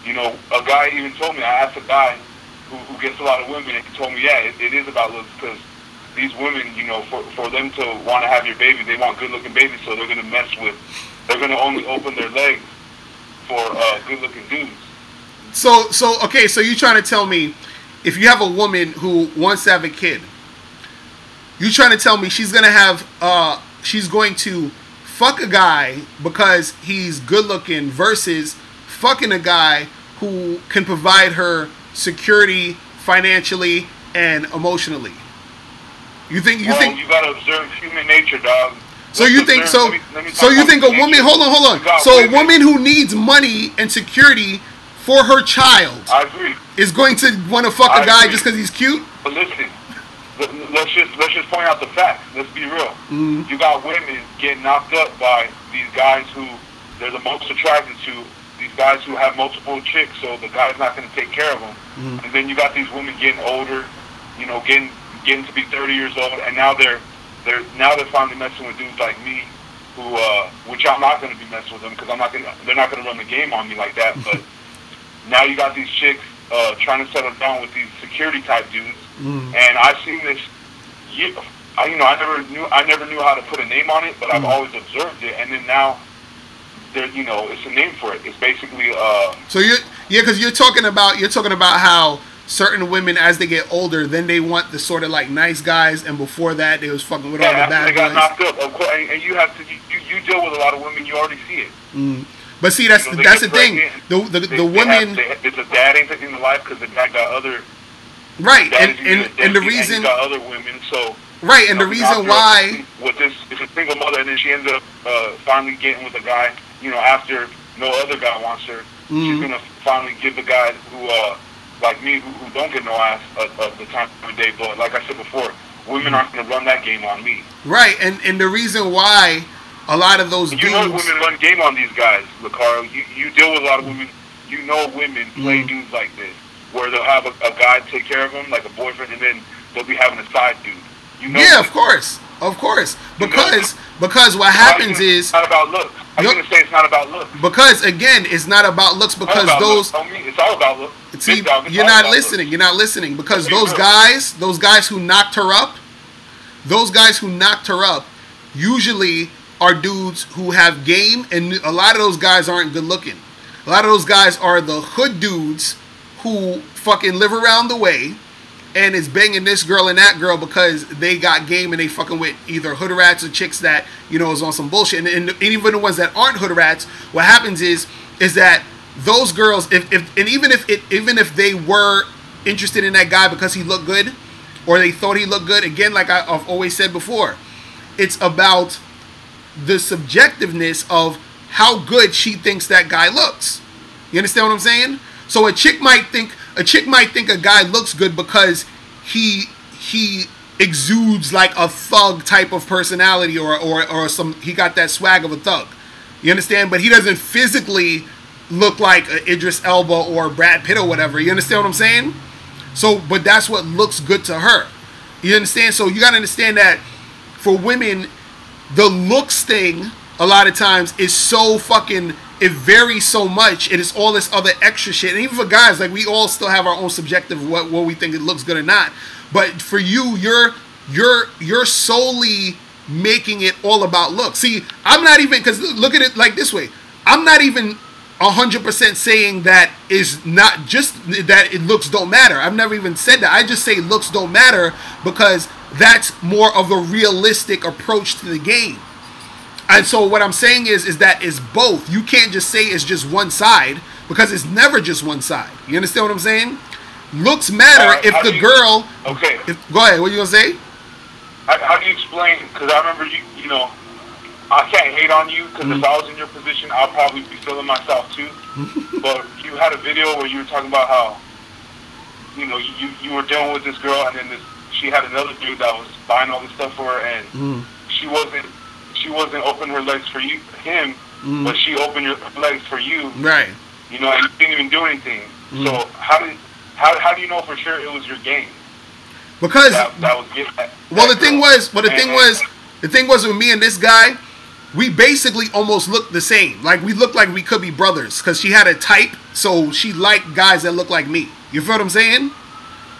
Speaker 8: a guy even told me, I asked a guy who gets a lot of women, and he told me, yeah, it is about looks, because these women, for them to want to have your baby, they want good-looking babies, so they're going to only open their legs for good-looking dudes.
Speaker 1: So you're trying to tell me, if you have a woman who wants to have a kid, you're trying to tell me she's going to fuck a guy because he's good-looking versus fucking a guy who can provide her security financially and emotionally. You think
Speaker 8: you gotta observe human nature, dog.
Speaker 1: So you think you think a woman hold on. So a woman who needs money and security for her child,
Speaker 8: I agree,
Speaker 1: is going to want to fuck a guy just because he's cute?
Speaker 8: But listen, let's just point out the facts. Let's be real. You got women getting knocked up by these guys who they're the most attracted to, these guys who have multiple chicks, so the guy's not going to take care of them. And then you got these women getting older, you know, getting to be 30 years old, and now they're finally messing with dudes like me, who which I'm not going to be messing with them because they're not going to run the game on me like that. But now you got these chicks trying to settle down with these security type dudes, and I've seen this. I never knew how to put a name on it, but I've always observed it, and then now there, you know, it's a name for it. It's basically
Speaker 1: So because you're talking about how certain women, as they get older, then they want the sort of like nice guys, and before that they was fucking with all the bad
Speaker 8: they got
Speaker 1: boys.
Speaker 8: knocked up, of course, and you have to you deal with a lot of women. You already see it.
Speaker 1: But see, that's the thing. The women.
Speaker 8: It's a dad ain't in the life because the dad got other.
Speaker 1: Right, and the reason.
Speaker 8: Got other women, so.
Speaker 1: Right, and the reason why.
Speaker 8: With this, it's a single mother, and then she ends up finally getting with a guy. You know, after no other guy wants her, she's gonna finally give the guy who, like me, who don't get no ass the time of the day. But like I said before, women aren't gonna run that game on me.
Speaker 1: Right, and the reason why a lot of those dudes.
Speaker 8: You know, women run game on these guys, Locario. You deal with a lot of women. You know, women play dudes like this, where they'll have a guy take care of them, like a boyfriend, and then they'll be having a side dude. You know,
Speaker 1: yeah, of course. Because what happens is
Speaker 8: it's not about looks. I'm gonna say it's not about looks.
Speaker 1: Because again, it's not about looks. Because those
Speaker 8: it's all about looks.
Speaker 1: See, you're not listening. You're not listening. Because those guys who knocked her up, usually are dudes who have game, and a lot of those guys aren't good looking. A lot of those guys are the hood dudes who fucking live around the way and is banging this girl and that girl because they got game and they fucking with either hood rats or chicks that, you know, is on some bullshit. And even the ones that aren't hood rats, what happens is that those girls, even if they were interested in that guy because he looked good, or they thought he looked good, again, like I've always said before, it's about the subjectiveness of how good she thinks that guy looks. You understand what I'm saying? So a chick might think a guy looks good because he exudes like a thug type of personality, or some, he got that swag of a thug. You understand? But he doesn't physically look like Idris Elba or Brad Pitt or whatever. You understand what I'm saying? So, but that's what looks good to her. You understand? So you got to understand that for women, the looks thing a lot of times is so fucking, it varies so much. It is all this other extra shit. And even for guys, like, we all still have our own subjective what we think it looks good or not. But for you, you're solely making it all about looks. See, I'm not even, because look at it like this way. I'm not even 100% saying that is not just that it looks don't matter. I've never even said that. I just say looks don't matter because that's more of a realistic approach to the game. And so what I'm saying is that it's both. You can't just say it's just one side because it's never just one side. You understand what I'm saying? Looks matter if the girl.
Speaker 8: Okay.
Speaker 1: Go ahead. What are you gonna say?
Speaker 8: How do you explain? Because I remember you know, I can't hate on you because if I was in your position, I'll probably be feeling myself too. But you had a video where you were talking about how, you know, you were dealing with this girl, and then she had another dude that was buying all this stuff for her, and she wasn't opening her legs for him, but she opened her legs for you. Right. You know, and you didn't even do anything. So how do you know for sure it was your game?
Speaker 1: Because
Speaker 8: that was
Speaker 1: the thing was with me and this guy, we basically almost looked the same. Like, we looked like we could be brothers because she had a type, so she liked guys that look like me. You feel what I'm saying?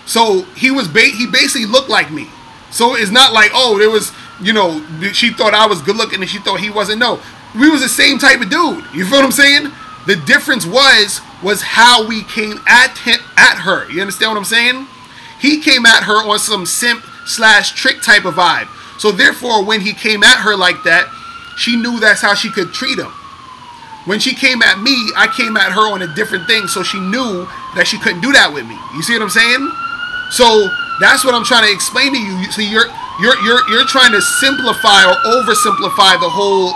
Speaker 1: So he basically looked like me. So it's not like, oh, there was, you know, she thought I was good looking and she thought he wasn't. No, we was the same type of dude. You feel what I'm saying? The difference was how we came at her. You understand what I'm saying? He came at her on some simp/trick type of vibe. So therefore, when he came at her like that, she knew that's how she could treat him. When she came at me, I came at her on a different thing, so she knew that she couldn't do that with me. You see what I'm saying? So that's what I'm trying to explain to you. So you're trying to simplify or oversimplify the whole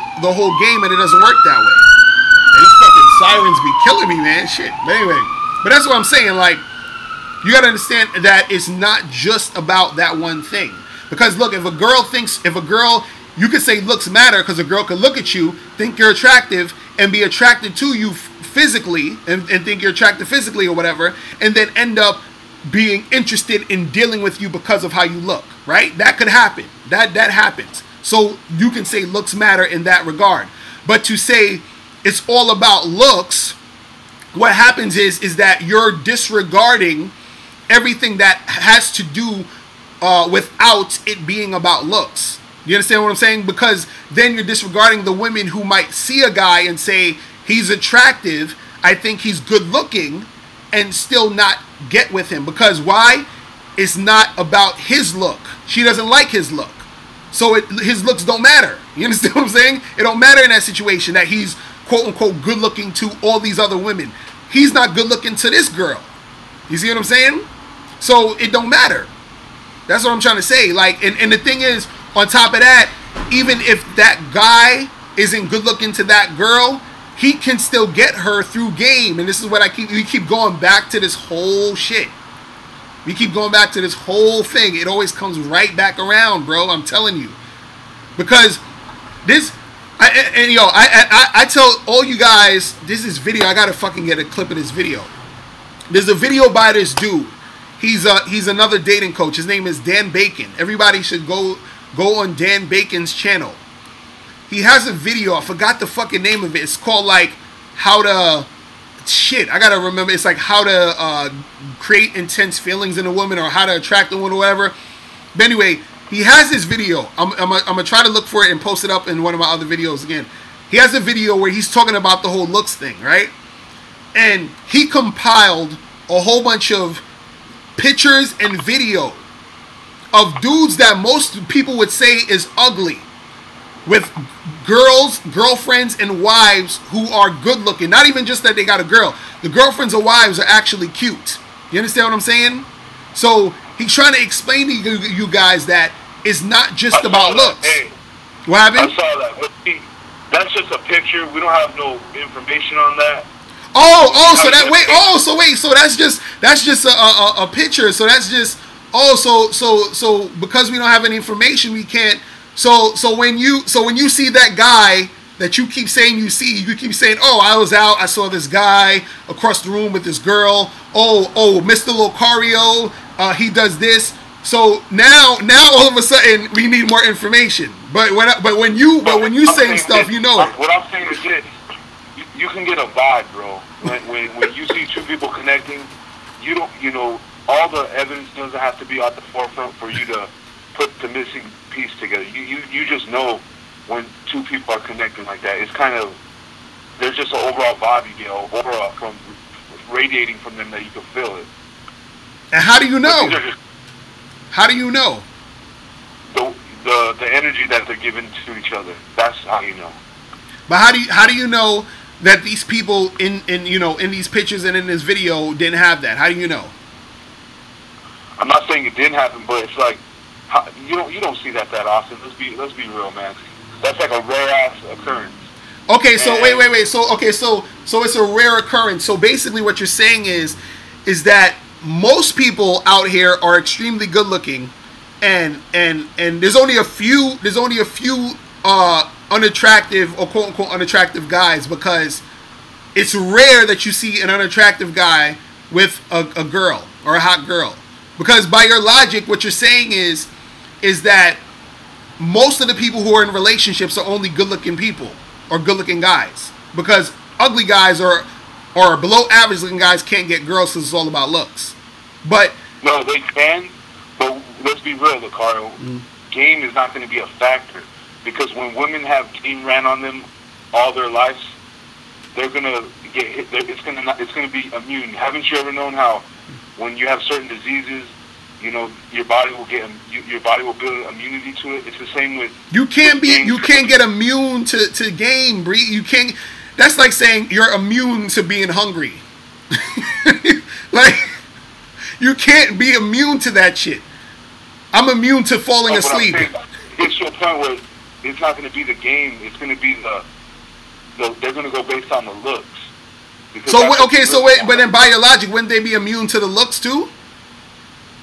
Speaker 1: game, and it doesn't work that way. These fucking sirens be killing me, man. Shit. But anyway, but that's what I'm saying. Like, you gotta understand that it's not just about that one thing. Because look, if a girl, you could say looks matter because a girl could look at you, think you're attractive, and be attracted to you physically and think you're attractive physically or whatever, and then end up being interested in dealing with you because of how you look, right? That could happen. That happens. So you can say looks matter in that regard. But to say it's all about looks, what happens is that you're disregarding everything that has to do without it being about looks. You understand what I'm saying? Because then you're disregarding the women who might see a guy and say, he's attractive, I think he's good looking, and still not get with him. Because why? It's not about his look. She doesn't like his look. So his looks don't matter. You understand what I'm saying? It don't matter in that situation that he's quote unquote good looking to all these other women. He's not good looking to this girl. You see what I'm saying? So it don't matter. That's what I'm trying to say. Like, and the thing is, on top of that, even if that guy isn't good looking to that girl, he can still get her through game. And this is what we keep going back to this whole shit. We keep going back to this whole thing. It always comes right back around, bro. I'm telling you. Because this, I tell all you guys, this is video. I gotta fucking get a clip of this video. There's a video by this dude. He's another dating coach. His name is Dan Bacon. Everybody should go on Dan Bacon's channel. He has a video. I forgot the fucking name of it. It's called like how to I gotta remember. It's like how to create intense feelings in a woman, or how to attract a woman, or whatever. But anyway, he has this video. I'm gonna try to look for it and post it up in one of my other videos again. He has a video where he's talking about the whole looks thing, right? And he compiled a whole bunch of pictures and video of dudes that most people would say is ugly, with girlfriends and wives who are good looking. Not even just that they got a girl. The girlfriends or wives are actually cute. You understand what I'm saying? So he's trying to explain to you guys that it's not just about looks. Hey, what happened?
Speaker 8: I saw that. But see, that's just a picture. We don't have no information on that.
Speaker 1: So that's just a picture. So that's just so because we don't have any information, we can't. So when you see that guy that you keep saying you keep saying, oh, I was out, I saw this guy across the room with this girl. Oh, Mr. Locario, he does this. So now all of a sudden we need more information. But when you saying stuff, you know it.
Speaker 8: What I'm saying is this: you can get a vibe, bro. When you see two people connecting, all the evidence doesn't have to be at the forefront for you to put the missing piece together. You just know when two people are connecting like that. It's kind of, there's just an overall vibe you get, overall from radiating from them that you can feel it.
Speaker 1: And how do you know? How do you know?
Speaker 8: The energy that they're giving to each other. That's how you know.
Speaker 1: But how do you know that these people in these pictures and in this video didn't have that? How do you know?
Speaker 8: I'm not saying it didn't happen, but it's like you don't see that often. Let's be real, man. That's like a rare ass occurrence.
Speaker 1: Okay, so wait. So it's a rare occurrence. So basically, what you're saying is that most people out here are extremely good looking, and there's only a few unattractive or quote unquote unattractive guys, because it's rare that you see an unattractive guy with a girl or a hot girl. Because by your logic, what you're saying is that most of the people who are in relationships are only good-looking people or good-looking guys. Because ugly guys or below average-looking guys can't get girls because it's all about looks. But
Speaker 8: no, they can. But let's be real, Locario. Game is not going to be a factor, because when women have game ran on them all their lives, they're gonna get hit. It's gonna be immune. Haven't you ever known how when you have certain diseases, your body will build immunity to it? It's the same with
Speaker 1: you can't get immune to game, Bree. You can't. That's like saying you're immune to being hungry. Like, you can't be immune to that shit. I'm immune to falling asleep.
Speaker 8: It's to a point where it's not going to be the game. It's going to be they're going to go based on the looks. But then by your logic, wouldn't they be immune to the looks too?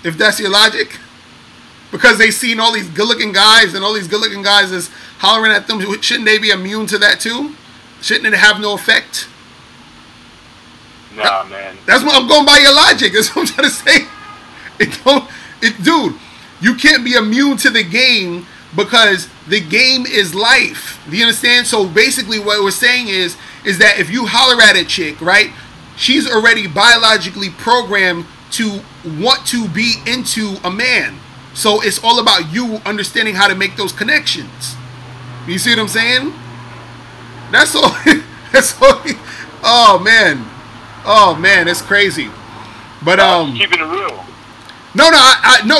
Speaker 8: If that's your logic? Because they've seen all these good-looking guys, and all these good-looking guys is hollering at them. Shouldn't they be immune to that too? Shouldn't it have no effect? Nah, man.
Speaker 1: That's what I'm going by your logic. That's what I'm trying to say. Dude, you can't be immune to the game because the game is life. Do you understand? So basically what we're saying is that if you holler at a chick, right, she's already biologically programmed to want to be into a man. So it's all about you understanding how to make those connections. You see what I'm saying? That's all. That's all. Oh man, it's crazy. But
Speaker 8: keeping it real.
Speaker 1: No, no,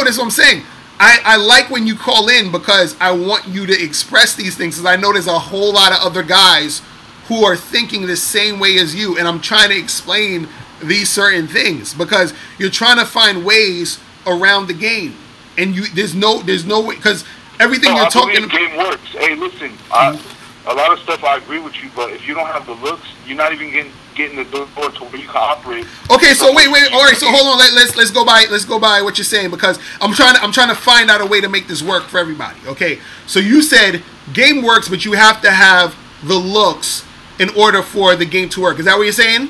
Speaker 1: that's what I'm saying. I like when you call in because I want you to express these things, because I know there's a whole lot of other guys who are thinking the same way as you, and I'm trying to explain these certain things because you're trying to find ways around the game, and there's no way, because everything you're talking about.
Speaker 8: The game works. Hey, listen, a lot of stuff I agree with you, but if you don't have the looks, you're not even getting the door to where you can operate. Okay,
Speaker 1: so wait, all right, so hold on, let's go by what you're saying, because I'm trying to find out a way to make this work for everybody. Okay, so you said game works, but you have to have the looks in order for the game to work. Is that what you're saying?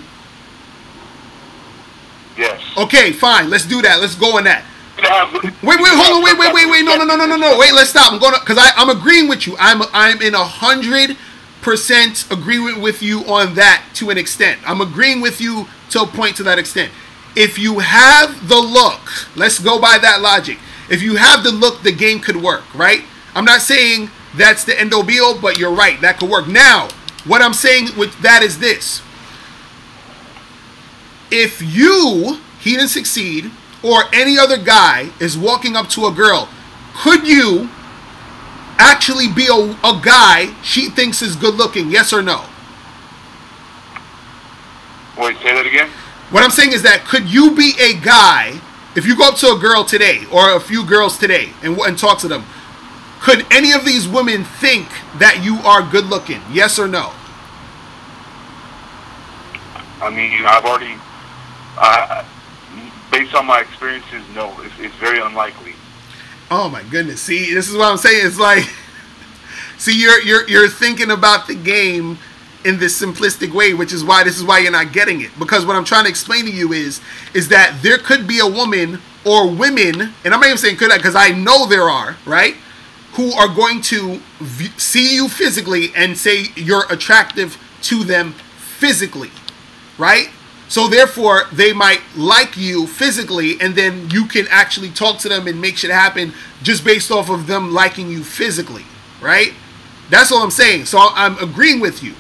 Speaker 8: Yes.
Speaker 1: Okay, fine. Let's do that. Let's go on that. Wait, hold on. Wait. No. Wait, let's stop. Because I'm agreeing with you. I'm in 100% agreement with you on that to an extent. I'm agreeing with you to a point to that extent. If you have the look, let's go by that logic. If you have the look, the game could work, right? I'm not saying that's the end all be all, but you're right. That could work. Now, what I'm saying with that is this. If he didn't succeed, or any other guy is walking up to a girl, could you actually be a guy she thinks is good looking? Yes or no?
Speaker 8: Wait, say that again?
Speaker 1: What I'm saying is that could you be a guy, if you go up to a girl today, or a few girls today, and talk to them, could any of these women think that you are good looking? Yes or no?
Speaker 8: I mean, I've already... based on my experiences, no, it's very unlikely.
Speaker 1: Oh my goodness! See, this is what I'm saying. It's like, see, you're thinking about the game in this simplistic way, which is why you're not getting it. Because what I'm trying to explain to you is that there could be a woman or women, and I'm not even saying could, because I know there are, right, who are going to see you physically and say you're attractive to them physically, right? So therefore, they might like you physically, and then you can actually talk to them and make shit happen just based off of them liking you physically, right? That's all I'm saying. So I'm agreeing with you.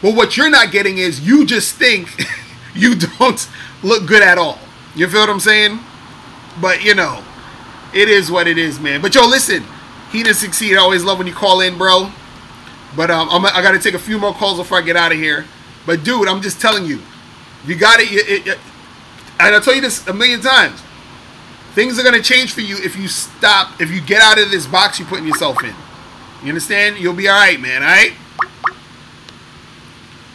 Speaker 1: But what you're not getting is you just think you don't look good at all. You feel what I'm saying? But, you know, it is what it is, man. But, yo, listen, he didn't succeed. I always love when you call in, bro. But I got to take a few more calls before I get out of here. But, dude, I'm just telling you. You got it, and I'll tell you this a million times. Things are going to change for you if you get out of this box you're putting yourself in. You understand? You'll be all right, man, all right?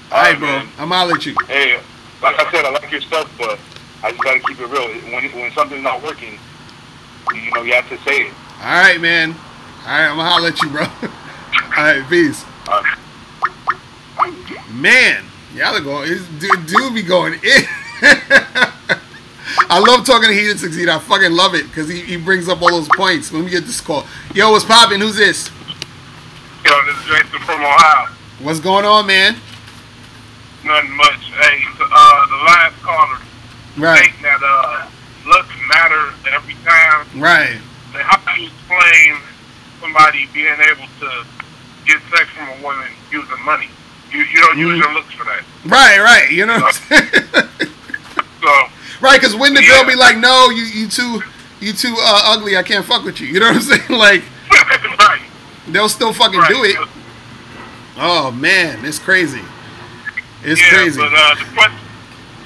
Speaker 1: All right, bro.
Speaker 8: Man.
Speaker 1: I'm out at you.
Speaker 8: Hey, like I said, I like your stuff, but I just got to keep it real. When something's not working, you know, you have to say it.
Speaker 1: All right, man. All right, I'm going to holler at you, bro. All right, peace. Man. Y'all are going, dude be going in. I love talking to He Didn't Succeed. I fucking love it because he brings up all those points. Let me get this call. Yo, what's poppin'? Who's this?
Speaker 4: Yo, this is Jason from Ohio.
Speaker 1: What's going on, man?
Speaker 4: Nothing much. Hey, the last caller.
Speaker 1: Right.
Speaker 4: Think that looks matter every time.
Speaker 1: Right.
Speaker 4: So how do you explain somebody being able to get sex from a woman using money? You don't use your looks for that.
Speaker 1: Right. You know what I'm saying?
Speaker 4: So,
Speaker 1: right, because when the girl be like, no, you too ugly, I can't fuck with you. You know what I'm saying? Like,
Speaker 4: right.
Speaker 1: They'll still fucking do it. Oh, man, it's crazy. It's crazy.
Speaker 4: But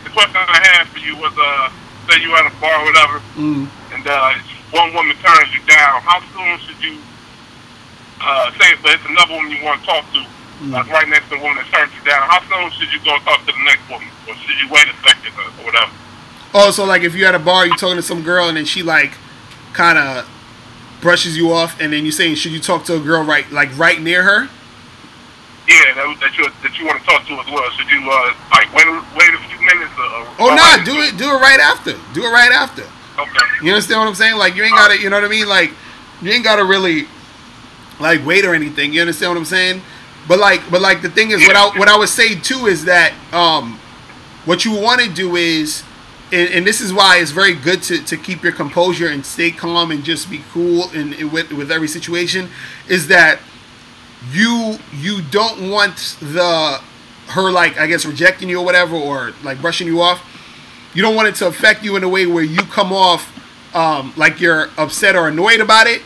Speaker 4: the question I had for you was, say you at a bar or whatever, and one woman turns you down. How soon should you say, but it's another woman you want to talk to, like right next to the woman that turns you down. How soon should you go talk to the next woman? Or should you wait a second or whatever?
Speaker 1: Oh, so like if you're at a bar, you're talking to some girl and then she like kind of brushes you off, and then you're saying, should you talk to a girl right near her?
Speaker 4: Yeah, that you want to talk to as well. Should you like wait a few minutes or
Speaker 1: do it right after. Do it right after.
Speaker 4: Okay.
Speaker 1: You understand what I'm saying? Like, you ain't gotta, you know what I mean? Like, you ain't gotta really, like, wait or anything. You understand what I'm saying? But like the thing is, what I would say too is that what you want to do is, and this is why it's very good to keep your composure and stay calm and just be cool with every situation, is that you don't want her, like, I guess, rejecting you or whatever, or like brushing you off. You don't want it to affect you in a way where you come off like you're upset or annoyed about it,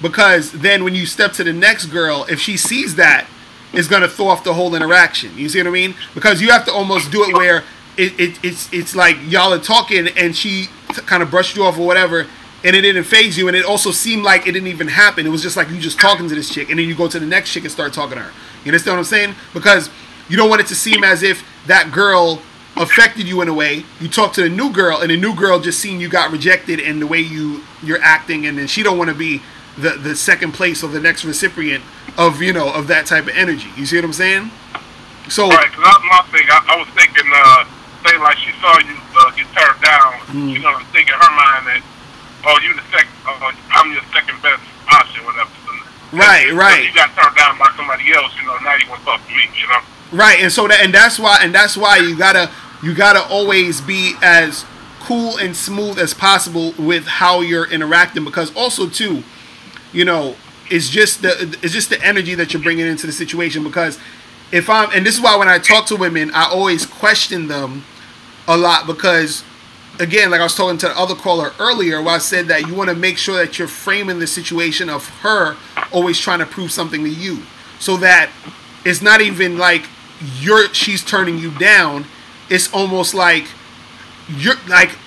Speaker 1: because then when you step to the next girl, if she sees that, it's gonna throw off the whole interaction. You see what I mean? Because you have to almost do it where it's like y'all are talking and she kind of brushed you off or whatever, and it didn't phase you, and it also seemed like it didn't even happen. It was just like you just talking to this chick, and then you go to the next chick and start talking to her. You understand what I'm saying? Because you don't want it to seem as if that girl affected you in a way. You talk to the new girl, and the new girl just seen you got rejected and the way you're acting, and then she don't want to be the second place or the next recipient of, you know, of that type of energy. You see what I'm saying? So
Speaker 4: right, because that was my thing. I was thinking, say like she saw you get turned down, you know, thinking in her mind that, oh, you the second, I'm your second best option, whatever.
Speaker 1: Right.
Speaker 4: You got turned down by somebody else, you know. Now you want to talk to me, you know.
Speaker 1: Right, and so that's why you gotta always be as cool and smooth as possible with how you're interacting, because also too, you know, it's just the energy that you're bringing into the situation. Because and this is why when I talk to women, I always question them a lot, because again, like I was talking to the other caller earlier, where I said that you want to make sure that you're framing the situation of her always trying to prove something to you, so that it's not even like she's turning you down. It's almost like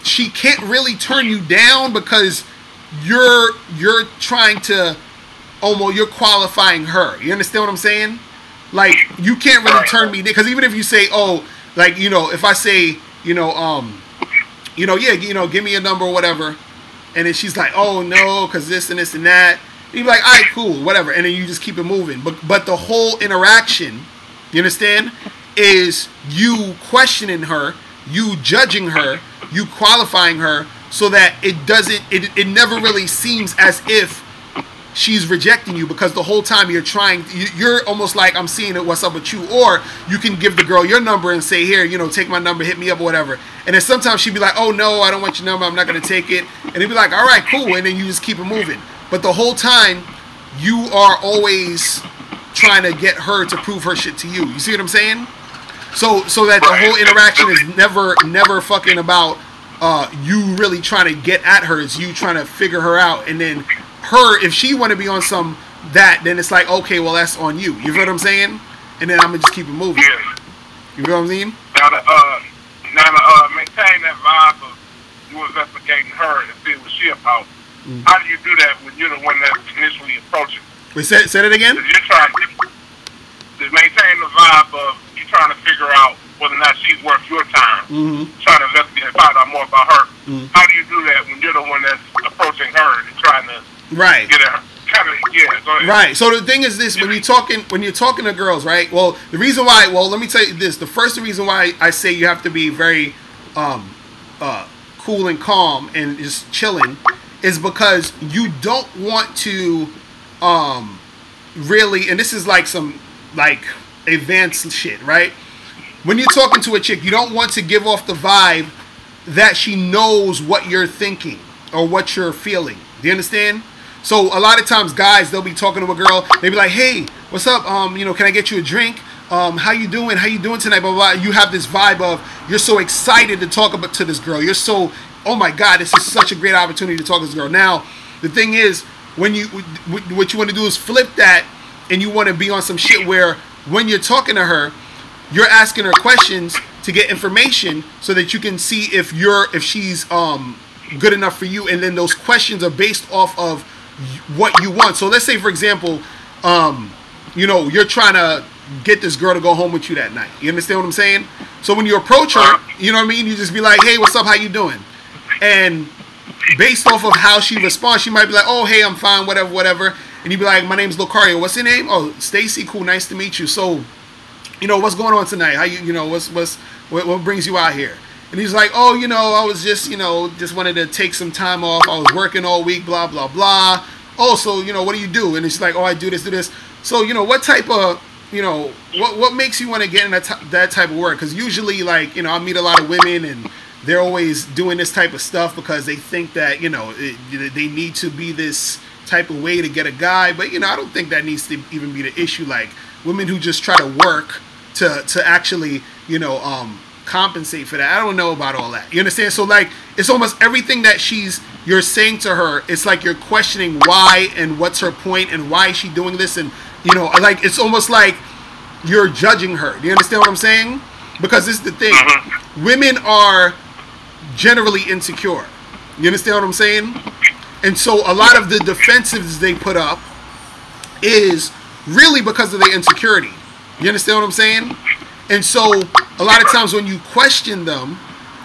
Speaker 1: she can't really turn you down, because you're trying to you're qualifying her. You understand what I'm saying? Like, you can't really turn me down, because even if you say, oh, like, you know, if I say, you know, yeah, you know, give me a number or whatever, and then she's like, oh no, because this and this and that, and you're like, all right, cool, whatever, and then you just keep it moving. But the whole interaction, you understand, is you questioning her, you judging her, you qualifying her, so that it never really seems as if she's rejecting you, because the whole time you're almost like, I'm seeing it, what's up with you? Or you can give the girl your number and say, here, you know, take my number, hit me up or whatever. And then sometimes she'd be like, oh no, I don't want your number, I'm not going to take it. And they'd be like, all right, cool. And then you just keep it moving. But the whole time you are always trying to get her to prove her shit to you. You see what I'm saying? So that the whole interaction is never fucking about you really trying to get at her. It's you trying to figure her out, and then her, if she want to be on some then it's like, okay, well, that's on you. You feel what I'm saying? And then I'm gonna just keep it moving.
Speaker 4: Yeah.
Speaker 1: You feel what I'm saying?
Speaker 4: Now to maintain that vibe of you investigating her and see what she about. How do you do that when you're the one that's initially approaching?
Speaker 1: Wait, say that again?
Speaker 4: You're trying to maintain the vibe of you trying to figure out whether or not she's worth your time. Trying to investigate and find out more about her. How do you do that when you're the one that's approaching her and trying to get her?
Speaker 1: Right. So the thing is this: when you're talking to girls, right? Well, the reason why, let me tell you this: the first reason why I say you have to be very cool and calm and just chilling is because you don't want to really, and this is like some advanced shit, right? When you're talking to a chick, you don't want to give off the vibe that she knows what you're thinking or what you're feeling. Do you understand? So a lot of times guys, they'll be talking to a girl, they be like, hey, what's up? You know, can I get you a drink? How you doing? How you doing tonight? Blah, blah, blah. You have this vibe of you're so excited to talk to this girl. You're so, oh my God, this is such a great opportunity to talk to this girl. Now, the thing is, what you want to do is flip that, and you want to be on some shit where when you're talking to her, you're asking her questions to get information so that you can see if she's good enough for you, and then those questions are based off of what you want. So let's say, for example, you know, you're trying to get this girl to go home with you that night. You understand what I'm saying? So when you approach her, you know what I mean, you just be like, hey, what's up, how you doing? And based off of how she responds, she might be like, oh, hey, I'm fine, whatever. And you'd be like, my name's Locario. What's your name? Oh, Stacy. Cool, nice to meet you. So, you know, what's going on tonight? How you know, what brings you out here? And he's like, oh, you know, I was just, you know, just wanted to take some time off. I was working all week, blah, blah, blah. Oh, so, you know, what do you do? And it's like, oh, I do this, do this. So, you know, what type of, you know, what makes you want to get in that type of work? Because usually, like, you know, I meet a lot of women and they're always doing this type of stuff because they think that, you know, they need to be this type of way to get a guy. But, you know, I don't think that needs to even be the issue. Like, women who just try to work to actually, you know, compensate for that. I don't know about all that. You understand? So, like, it's almost everything that you're saying to her, it's like you're questioning why and what's her point and why is she doing this, and, you know, like, it's almost like you're judging her. Do you understand what I'm saying? Because this is the thing. Women are generally insecure. You understand what I'm saying? And so a lot of the defensives they put up is really because of their insecurity. You understand what I'm saying? And so a lot of times when you question them,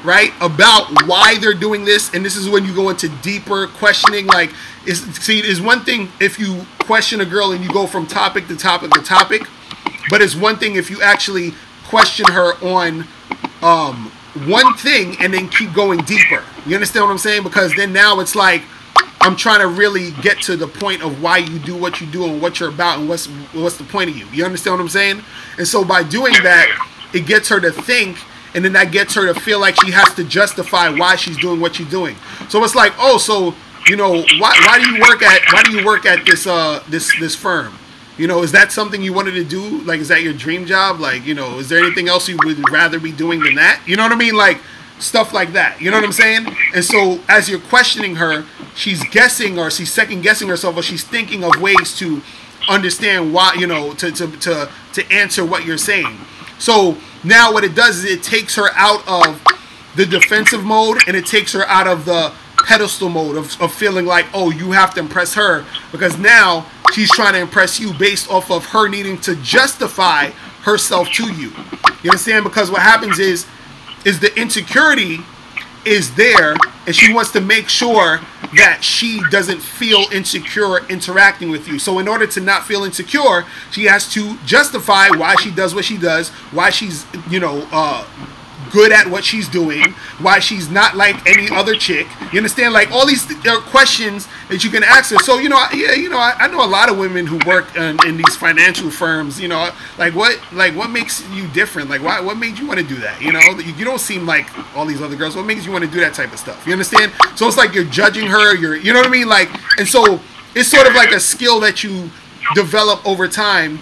Speaker 1: right, about why they're doing this, and this is when you go into deeper questioning, like, is one thing if you question a girl and you go from topic to topic to topic, but it's one thing if you actually question her on one thing and then keep going deeper. You understand what I'm saying? Because then now it's like, I'm trying to really get to the point of why you do what you do and what you're about and what's the point of you. You understand what I'm saying? And so by doing that, it gets her to think, and then that gets her to feel like she has to justify why she's doing what she's doing. So it's like, oh, so, you know, why do you work at this firm? You know, is that something you wanted to do? Like, is that your dream job? Like, you know, is there anything else you would rather be doing than that? You know what I mean? Like, stuff like that. You know what I'm saying? And so as you're questioning her, she's guessing, or she's second guessing herself, or she's thinking of ways to understand why, you know, to answer what you're saying. So now what it does is it takes her out of the defensive mode, and it takes her out of the pedestal mode of feeling like, oh, you have to impress her, because now she's trying to impress you based off of her needing to justify herself to you. You understand? Because what happens is the insecurity is there, and she wants to make sure that she doesn't feel insecure interacting with you. So in order to not feel insecure, she has to justify why she does what she does, why she's, you know, good at what she's doing, why she's not like any other chick. You understand? Like, all these questions that you can ask her. So, you know, yeah, you know, I know a lot of women who work in these financial firms. You know, like what makes you different? Like, what made you want to do that? You know, you don't seem like all these other girls. What makes you want to do that type of stuff? You understand? So it's like you're judging her. You know what I mean? Like, and so it's sort of like a skill that you develop over time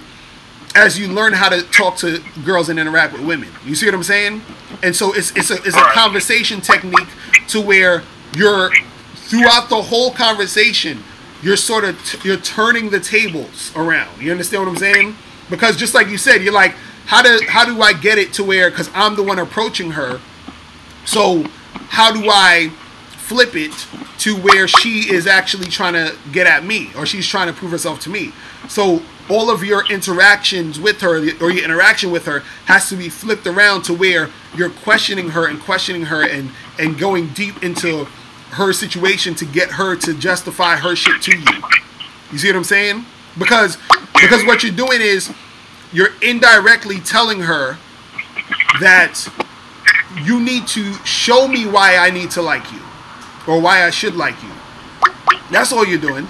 Speaker 1: as you learn how to talk to girls and interact with women. You see what I'm saying? And so it's a conversation technique to where you're, throughout the whole conversation, you're sort of you're turning the tables around. You understand what I'm saying? Because just like you said, you're like, how do I get it to where, because I'm the one approaching her, so how do I flip it to where she is actually trying to get at me, or she's trying to prove herself to me? So all of your interactions with her, or your interaction with her, has to be flipped around to where you're questioning her and going deep into her situation to get her to justify her shit to you. You see what I'm saying? Because what you're doing is you're indirectly telling her that you need to show me why I need to like you, or why I should like you. That's all you're doing.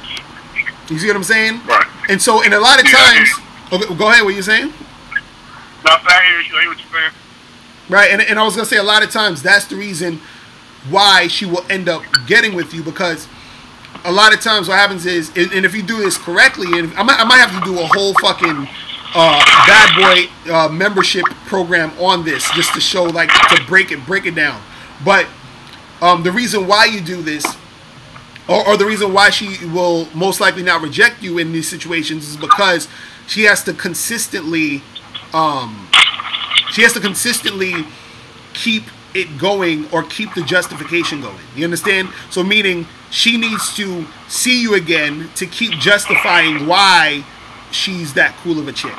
Speaker 1: You see what I'm saying?
Speaker 8: Right.
Speaker 1: And so, in a lot of times, okay, go ahead. What you saying?
Speaker 8: No, I hear what you're saying.
Speaker 1: Right, and I was gonna say, a lot of times that's the reason why she will end up getting with you, because a lot of times what happens is, and if you do this correctly, and I might have to do a whole fucking bad boy membership program on this, just to show, like, to break it down. But the reason why you do this, or the reason why she will most likely not reject you in these situations, is because she has to consistently keep it going, or keep the justification going. You understand? So meaning she needs to see you again to keep justifying why she's that cool of a chick.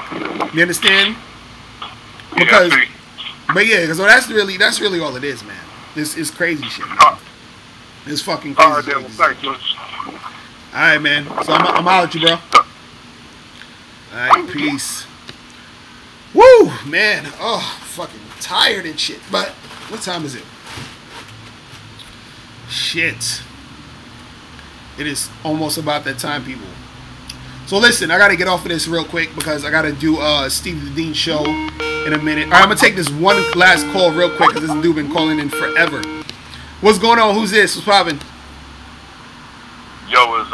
Speaker 1: You understand? Because, but yeah, because that's really all it is, man. It's crazy shit, man. It's fucking crazy. Alright, man. So I'm out at you, bro. Alright, peace. Woo, man. Oh, fucking tired and shit. But what time is it? Shit. It is almost about that time, people. So listen, I gotta get off of this real quick because I gotta do Steve the Dean show in a minute. All right, I'm gonna take this one last call real quick because this dude been calling in forever. What's going on? Who's this? What's poppin'?
Speaker 9: Yo, it's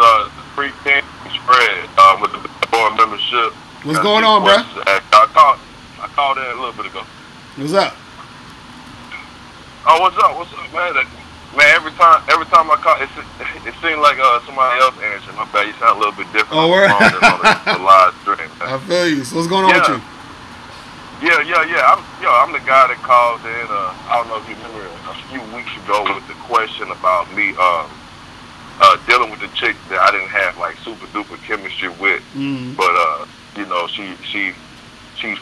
Speaker 9: Free King Spread with the board membership.
Speaker 1: What's going on, bro?
Speaker 9: I called in a little bit ago.
Speaker 1: What's up?
Speaker 9: Oh, what's up, man? Man, every time I call, it seems like somebody else answering. My bad, you sound a little bit different.
Speaker 1: Oh, word.
Speaker 9: On the live stream.
Speaker 1: I feel you. So what's going on with you?
Speaker 9: Yeah. I'm the guy that called in. I don't know if you remember a few weeks ago with the question about me dealing with the chick that I didn't have like super duper chemistry with, but you know, she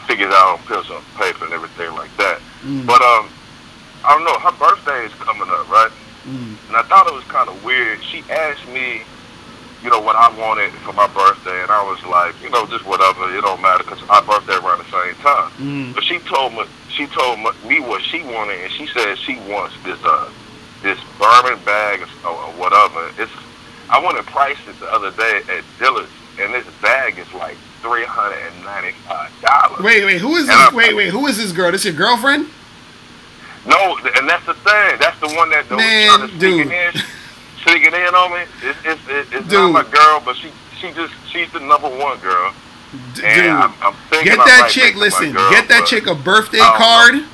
Speaker 9: figured out on pills on paper and everything like that. But I don't know. Her birthday is coming up, right? And I thought it was kind of weird. She asked me, you know, what I wanted for my birthday, and I was like, you know, just whatever. It don't matter because our birthday around the same time. But she told me what she wanted, and she said she wants this Bourbon bag or whatever. I went and priced it the other day at Dillard's, and this bag is like $395.
Speaker 1: Wait, who is this? Wait, who is this girl? This your girlfriend?
Speaker 9: No, and that's the thing. That's the one that was trying to sneak it in on me. It's not my girl, but she's the number one girl.
Speaker 1: Dude,
Speaker 9: I'm thinking
Speaker 1: get that chick. Listen, get that chick a birthday card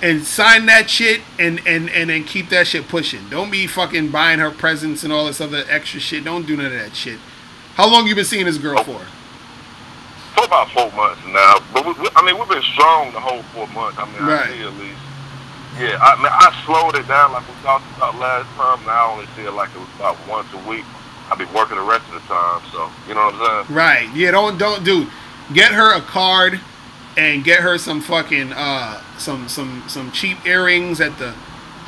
Speaker 1: and sign that shit, and then keep that shit pushing. Don't be fucking buying her presents and all this other extra shit. Don't do none of that shit. How long you been seeing this girl for?
Speaker 9: For about 4 months now. But we've been strong the whole 4 months. I mean,
Speaker 1: right.
Speaker 9: I see at least. Yeah, I slowed it down like we talked about last time. Now I only see it like it was about once a week. I be working the rest of the time, so you know what I'm saying? Right.
Speaker 1: Yeah, don't do. Get her a card and get her some fucking some cheap earrings at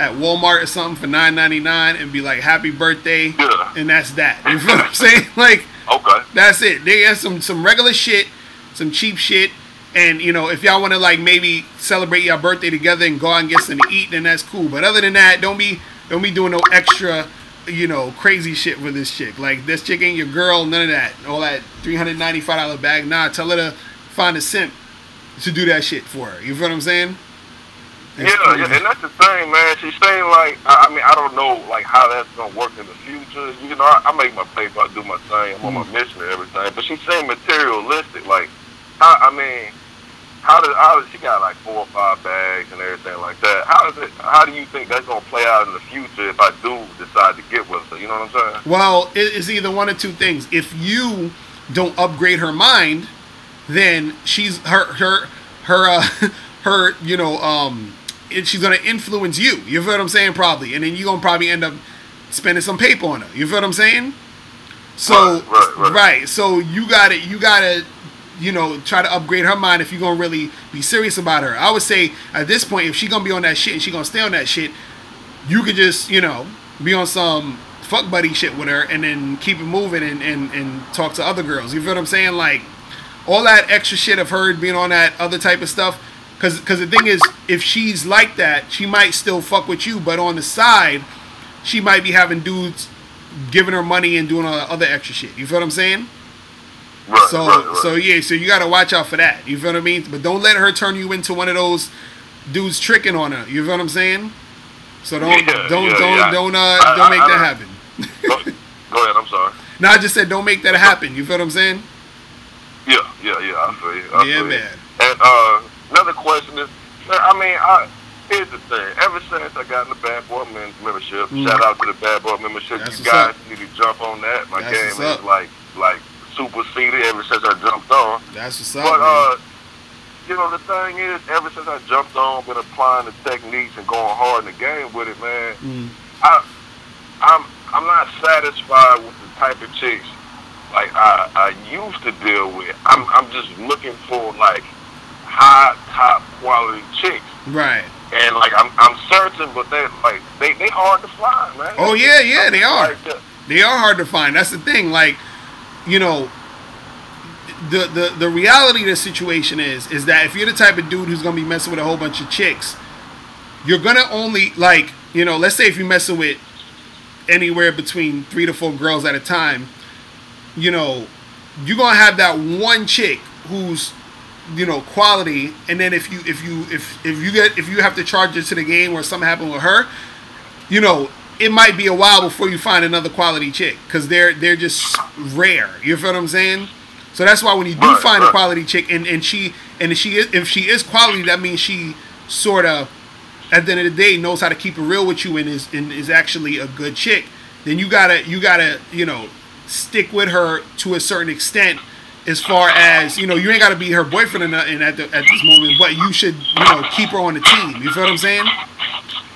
Speaker 1: Walmart or something for $9.99 and be like happy birthday.
Speaker 9: Yeah.
Speaker 1: And that's that. You feel what I'm saying? Like,
Speaker 9: okay.
Speaker 1: That's it. They have some regular shit, some cheap shit. And, you know, if y'all want to, like, maybe celebrate your birthday together and go out and get something to eat, then that's cool. But other than that, don't be doing no extra, you know, crazy shit for this chick. Like, this chick ain't your girl, none of that. All that $395 bag. Nah, tell her to find a simp to do that shit for her. You feel what I'm saying?
Speaker 9: Yeah, and that's the thing, man. She's saying, like, I don't know, like, how that's going to work in the future. You know, I make my paper, I do my thing, I'm on my mission and everything. But she's saying materialistic, like, how does she got like 4 or 5 bags and everything like that? How do you think that's gonna play out in the future if I do decide to get with her? You know what I'm saying?
Speaker 1: Well, it's either one of two things. If you don't upgrade her mind, then she's her you know she's gonna influence you. You feel what I'm saying? Probably, and then you're gonna probably end up spending some paper on her. You feel what I'm saying? So right. So you gotta. You know, try to upgrade her mind if you're gonna really be serious about her. I would say at this point, if she's gonna be on that shit and she's gonna stay on that shit, you could just, you know, be on some fuck buddy shit with her and then keep it moving and talk to other girls. You feel what I'm saying? Like, all that extra shit of her being on that other type of stuff. Because the thing is, if she's like that, she might still fuck with you, but on the side, she might be having dudes giving her money and doing all the other extra shit. You feel what I'm saying?
Speaker 9: Right,
Speaker 1: so you gotta watch out for that. You feel what I mean? But don't let her turn you into one of those dudes tricking on her. You feel what I'm saying? So don't make that happen.
Speaker 9: Go ahead. I'm sorry.
Speaker 1: No, I just said don't make that happen. You feel what I'm saying?
Speaker 9: Yeah. I feel you.
Speaker 1: Yeah, man.
Speaker 9: And another question is, here's the thing. Ever since I got in the Bad Boy membership, shout out to the Bad Boy membership.
Speaker 1: That's
Speaker 9: you guys need to jump on that. My
Speaker 1: That's
Speaker 9: game is like superseded ever since I jumped on.
Speaker 1: That's what's up.
Speaker 9: But you know, the thing is, ever since I jumped on, been applying the techniques and going hard in the game with it, man. I'm not satisfied with the type of chicks like I used to deal with. I'm just looking for like high top quality chicks.
Speaker 1: Right.
Speaker 9: And like I'm searching, but they hard to find, man.
Speaker 1: Oh yeah, they are.
Speaker 9: Like,
Speaker 1: they are hard to find. That's the thing. Like, you know, the reality of the situation is that if you're the type of dude who's gonna be messing with a whole bunch of chicks, you're gonna only, like, you know, let's say if you're messing with anywhere between 3 to 4 girls at a time, you know, you're gonna have that one chick who's, you know, quality, and then if you have to charge her to the game or something happened with her, you know, it might be a while before you find another quality chick because they're just rare. You feel what I'm saying? So that's why when you do find a quality chick, and if she is quality, that means she sort of, at the end of the day, knows how to keep it real with you and is actually a good chick. Then you gotta you know, stick with her to a certain extent. As far as, you know, you ain't got to be her boyfriend or nothing at this moment, but you should, you know, keep her on the team. You feel what I'm saying?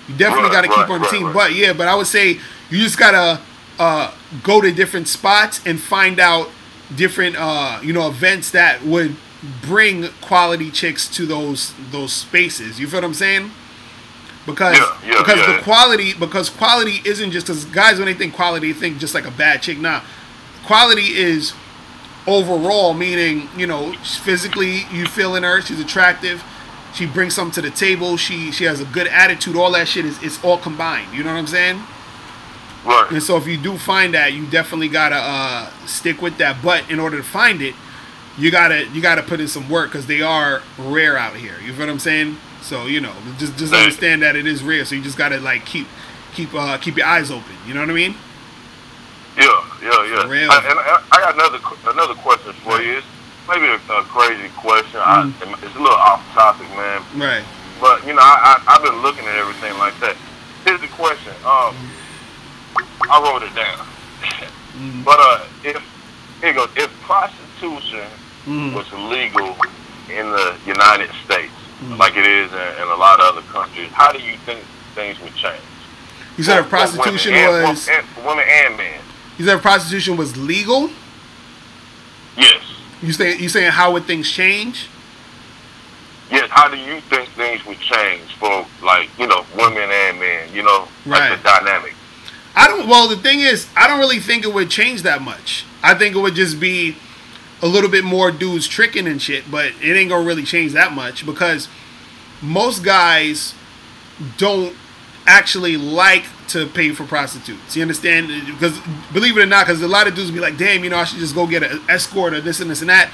Speaker 1: You definitely got to keep her on the team. But yeah, but I would say you just gotta go to different spots and find out different, you know, events that would bring quality chicks to those spaces. You feel what I'm saying? Because the quality isn't just, because guys, when they think quality, they think just like a bad chick. Nah, quality is overall, meaning, you know, physically you feeling her, she's attractive, she brings something to the table, she has a good attitude, all that shit is all combined. You know what I'm saying? Right. And so if you do find that, you definitely gotta stick with that. But in order to find it, you gotta put in some work because they are rare out here. You feel what I'm saying? So, you know, just understand that it is rare. So you just gotta like keep your eyes open. You know what I mean?
Speaker 9: Yeah. And I got another question for you. It's maybe a crazy question. It's a little off topic, man.
Speaker 1: Right.
Speaker 9: But you know, I've been looking at everything like that. Here's the question. I wrote it down. But if prostitution was illegal in the United States, like it is in a lot of other countries, how do you think things would change?
Speaker 1: You said if prostitution was
Speaker 9: women and men.
Speaker 1: You said if prostitution was legal?
Speaker 9: Yes.
Speaker 1: You saying how would things change?
Speaker 9: Yes. How do you think things would change for, like, you know, women and men? You know, like the dynamic.
Speaker 1: Well, the thing is, I don't really think it would change that much. I think it would just be a little bit more dudes tricking and shit, but it ain't gonna really change that much because most guys don't actually like to pay for prostitutes. You understand? Because believe it or not, because a lot of dudes be like, damn, you know, I should just go get an escort or this and this and that.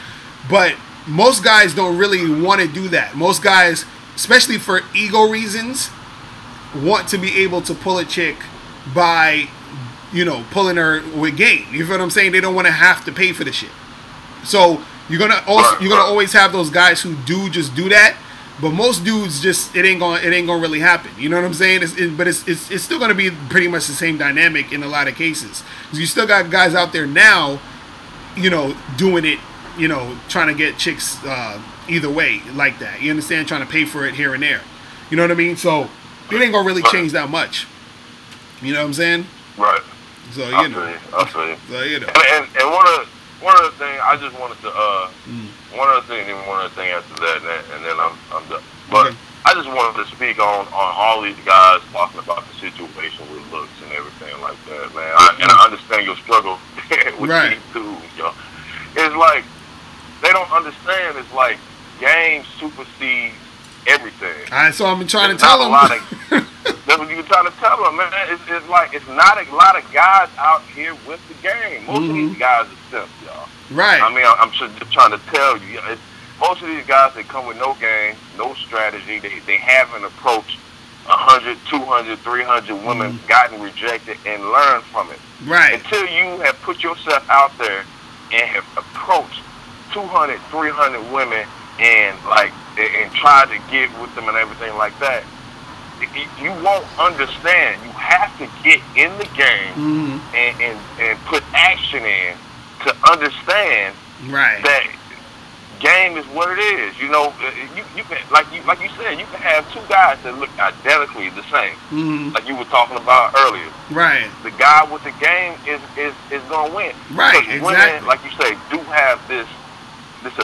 Speaker 1: But most guys don't really want to do that. Most guys, especially for ego reasons, want to be able to pull a chick by, you know, pulling her with game. You feel what I'm saying? They don't want to have to pay for the shit. So you're gonna always have those guys who do just do that. But most dudes just it ain't gonna really happen. You know what I'm saying? But it's still gonna be pretty much the same dynamic in a lot of cases. Because you still got guys out there now, you know, doing it, you know, trying to get chicks either way like that. You understand? Trying to pay for it here and there. You know what I mean? So it ain't gonna really change that much. You know what I'm saying?
Speaker 9: Right.
Speaker 1: So
Speaker 9: I feel you.
Speaker 1: So you know.
Speaker 9: And one other thing I just wanted to one other thing after that, and then I'm done. But I just wanted to speak on all these guys talking about the situation with looks and everything like that, man. And I understand your struggle with these dudes, yo. It's like they don't understand. It's like game supersedes everything.
Speaker 1: So I've been trying to tell them.
Speaker 9: That's what you're trying to tell them, man. It's like it's not a lot of guys out here with the game. Most of these guys are simps, y'all.
Speaker 1: Right.
Speaker 9: I mean, I'm just trying to tell you. Most of these guys, they come with no game, no strategy. They haven't approached 100, 200, 300 women, gotten rejected, and learned from it.
Speaker 1: Right.
Speaker 9: Until you have put yourself out there and have approached 200, 300 women and tried to get with them and everything like that, you won't understand. You have to get in the game and put action in to understand that game is what it is. You know, you can like you said, you can have two guys that look identically the same, like you were talking about earlier.
Speaker 1: Right.
Speaker 9: The guy with the game is gonna win.
Speaker 1: Right.
Speaker 9: Because
Speaker 1: exactly.
Speaker 9: Women, like you say, do have this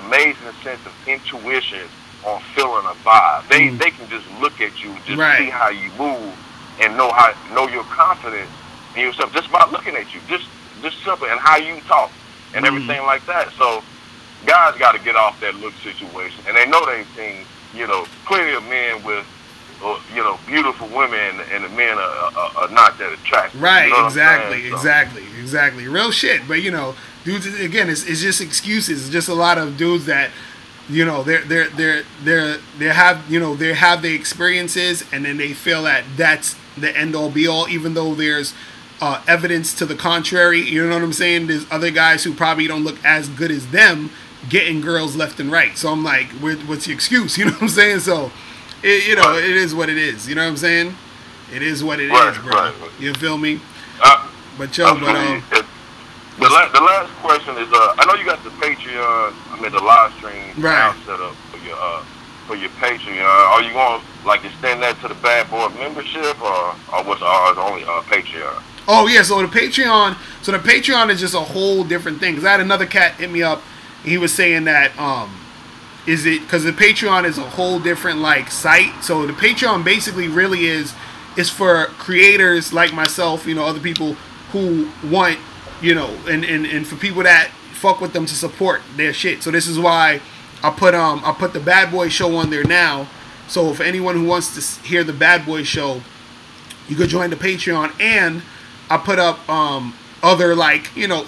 Speaker 9: amazing sense of intuition on feeling a vibe. They can just look at you, just see how you move, and know your confidence in yourself just by looking at you, just simple, and how you talk and everything like that. So guys got to get off that look situation, and they know they've seen, you know, plenty of men with, you know, beautiful women and the men are not that attractive.
Speaker 1: Right,
Speaker 9: you know
Speaker 1: exactly. Real shit. But dudes, again, it's just excuses. It's just a lot of dudes that, they have the experiences, and then they feel that that's the end all be all, even though there's evidence to the contrary. You know what I'm saying? There's other guys who probably don't look as good as them getting girls left and right. So I'm like, what's the excuse? You know what I'm saying? So it is what it is. You know what I'm saying? It is what it is, bro. Right. You feel me? The
Speaker 9: last question is, I know you got the Patreon, the live stream now set up for your Patreon. Are you going to extend that to the Bad Boy membership, or what's ours only Patreon?
Speaker 1: Oh yeah, so the Patreon is just a whole different thing. Cause I had another cat hit me up, and he was saying that is it because the Patreon is a whole different site. So the Patreon basically really is for creators like myself, other people who want, and for people that fuck with them to support their shit. So this is why I put the Bad Boy Show on there now. So for anyone who wants to hear the Bad Boy Show, you could join the Patreon, and I put up other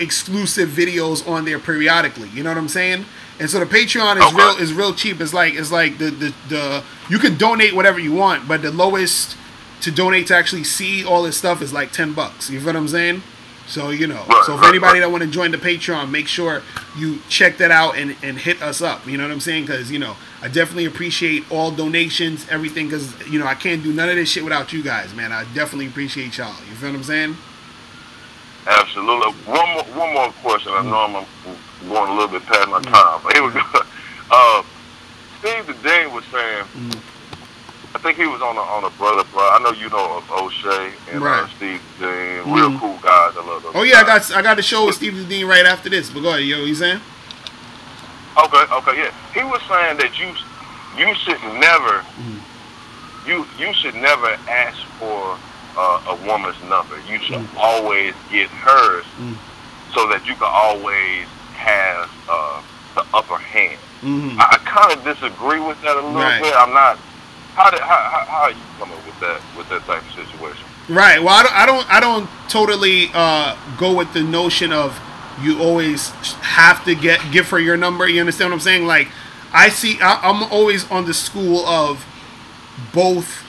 Speaker 1: exclusive videos on there periodically. You know what I'm saying? And so the Patreon is real cheap. It's like the you can donate whatever you want, but the lowest to donate to actually see all this stuff is $10. You feel what I'm saying? So so for anybody that want to join the Patreon, make sure you check that out and hit us up. You know what I'm saying? Because I definitely appreciate all donations, everything. Because I can't do none of this shit without you guys, man. I definitely appreciate y'all. You feel what I'm saying?
Speaker 9: Absolutely. One more question. I know I'm going a little bit past my time, but here we go. Steve the Dean was saying, I think he was on a brother. I know you know of O'Shea and Steve the Dean, real cool guys. I love those.
Speaker 1: Oh yeah, guys. I got the show with Steve the Dean right after this. But go ahead, you saying?
Speaker 9: Okay, yeah. He was saying that you should never you should never ask for a woman's number. You should always get hers, so that you can always have the upper hand. I kind of disagree with that a little bit. I'm not. How are you coming with that type of situation?
Speaker 1: Right. Well, I don't totally go with the notion of you always have to give her your number. You understand what I'm saying? I'm always on the school of both,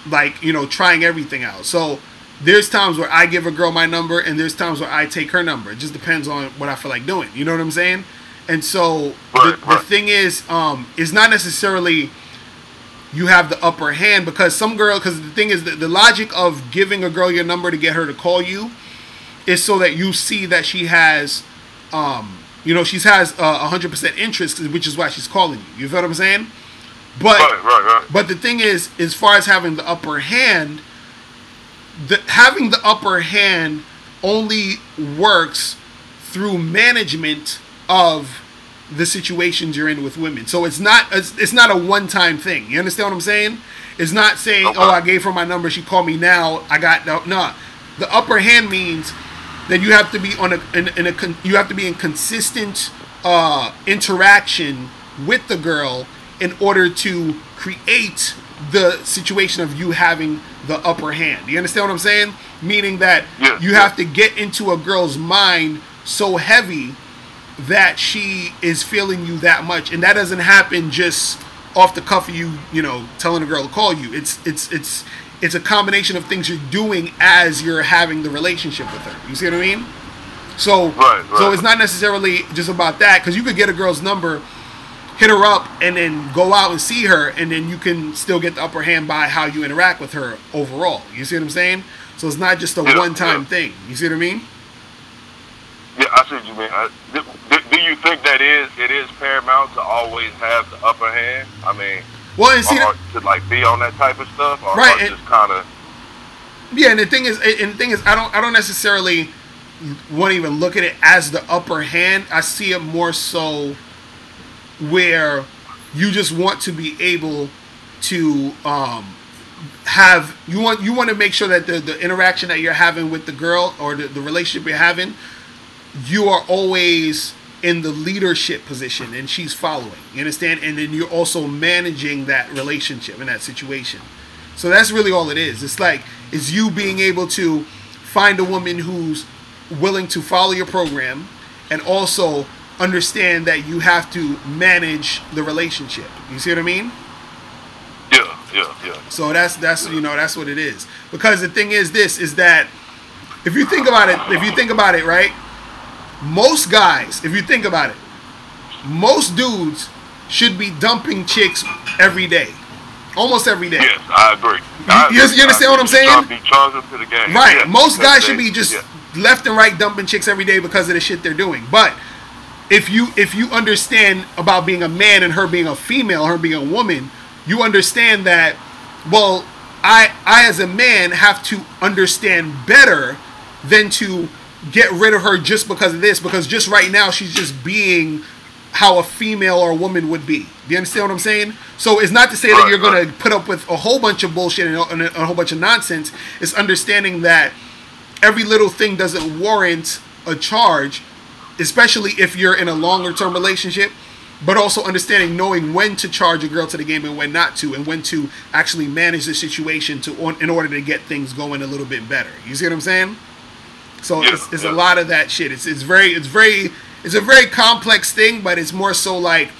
Speaker 1: trying everything out. So there's times where I give a girl my number, and there's times where I take her number. It just depends on what I feel like doing. You know what I'm saying? And so the thing is not necessarily you have the upper hand, because the thing is that the logic of giving a girl your number to get her to call you is so that you see that she has, she has 100% interest, which is why she's calling you. You feel what I'm saying? But but the thing is, as far as having the upper hand, having the upper hand only works through management of the situations you're in with women. So it's not a one-time thing. You understand what I'm saying? It's not saying, oh, I gave her my number, she called me now, I got no. The upper hand means that you have to be you have to be in consistent interaction with the girl in order to create the situation of you having the upper hand. You understand what I'm saying? Meaning that you have to get into a girl's mind so heavy that she is feeling you that much, and that doesn't happen just off the cuff of you telling a girl to call you. It's a combination of things you're doing as you're having the relationship with her. You see what I mean? So so it's not necessarily just about that, because you could get a girl's number, hit her up, and then go out and see her, and then you can still get the upper hand by how you interact with her overall. You see what I'm saying? So it's not just a one-time thing. You see what I mean?
Speaker 9: Yeah, I see what you mean. Do you think that it is paramount to always have the upper hand? I mean,
Speaker 1: well, and see,
Speaker 9: to be on that type of stuff, or just kind of.
Speaker 1: Yeah, and the thing is, I don't necessarily want to even look at it as the upper hand. I see it more so where you just want to be able to you want to make sure that the interaction that you're having with the girl, or the relationship you're having, you are always in the leadership position and she's following. You understand? And then you're also managing that relationship in that situation. So that's really all it is. It's like, it's you being able to find a woman who's willing to follow your program and also understand that you have to manage the relationship. You see what I mean?
Speaker 9: Yeah.
Speaker 1: So that's that's what it is. Because the thing is that if you think about it, right? Most guys, if you think about it, most dudes should be dumping chicks every day. Almost every day.
Speaker 9: Yes, I agree.
Speaker 1: You understand what I'm saying?
Speaker 9: Be charged up to the game.
Speaker 1: Right.
Speaker 9: Yeah,
Speaker 1: Most guys should be just left and right dumping chicks every day because of the shit they're doing. But if you understand about being a man and her being a female, her being a woman, you understand that, well, I as a man have to understand better than to get rid of her just because of this, because just right now she's just being how a female or a woman would be. Do you understand what I'm saying? So it's not to say that you're going to put up with a whole bunch of bullshit and a whole bunch of nonsense. It's understanding that every little thing doesn't warrant a charge, especially if you're in a longer term relationship, but also understanding, knowing when to charge a girl to the game and when not to, and when to actually manage the situation in order to get things going a little bit better. You see what I'm saying? So it's a lot of that shit. It's a very complex thing, but it's more so like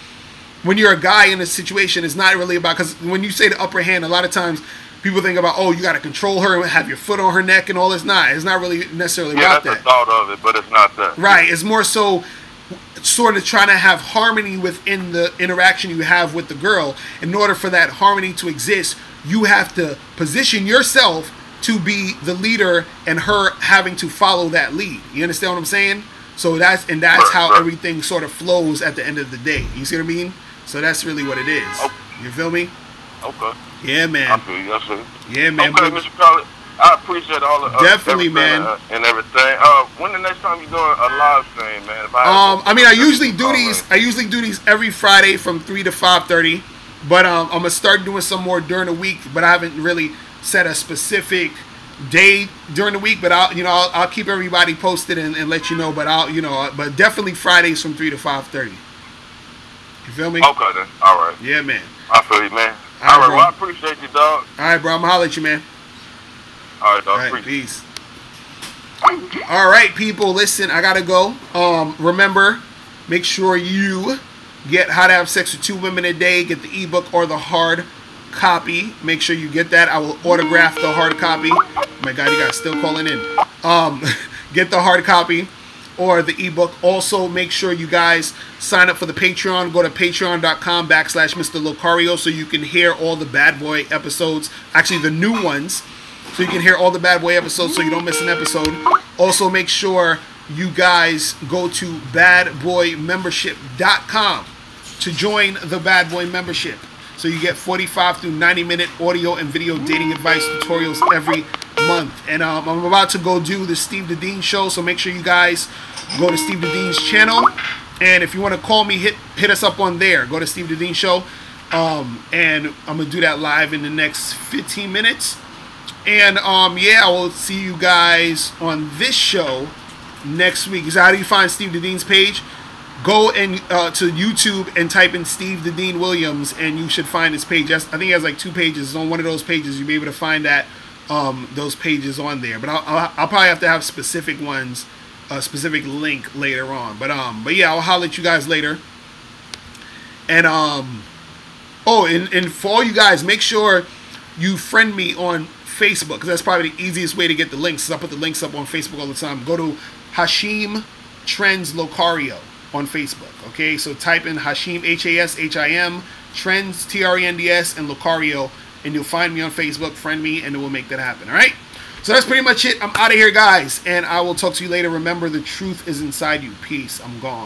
Speaker 1: when you're a guy in a situation, it's not really about, because when you say the upper hand, a lot of times people think about, oh, you got to control her and have your foot on her neck and all this. It's not really necessarily about that.
Speaker 9: That's the thought of it, but it's not that.
Speaker 1: Right. It's more so sort of trying to have harmony within the interaction you have with the girl. In order for that harmony to exist, you have to position yourself to be the leader and her having to follow that lead. You understand what I'm saying? So that's how everything sort of flows at the end of the day. You see what I mean? So that's really what it is. Okay. You feel me?
Speaker 9: Okay.
Speaker 1: Yeah, man.
Speaker 9: I feel you.
Speaker 1: Yeah, man.
Speaker 9: Okay, Mr. Crowley, I appreciate all the
Speaker 1: definitely, man,
Speaker 9: and everything. When the next time you doing a live stream, man?
Speaker 1: I usually do these. I usually do these every Friday from 3 to 5:30. But I'm gonna start doing some more during the week. But I haven't really set a specific day during the week. But I'll keep everybody posted and let you know. But but definitely Fridays from 3 to 5:30. You feel me?
Speaker 9: Okay then. All right.
Speaker 1: Yeah, man.
Speaker 9: I feel you, man.
Speaker 1: All right,
Speaker 9: well, I appreciate you, dog.
Speaker 1: All right, bro. I'm gonna holler at you, man.
Speaker 9: All right, dog.
Speaker 1: All right, peace. All right, people. Listen, I gotta go. Remember, make sure you get How to Have Sex with 2 Women a Day. Get the ebook or the hard copy. Make sure you get that. I will autograph the hard copy. Oh my God, you guys still calling in. Get the hard copy or the ebook. Also, make sure you guys sign up for the Patreon. Go to patreon.com/Mr. Locario so you can hear all the Bad Boy episodes. Actually, the new ones. So you can hear all the Bad Boy episodes so you don't miss an episode. Also, make sure you guys go to badboymembership.com to join the Bad Boy membership. So you get 45 through 90-minute audio and video dating advice tutorials every month. And I'm about to go do the Steve the Dean show, so make sure you guys go to Steve the Dean's channel. And if you want to call me, hit us up on there. Go to Steve the Dean show. And I'm going to do that live in the next 15 minutes. And yeah, I will see you guys on this show next week. So how do you find Steve the Dean's page? Go and to YouTube and type in Steve the Dean Williams, and you should find his page. I think he has like 2 pages. On one of those pages, you'll be able to find that those pages on there. But I'll probably have to have specific ones, a specific link later on. But yeah, I'll holler at you guys later. And and for all you guys, make sure you friend me on Facebook, because that's probably the easiest way to get the links. I put the links up on Facebook all the time. Go to Hashim Trends Locario on Facebook. Okay, so type in Hashim, Hashim, Trends, Trends, and Locario, and you'll find me on Facebook. Friend me, and we'll make that happen. All right. So that's pretty much it. I'm out of here, guys, and I will talk to you later. Remember, the truth is inside you. Peace. I'm gone.